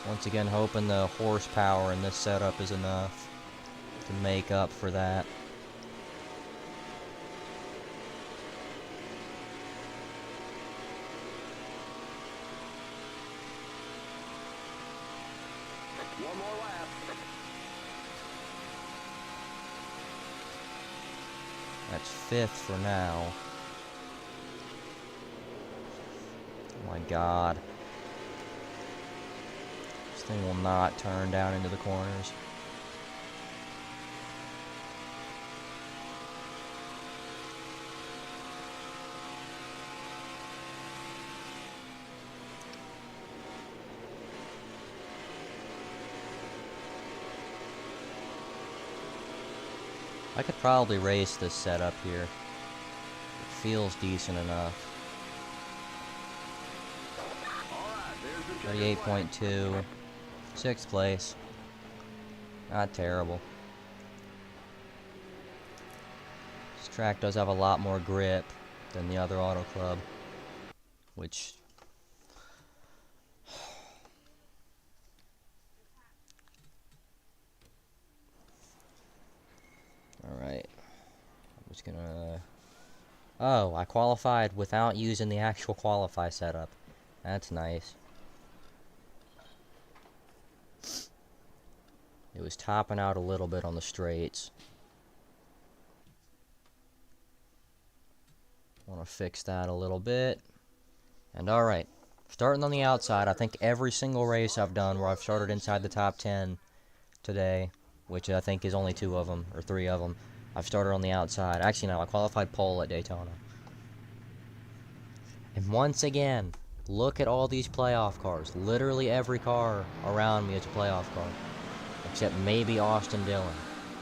Once again, hoping the horsepower in this setup is enough to make up for that. One more lap. That's 5th for now. Oh my god. This thing will not turn down into the corners. I could probably race this setup here. It feels decent enough. All right, there's the checkered flag. 38.2. 6th place. Not terrible. This track does have a lot more grip than the other Auto Club, which alright. I'm just gonna... Oh, I qualified without using the actual qualify setup. That's nice. It was topping out a little bit on the straights. Want to fix that a little bit. And alright. Starting on the outside, I think every single race I've done where I've started inside the top 10 today, which I think is only 2 of them, or 3 of them, I've started on the outside. Actually, no, I qualified pole at Daytona. And once again, Look at all these playoff cars. Literally every car around me is a playoff car. Except maybe Austin Dillon.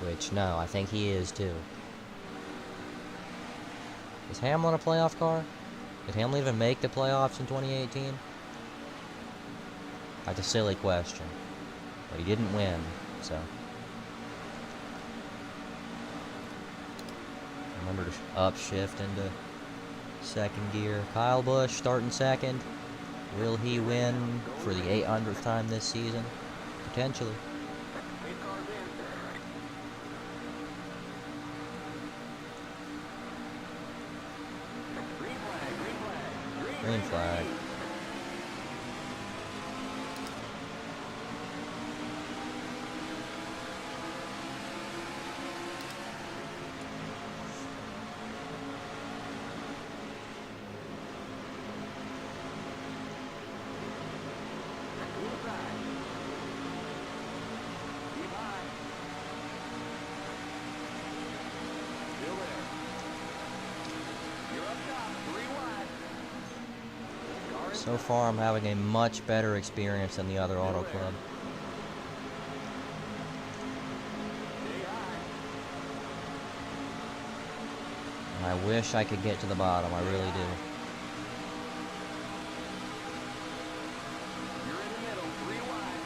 Which, no, I think he is too. Is Hamlin a playoff car? Did Hamlin even make the playoffs in 2018? That's a silly question. But he didn't win, so. Remember to upshift into second gear. Kyle Busch starting second. Will he win for the 800th time this season? Potentially. Eight cars in. Green flag, green flag. Green flag. Inside. Keep high. Still there. You're up top, 3 wide. Car in So far, I'm having a much better experience than the other auto club. stay high. And I wish I could get to the bottom. I really do. You're in the middle, 3 wide.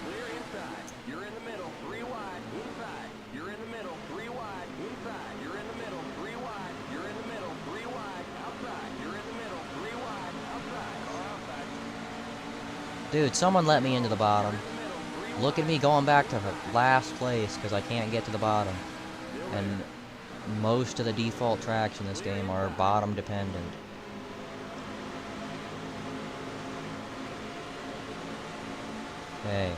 Clear inside. You're in the middle, 3 wide. Inside. You're in the middle, 3 wide. Inside. You're in the middle, 3 wide. You're in the middle, 3 wide. Outside. You're in the middle, 3 wide. Outside. Car outside. Dude, someone let me into the bottom. Middle, 3 Look at me going back to last place because I can't get to the bottom. And most of the default tracks in this game are bottom dependent. Okay.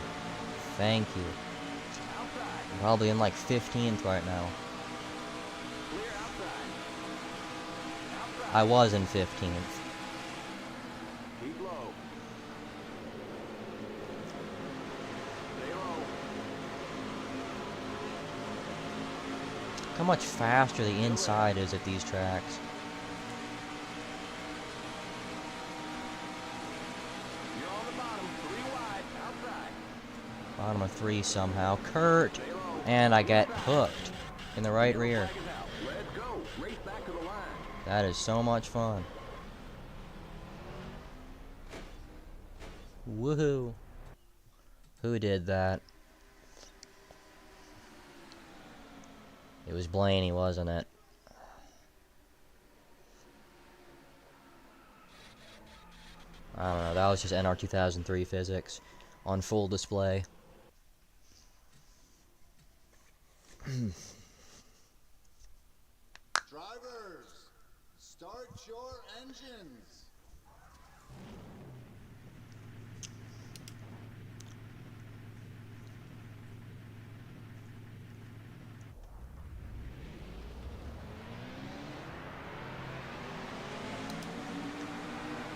Thank you. outside. I'm probably in like 15th right now. Clear outside. Outside. I was in 15th. Keep low. Stay low. Look how much faster the inside is at these tracks. You're on the bottom, 3 wide. Outside. Bottom of 3 somehow. Kurt! Stay low. And I get hooked in the right rear. Flag is out. Let's go. Race back to the line. That is so much fun. Woohoo. Who did that? It was Blaney, wasn't it? I don't know, that was just NR 2003 physics on full display. Drivers, start your engines.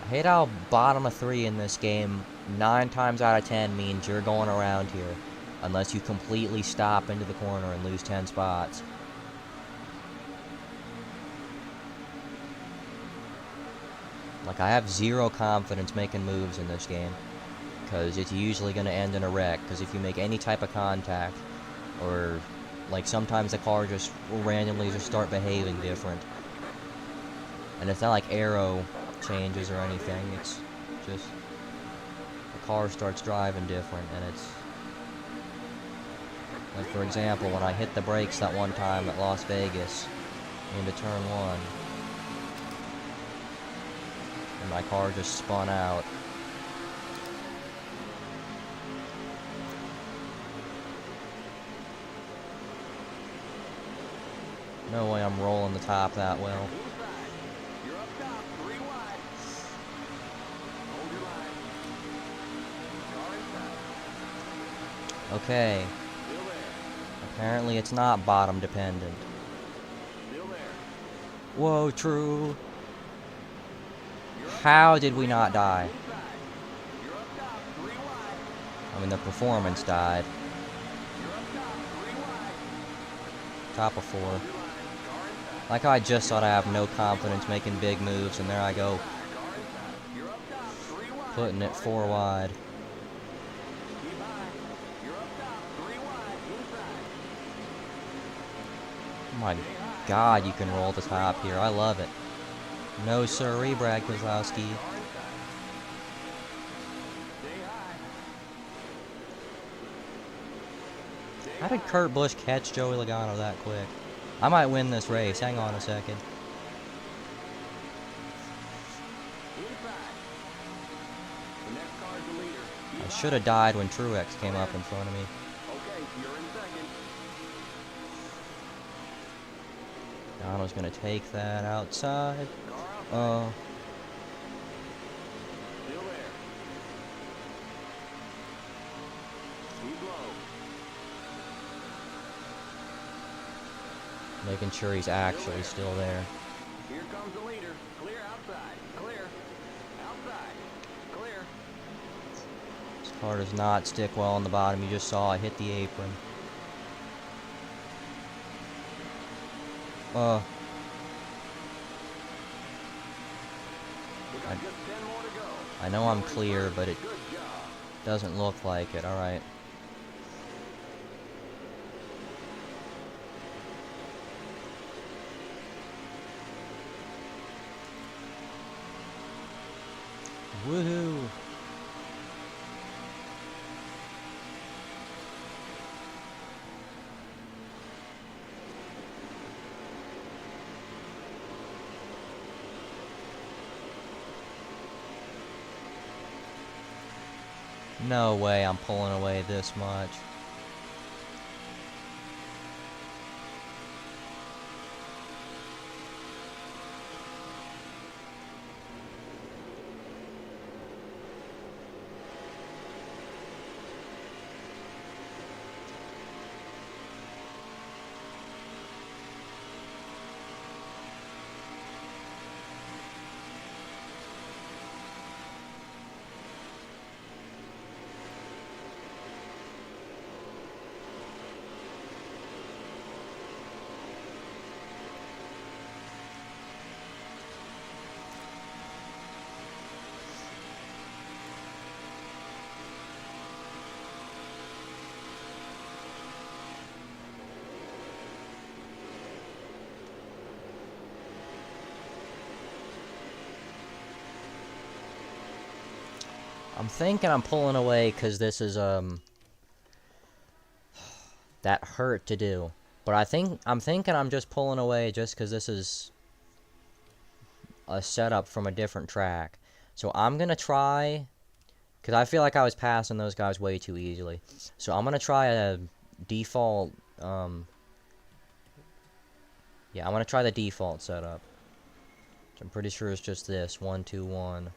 I hate how bottom of 3 in this game 9 times out of 10 means you're going around here unless you completely stop into the corner and lose 10 spots. Like, I have zero confidence making moves in this game because it's usually going to end in a wreck, because if you make any type of contact, or like sometimes the car just will randomly just start behaving different. And it's not like aero changes or anything, it's just the car starts driving different, and it's like, for example, when I hit the brakes that one time at Las Vegas into turn 1 and my car just spun out. No way I'm rolling the top that well. Inside. You're up top, 3 wide. Hold your line. Car inside. Okay, Still there. apparently it's not bottom dependent. Still there. Whoa, true. How did we not die? Inside. You're up top, 3 wide. I mean, the performance died. You're up top, 3 wide. Top of 4. Your line. Car inside. Like how I just thought I have no confidence making big moves, and there I go. Car inside. putting it 4 wide. Keep high. You're up top. 3 wide. Inside. Oh my god, you can roll the top here. I love it. No sirree, Brad Kozlowski. Car inside. Stay high. Stay How did high. Kurt Busch catch Joey Logano that quick? I might win this race. Hang on a second. Inside. The next car's the leader. Keep I high. should have died when Truex came up in front of me. Okay, you're in second. Logano's gonna take that outside. Car outside. Still there. Keep low. Making sure he's actually still there. Here comes the leader. Clear outside. Clear. Outside. Clear. This car does not stick well on the bottom. You just saw it hit the apron. We got just 10 more to go. I know I'm You're in clear, first. but it Good job. doesn't look like it. Alright. Woohoo! No way I'm pulling away this much. I'm thinking I'm pulling away because this is, that hurt to do. But I'm thinking I'm just pulling away just because this is a setup from a different track. So I'm going to try, because I feel like I was passing those guys way too easily. So I'm going to try a default, yeah, I'm going to try the default setup. Which I'm pretty sure it's just this, 1, 2, 1.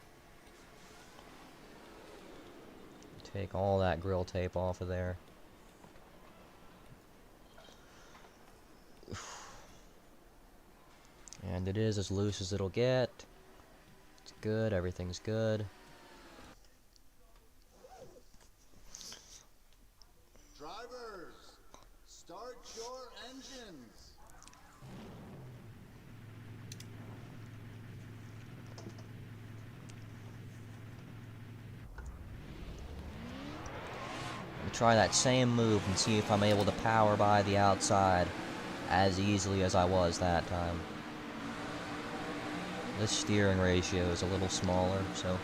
Take all that grill tape off of there. And it is as loose as it'll get. It's good, everything's good. Drivers, start your engines. Try that same move and see if I'm able to power by the outside as easily as I was that time. This steering ratio is a little smaller, so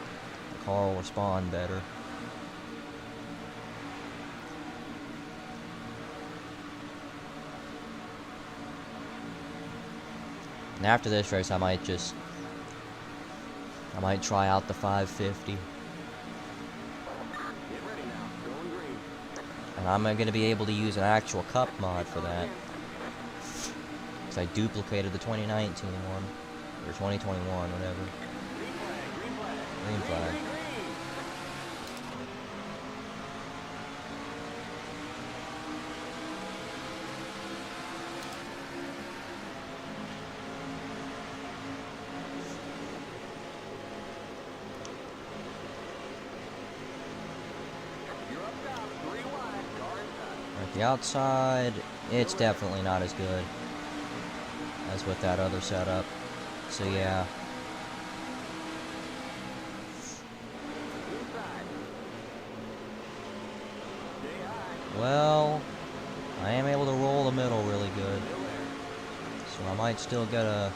the car will respond better. And after this race, I might try out the 550. And I'm going to be able to use an actual cup mod for that. Because I duplicated the 2019 one. Or 2021, whatever. Green flag. At the outside, it's definitely not as good as with that other setup. So yeah. Well, I am able to roll the middle really good. So I might still get a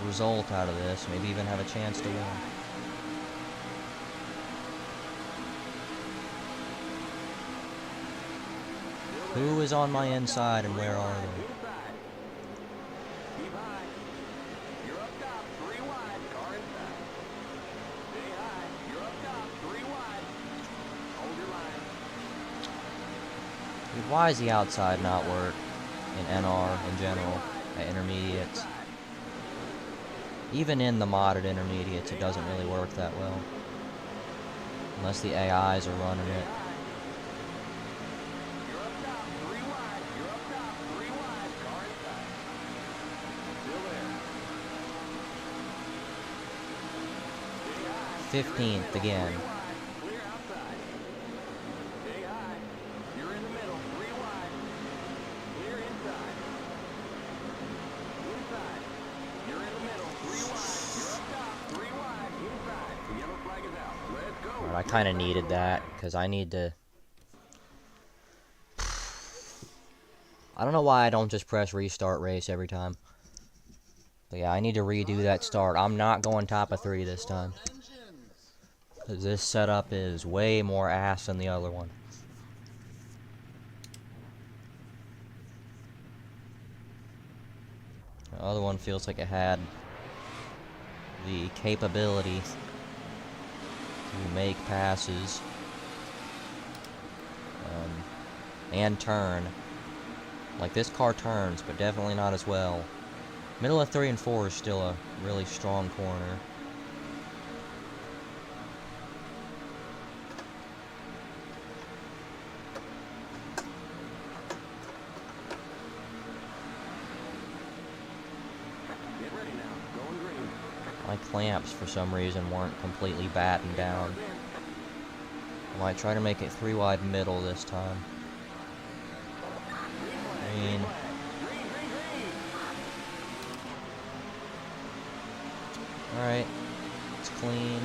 result out of this. Maybe even have a chance to win. Who is on my inside and where are they? Keep high. You're up top, 3 wide, car inside. Stay high. You're up top, 3 wide. Hold your line. Dude, why does the outside not work in NR in general at intermediates? Even in the modded intermediates, it doesn't really work that well. Unless the AIs are running it. You're up top, 3 wide. You're up top, 3 wide, car inside. Still there. Stay high. 15th again. 3 wide. Clear outside. Stay high. You're in the middle, 3 wide. Clear inside. Inside. You're in the middle, 3 wide. You're up top, 3 wide. Inside. The yellow flag is out. Let's go. Alright, I kind of needed that, because I need to... I don't know why I don't just press restart race every time. But yeah, I need to redo that start. I'm not going top of 3 this time. Engines. Because this setup is way more ass than the other one. The other one feels like it had the capability to make passes and turn. Like, this car turns, but definitely not as well. Middle of 3 and 4 is still a really strong corner. Get ready now. Going green. My clamps, for some reason, weren't completely battened down. I might try to make it 3 wide middle this time. Green. Alright. It's clean.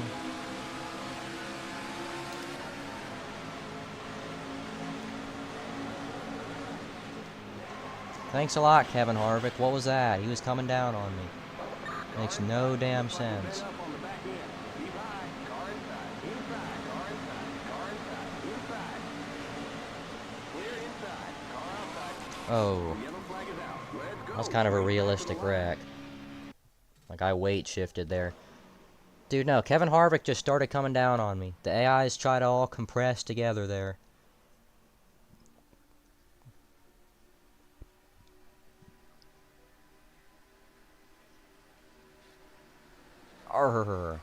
Thanks a lot, Kevin Harvick. What was that? He was coming down on me. Makes no damn sense. Up on the back end. Keep high. Car inside. Inside. Car inside. Car inside. Inside. Clear inside. Car outside. Oh. Yellow flag is out. Let's go. That was kind of a realistic wreck. Like, I weight shifted there. Dude, no, Kevin Harvick just started coming down on me. The AIs try to all compress together there. Arrgh.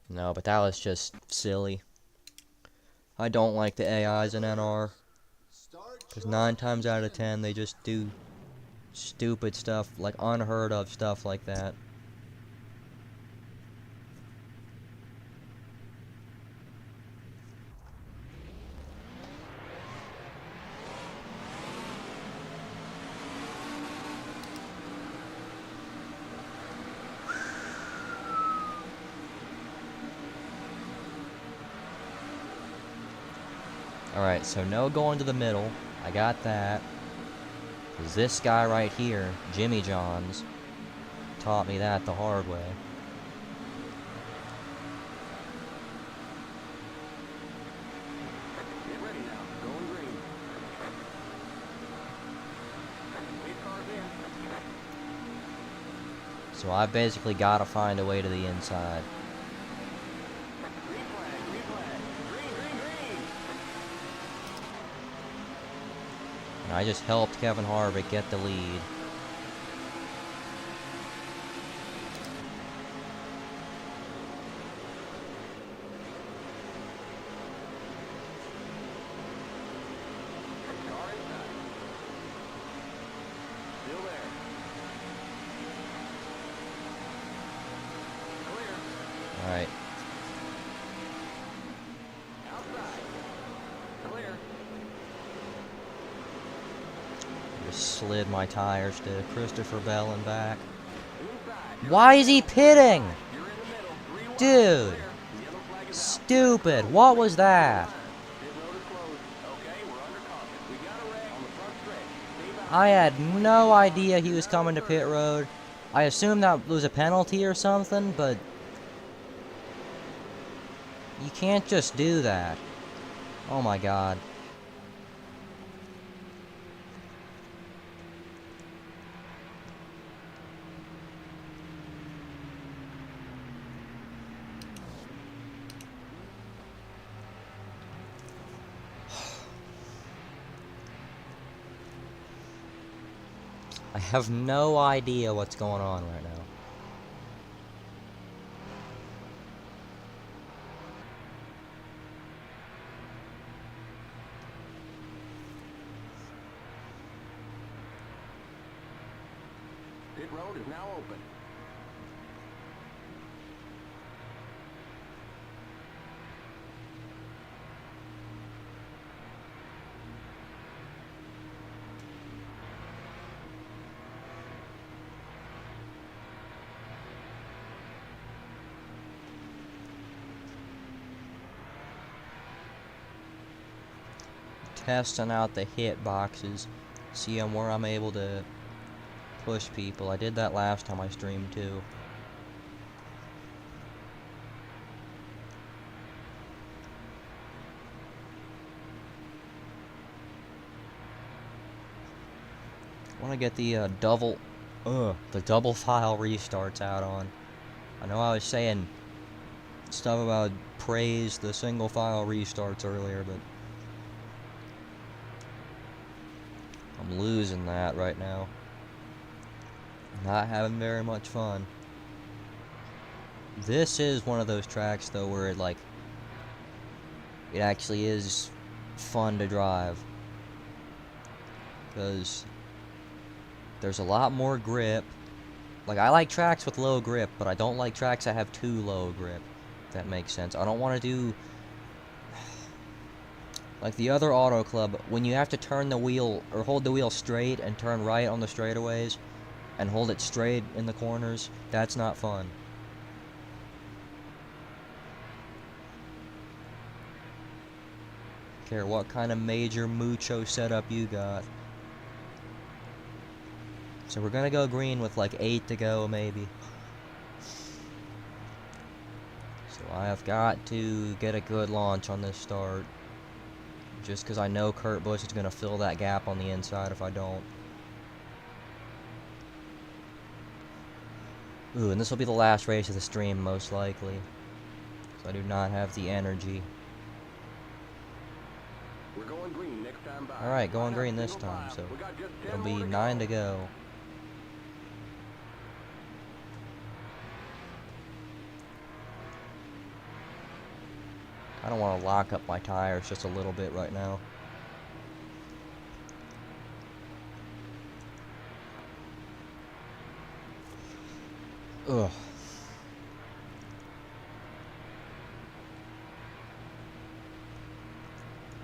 No, but that was just silly. I don't like the AIs in NR. Because 9 times out of 10, they just do stupid stuff, like unheard of stuff like that. Alright, so no going to the middle. I got that. Because this guy right here, Jimmy Johns, taught me that the hard way. Get ready now. Going green. 8 cars in. So I basically got to find a way to the inside. Green flag. Green flag. Green, green, green. And I just helped Kevin Harvick get the lead. Car inside. Still there. Clear. Alright. Outside. Clear. Just slid my tires to Christopher Bell and back. Inside. Why is he pitting? You're in the middle. 3 wide. Dude. Clear. The yellow flag is Stupid! What was that? Pit road is closed. Okay, we're under caution. We got a wreck on the front stretch. Stay behind. I had no idea he was coming to pit road. I assumed that was a penalty or something, but you can't just do that. Oh my god. I have no idea what's going on right now. Pit road is now open. Testing out the hit boxes, seeing where I'm able to push people. I did that last time I streamed too. I want to get the double file restarts out on. I know I was saying stuff about praise the single file restarts earlier, but I'm losing that right now. Not having very much fun. This is one of those tracks though where it actually is fun to drive. Because there's a lot more grip. Like, I like tracks with low grip, but I don't like tracks that have too low grip. If that makes sense. I don't want to do like the other Auto Club, when you have to turn the wheel, or hold the wheel straight and turn right on the straightaways, and hold it straight in the corners, that's not fun. Care what kind of major mucho setup you got. So we're gonna go green with like 8 to go, maybe. So I have got to get a good launch on this start. Just because I know Kurt Busch is going to fill that gap on the inside if I don't. Ooh, and this will be the last race of the stream, most likely. So I do not have the energy. We're going green next time by. Alright, going green this time, so We got just 10 it'll more be to 9 go. to go. I don't want to lock up my tires just a little bit right now. Ugh.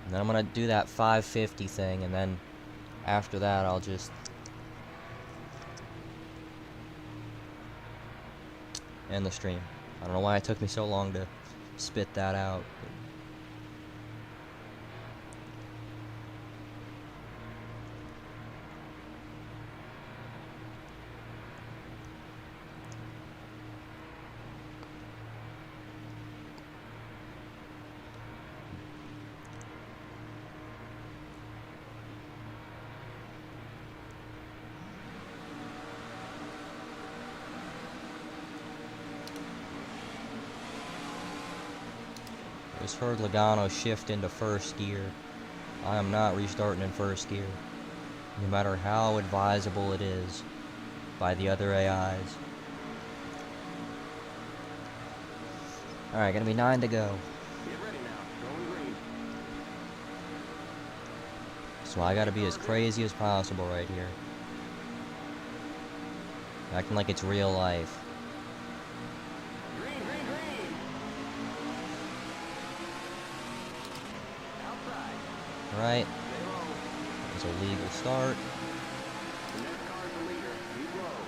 And then I'm gonna do that 550 thing, and then after that I'll just end the stream. I don't know why it took me so long to spit that out. Just heard Logano shift into first gear. I am not restarting in first gear, no matter how advisable it is by the other AIs. Alright, gonna be 9 to go. Get ready now. Going green. So I gotta be as crazy as possible right here. Acting like it's real life. Green, green, green. Outside. Right? Stay low. It's a legal start. The next car's the leader. Keep low.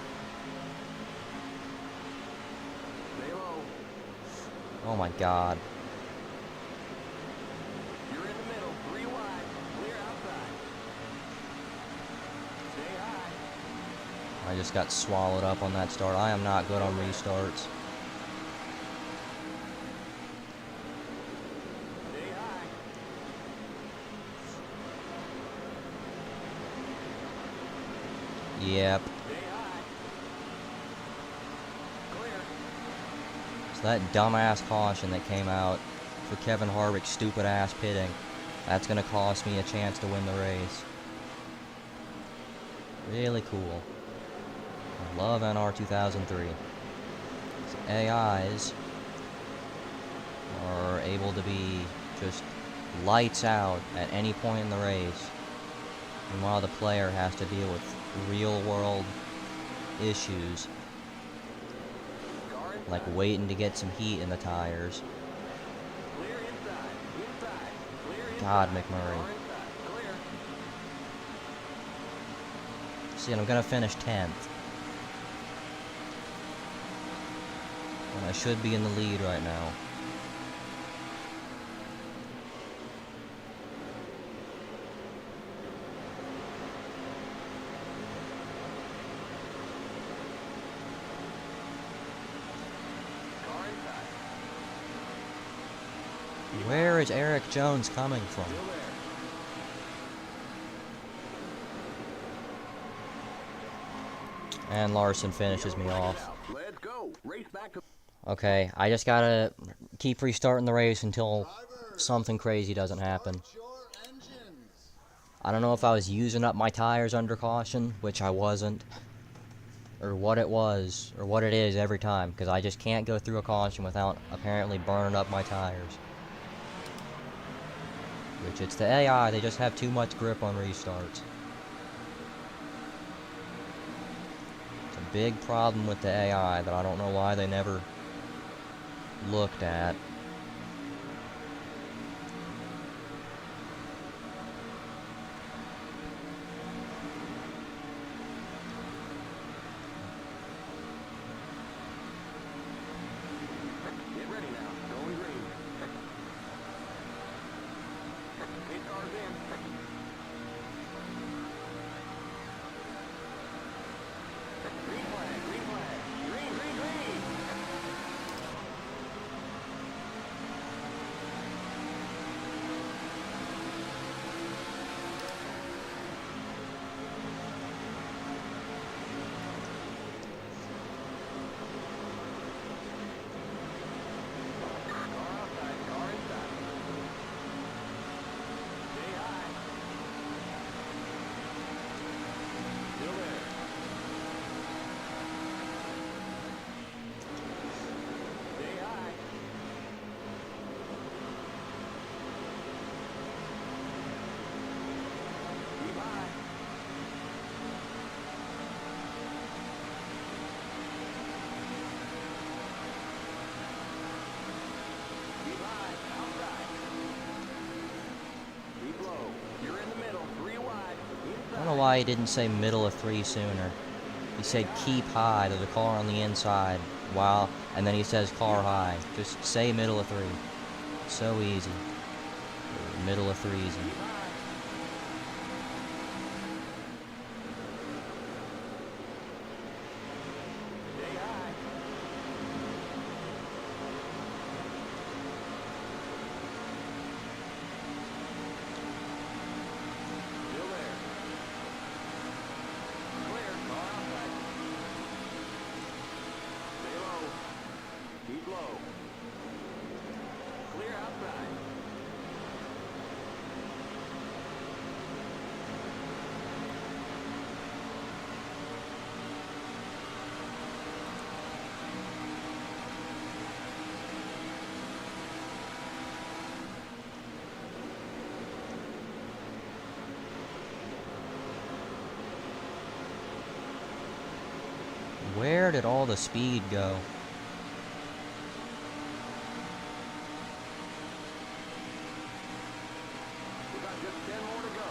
Stay low. Oh my god. I just got swallowed up on that start. I am not good on restarts. Stay high. Yep. Stay high. Clear. So that dumbass caution that came out for Kevin Harvick's stupid ass pitting, that's gonna cost me a chance to win the race. Really cool. I love NR 2003. So AIs are able to be just lights out at any point in the race, and while the player has to deal with real world issues Car inside. like waiting to get some heat in the tires. Clear inside. Inside. Clear inside. God, McMurray. Car inside. Clear. See, and I'm gonna finish 10th. And I should be in the lead right now. Car inside. Where is Eric Jones coming from? Still there. And Larson finishes me Flag it off. out. Let's go. Race back to Okay, I just gotta keep restarting the race until something crazy doesn't happen. Start your engines. I don't know if I was using up my tires under caution, which I wasn't, or what it was, or what it is every time, because I just can't go through a caution without apparently burning up my tires. Which, it's the AI, they just have too much grip on restarts. It's a big problem with the AI that I don't know why they never looked at. Get ready now. Going green. Pit cars in. Green flag. Green flag. Green, green, green. Car outside. Car inside. Stay high. Still there. Stay high. Keep high. Keep high. Outside. Keep low. You're in the middle. 3 wide. I don't know why he didn't say middle of 3 sooner. He said keep high, there's a car on the inside, while, and then he says car high. Just say middle of 3. So easy. Or middle of 3 easy. Keep high. Stay high. Still there. Clear. Car outside. Stay low. Keep low. Clear outside. Where did all the speed go? We got just 10 more to go.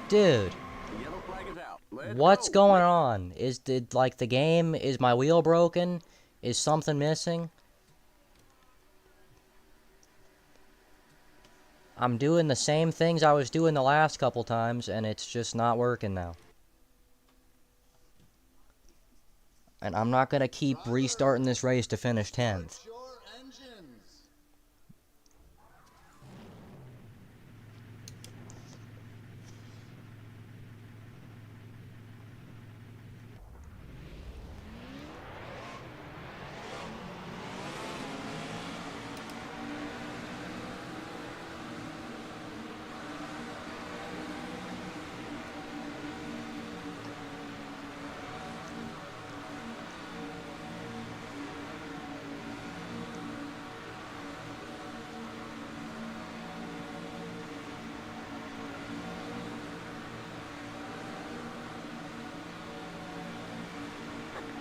Dude, The yellow flag is out. Let's what's go. going on? Did like the game, is my wheel broken? Is something missing? I'm doing the same things I was doing the last couple times, and it's just not working now. And I'm not gonna keep restarting this race to finish 10th. Your engines.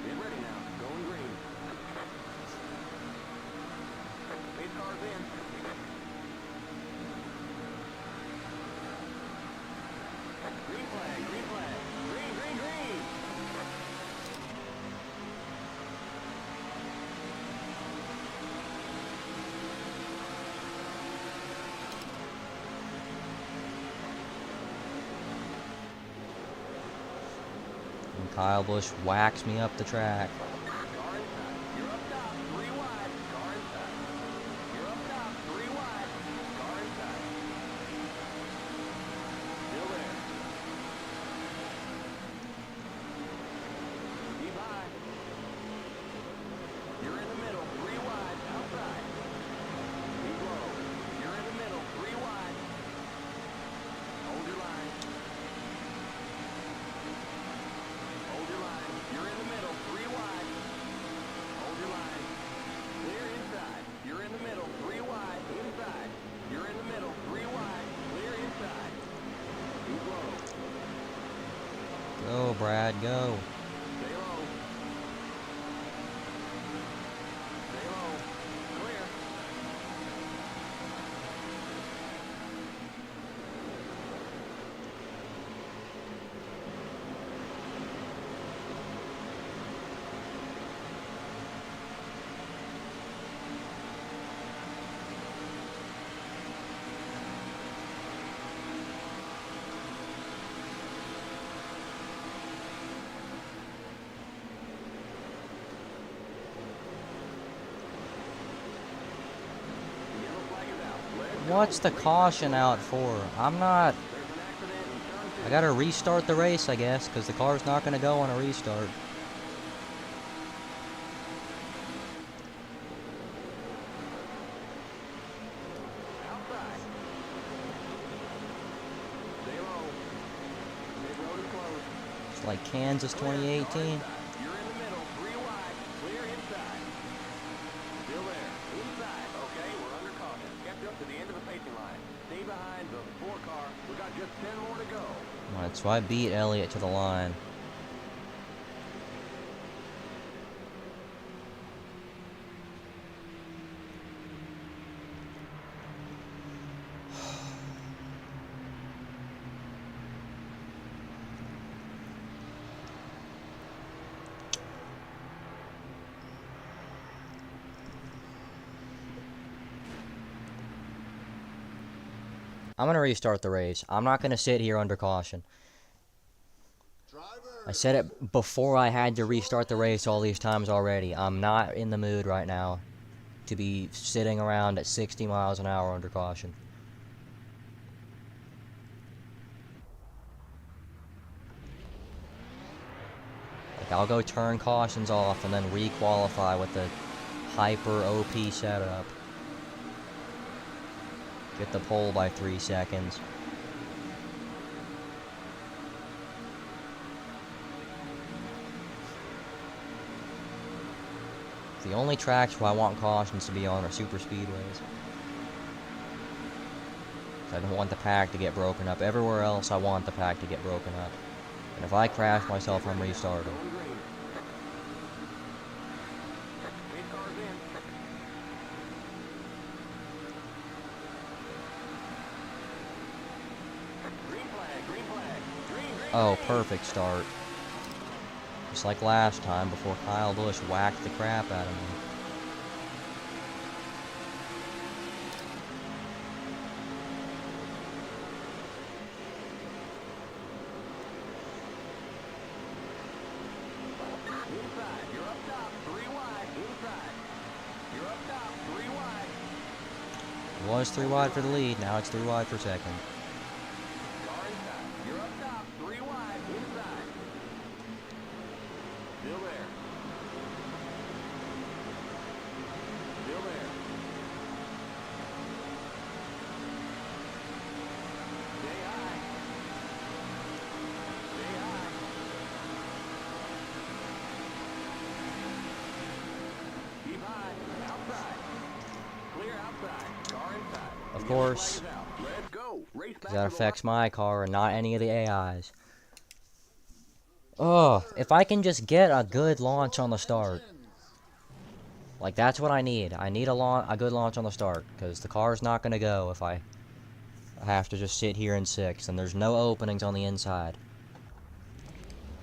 Get ready now. Going green. Pace car's in. Green flag, green flag. Green, green, green. And Kyle Busch whacks me up the track. Car inside. You're up top. 3 wide. Car inside. You're up top. 3 wide. Car inside. Still there. Keep high. You're in the middle. 3 wide. Outside. Keep low. You're in the middle. 3 wide. Hold your line. Hold your line. You're in the middle. 3 wide. Hold your line. Clear inside. You're in the middle. 3 wide. Inside. You're in the middle. 3 wide. Clear inside. Keep low. Go, Brad, go. Stay low. Stay low. Clear. The yellow flag is out. Let it go. What's the caution out for? I'm not... There's an accident in turn 2. I gotta restart the race, I guess, because the car's not gonna go on a restart. Outside. Stay low. Pit road is closed. It's like Kansas Clear. Car 2018. inside. You're in the middle. 3 wide. Clear inside. Still there. Inside. Okay, we're under caution. Catch up to the end of the pacing line. Stay behind the 4 car. We got just 10 more to go. Alright, so I beat Elliott to the line. I'm gonna restart the race. I'm not gonna sit here under caution. I said it before I had to restart the race all these times already. I'm not in the mood right now to be sitting around at 60 miles an hour under caution. Like, I'll go turn cautions off and then re-qualify with the hyper OP setup. Get the pole by 3 seconds. The only tracks where I want cautions to be on are super speedways. I don't want the pack to get broken up. Everywhere else, I want the pack to get broken up. And if I crash myself, I'm restarting. Going green. Pace car's in. Green flag, green flag. Green, green, Oh, green. perfect start. Just like last time before Kyle Busch whacked the crap out of me. was 3 wide for the lead, now it's 3 wide for second. Car inside. You're up top. 3 wide. Inside. Still there. Still there. Stay high. Stay high. Keep high. Outside. Clear outside. Car inside. Of The yellow course. flag is out. Let's go. Race back 'Cause to that the affects my car and not any of the AIs. Oh, if I can just get a good launch on the start. Like, that's what I need. I need a good launch on the start. Because the car's not going to go if I have to just sit here in 6th. And there's no openings on the inside.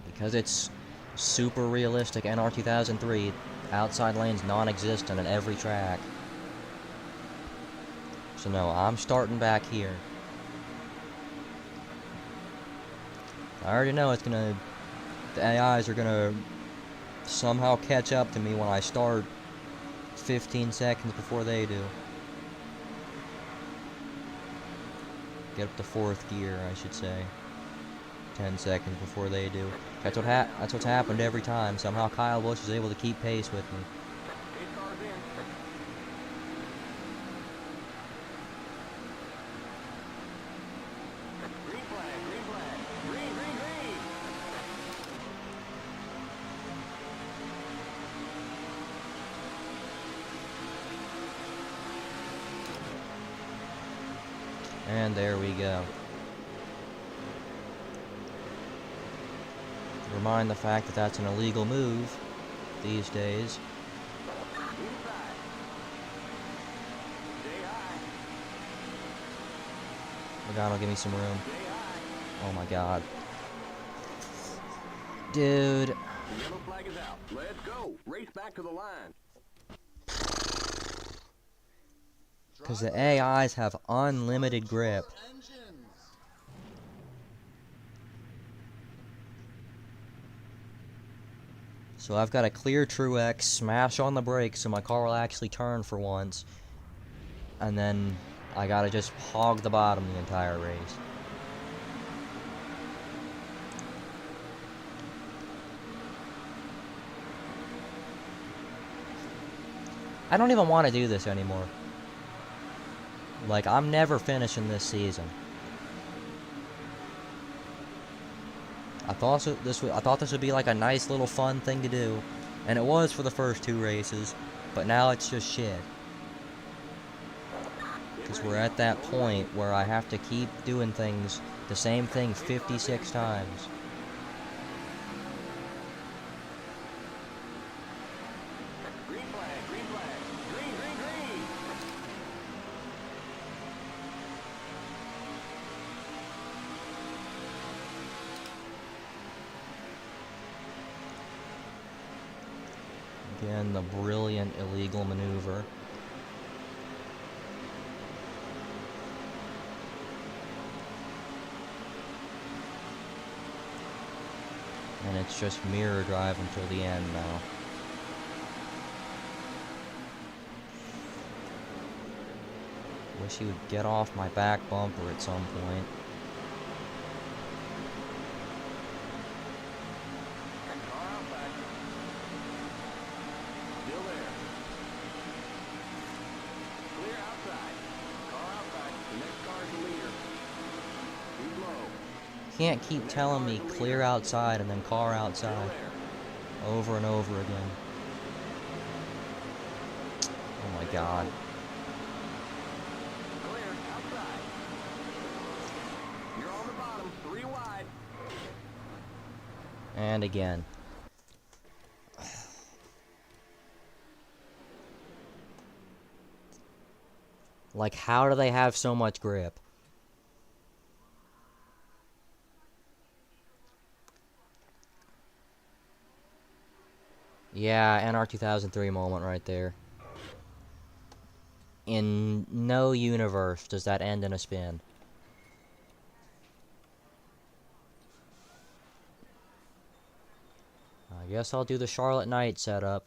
Because it's super realistic NR 2003, outside lane's non-existent in every track. So no, I'm starting back here. I already know it's gonna... The AIs are gonna somehow catch up to me when I start 15 seconds before they do. Get up to 4th gear, I should say. 10 seconds before they do. That's what's happened every time. Somehow Kyle Busch is able to keep pace with me. Pace car's in. Green flag, green flag. Green, green, green. And there we go. Remind the fact that that's an illegal move these days. Inside. Stay high. Logano, give me some room. Stay high. Oh my god. Dude. The yellow flag is out. Let's go. Race back to the line. Because the AIs have unlimited grip. Engines. So I've got to clear Truex, smash on the brakes so my car will actually turn for once. And then I gotta just hog the bottom the entire race. I don't even want to do this anymore. Like, I'm never finishing this season. I thought this would be like a nice little fun thing to do, and it was for the first 2 races, but now it's just shit. Because we're at that point where I have to keep doing things, the same thing 56 times. Green flag, green flag. Green, green, green. Again, the brilliant illegal maneuver. And it's just mirror drive until the end now. Wish he would get off my back bumper at some point. Car outside. Still there. Clear outside. Car outside. The next car is the leader. Keep low. Can't keep telling me clear outside and then car Still outside there. over and over again. Oh my god. Clear outside. You're on the bottom. 3 wide. And again. Like, how do they have so much grip? Yeah, NR 2003 moment right there. In no universe does that end in a spin. I guess I'll do the Charlotte Knight setup.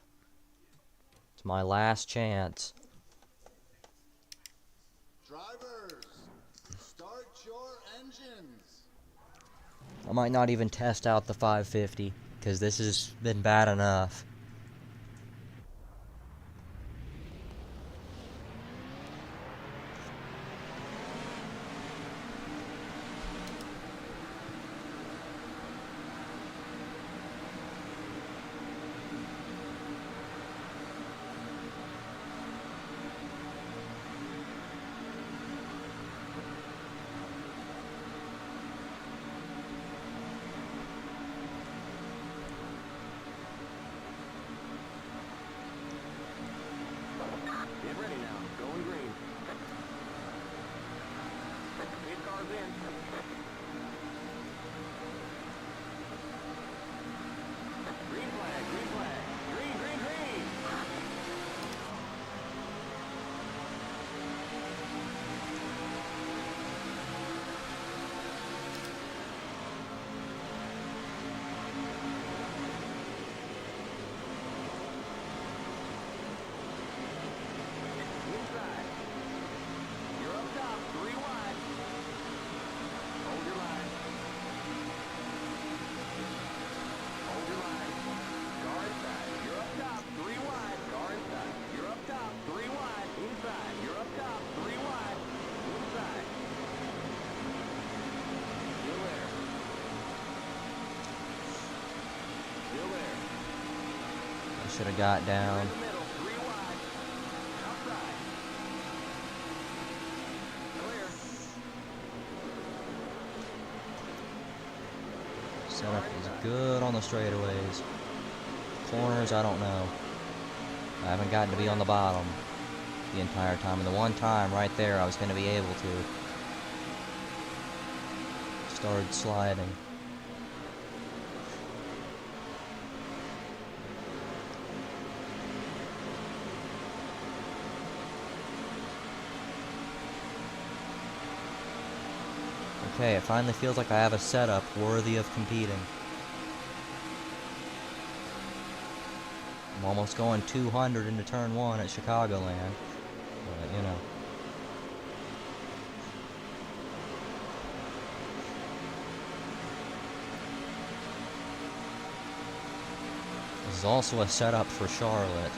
It's my last chance. engines. I might not even test out the 550, because this has been bad enough. Get ready now. Going green. Pit car's in. Green flag, green flag. Green, green, green. Inside. You're up top, 3 wide. Hold your line. Hold your line. Car inside. You're up top, 3 wide. Car inside. You're up top, 3 wide. Inside. You're up top, 3 wide. Inside. Still there. Still there. I should have got down. In the middle, 3 wide. Outside. Clear. Setup is good on the straightaways. Corners, I don't know. I haven't gotten to be on the bottom the entire time. And the one time right there I was going to be able to. Started sliding. Okay, it finally feels like I have a setup worthy of competing. I'm almost going 200 into turn 1 at Chicagoland, but you know. This is also a setup for Charlotte.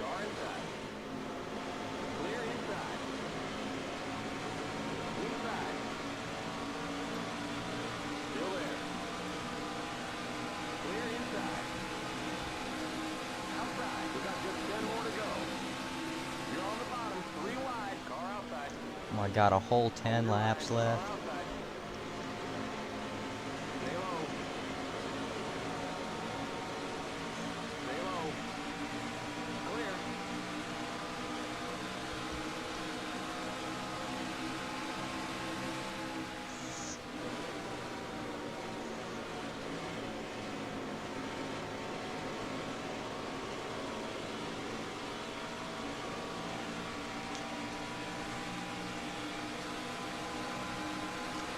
Car inside. Clear inside. Inside. Still there. Clear inside. Outside. We got just 10 more to go. You're on the bottom, 3 wide. Car outside. I got a whole 10 laps Car left. outside. Stay low. Stay low. Clear.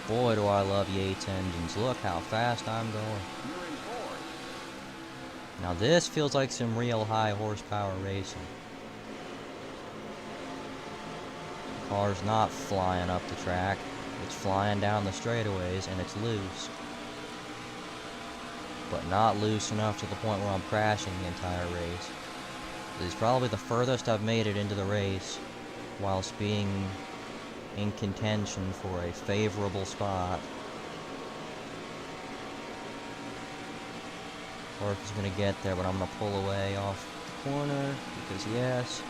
Boy, do I love Yates engines. Look how fast I'm going. You're in 4th. Now this feels like some real high horsepower racing. The car's not flying up the track. It's flying down the straightaways and it's loose. But not loose enough to the point where I'm crashing the entire race. This is probably the furthest I've made it into the race whilst being in contention for a favorable spot. Clark is going to get there, but I'm going to pull away off the corner because yes.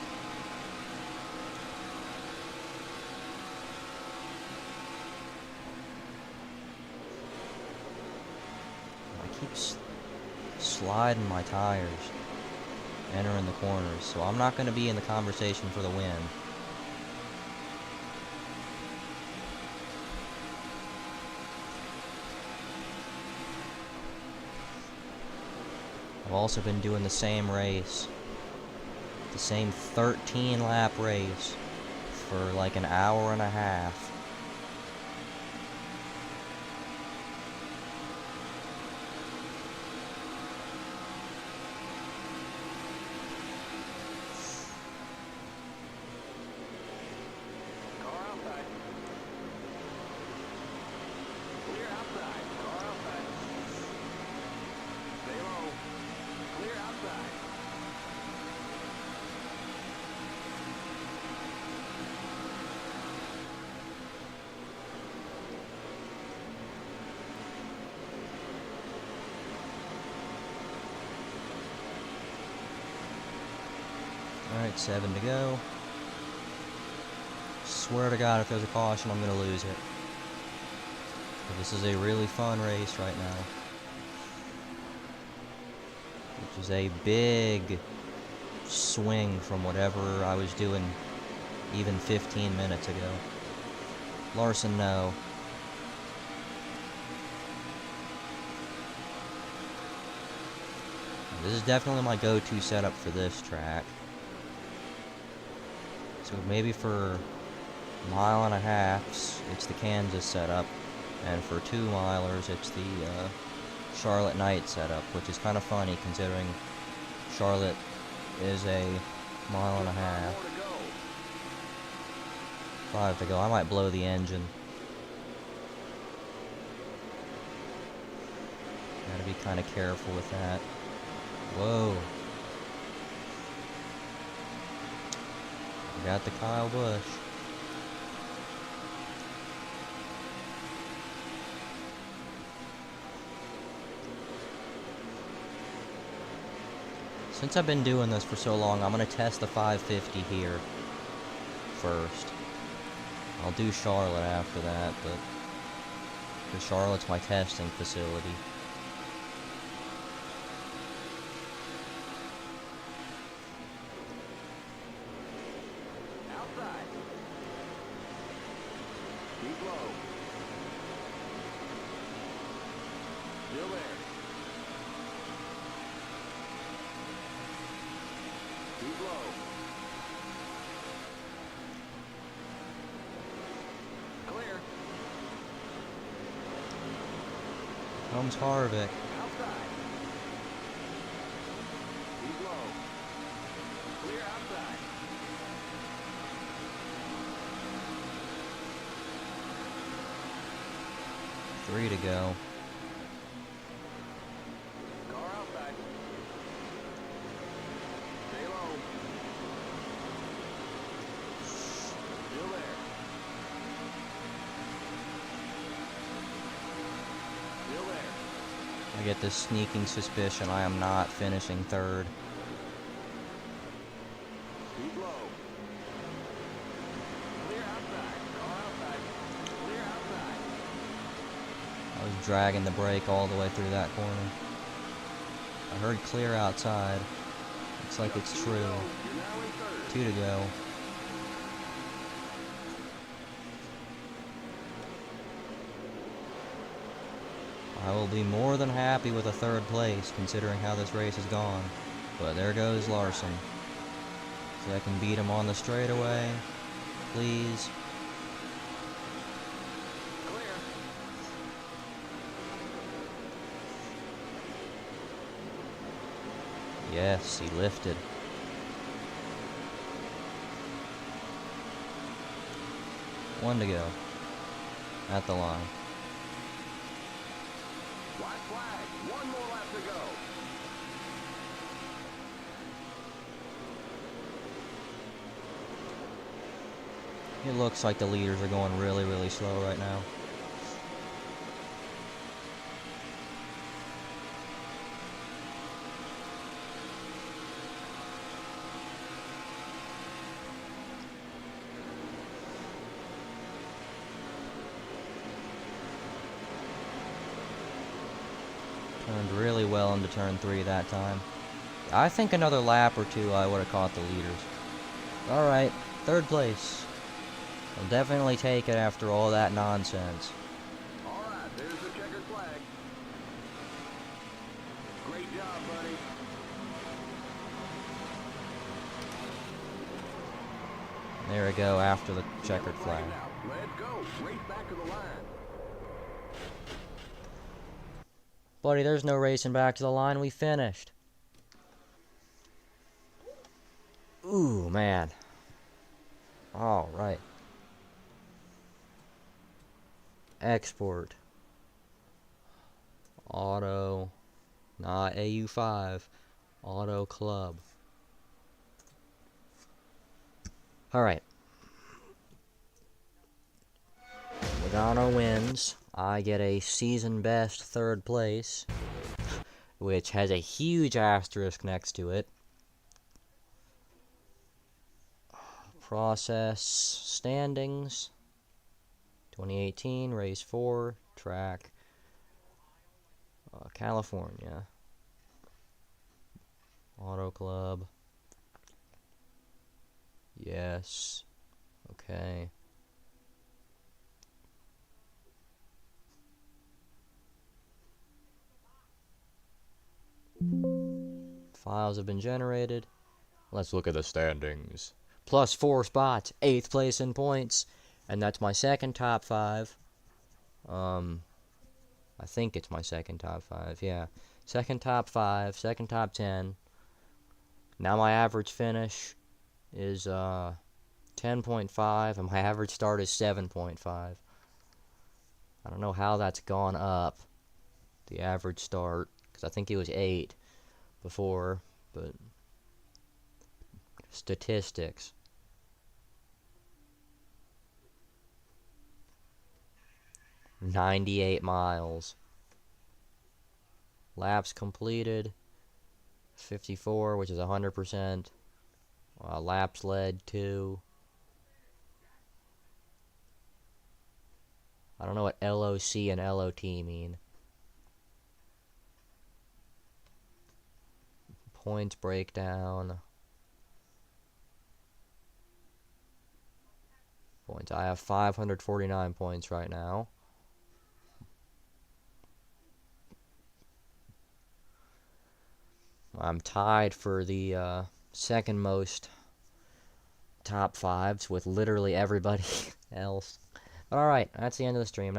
I keep sliding my tires, entering the corners, so I'm not going to be in the conversation for the win. I've also been doing the same race, the same 13 lap race for like an hour and a half. Alright, 7 to go. Swear to God, if there's a caution, I'm gonna lose it. But this is a really fun race right now. Which is a big swing from whatever I was doing even 15 minutes ago. Larson, no. This is definitely my go-to setup for this track. So maybe for mile and a halfs, it's the Kansas setup, and for 2-milers, it's the Charlotte Knight setup, which is kind of funny considering Charlotte is a mile and a half. 5 to go. I might blow the engine. Gotta be kind of careful with that. Whoa. I got the Kyle Busch. Since I've been doing this for so long, I'm going to test the 550 here first. I'll do Charlotte after that, but because Charlotte's my testing facility. Outside. Keep low. Still there. Keep low. Clear. Comes Harvick. Outside. Keep low. Clear outside. Three to go. Car outside. Stay low. Still there. Still there. I get this sneaking suspicion I am not finishing third. Keep low. Clear outside. Car outside. Clear outside. I was dragging the brake all the way through that corner. I heard clear outside. Looks like it's true. You're now in third. 2 to go. I will be more than happy with a third place, considering how this race has gone. But there goes Larson. So I can beat him on the straightaway. Please. Clear. Yes, he lifted. One to go. At the line. White flag. One more lap to go. It looks like the leaders are going really, really slow right now. Turned really well into turn 3 that time. I think another lap or two I would have caught the leaders. Alright, third place. I'll definitely take it after all that nonsense. All right, there's the checkered flag. Great job, buddy. There we go, after the checkered flag. Now, let's go. Race back to the line. Buddy, there's no racing back to the line, we finished. Ooh, man. Alright. Export. Auto. Not AU5. Auto Club. Alright. Logano wins. I get a season best third place, which has a huge asterisk next to it. Process standings. 2018, race 4, track, California. Auto Club. Yes. Okay. Files have been generated. Let's look at the standings. Plus 4 spots, 8th place in points, and that's my second top 5. I think it's my second top 5, yeah. Second top 5, second top 10. Now my average finish is 10.5, and my average start is 7.5. I don't know how that's gone up, the average start, because I think it was 8 before, but statistics. $98 miles. Laps completed 54, which is 100%. Laps led 2. I don't know what LOC and LOT mean. Points breakdown. Points. I have 549 points right now. I'm tied for the second most top 5s with literally everybody else. But alright, that's the end of the stream.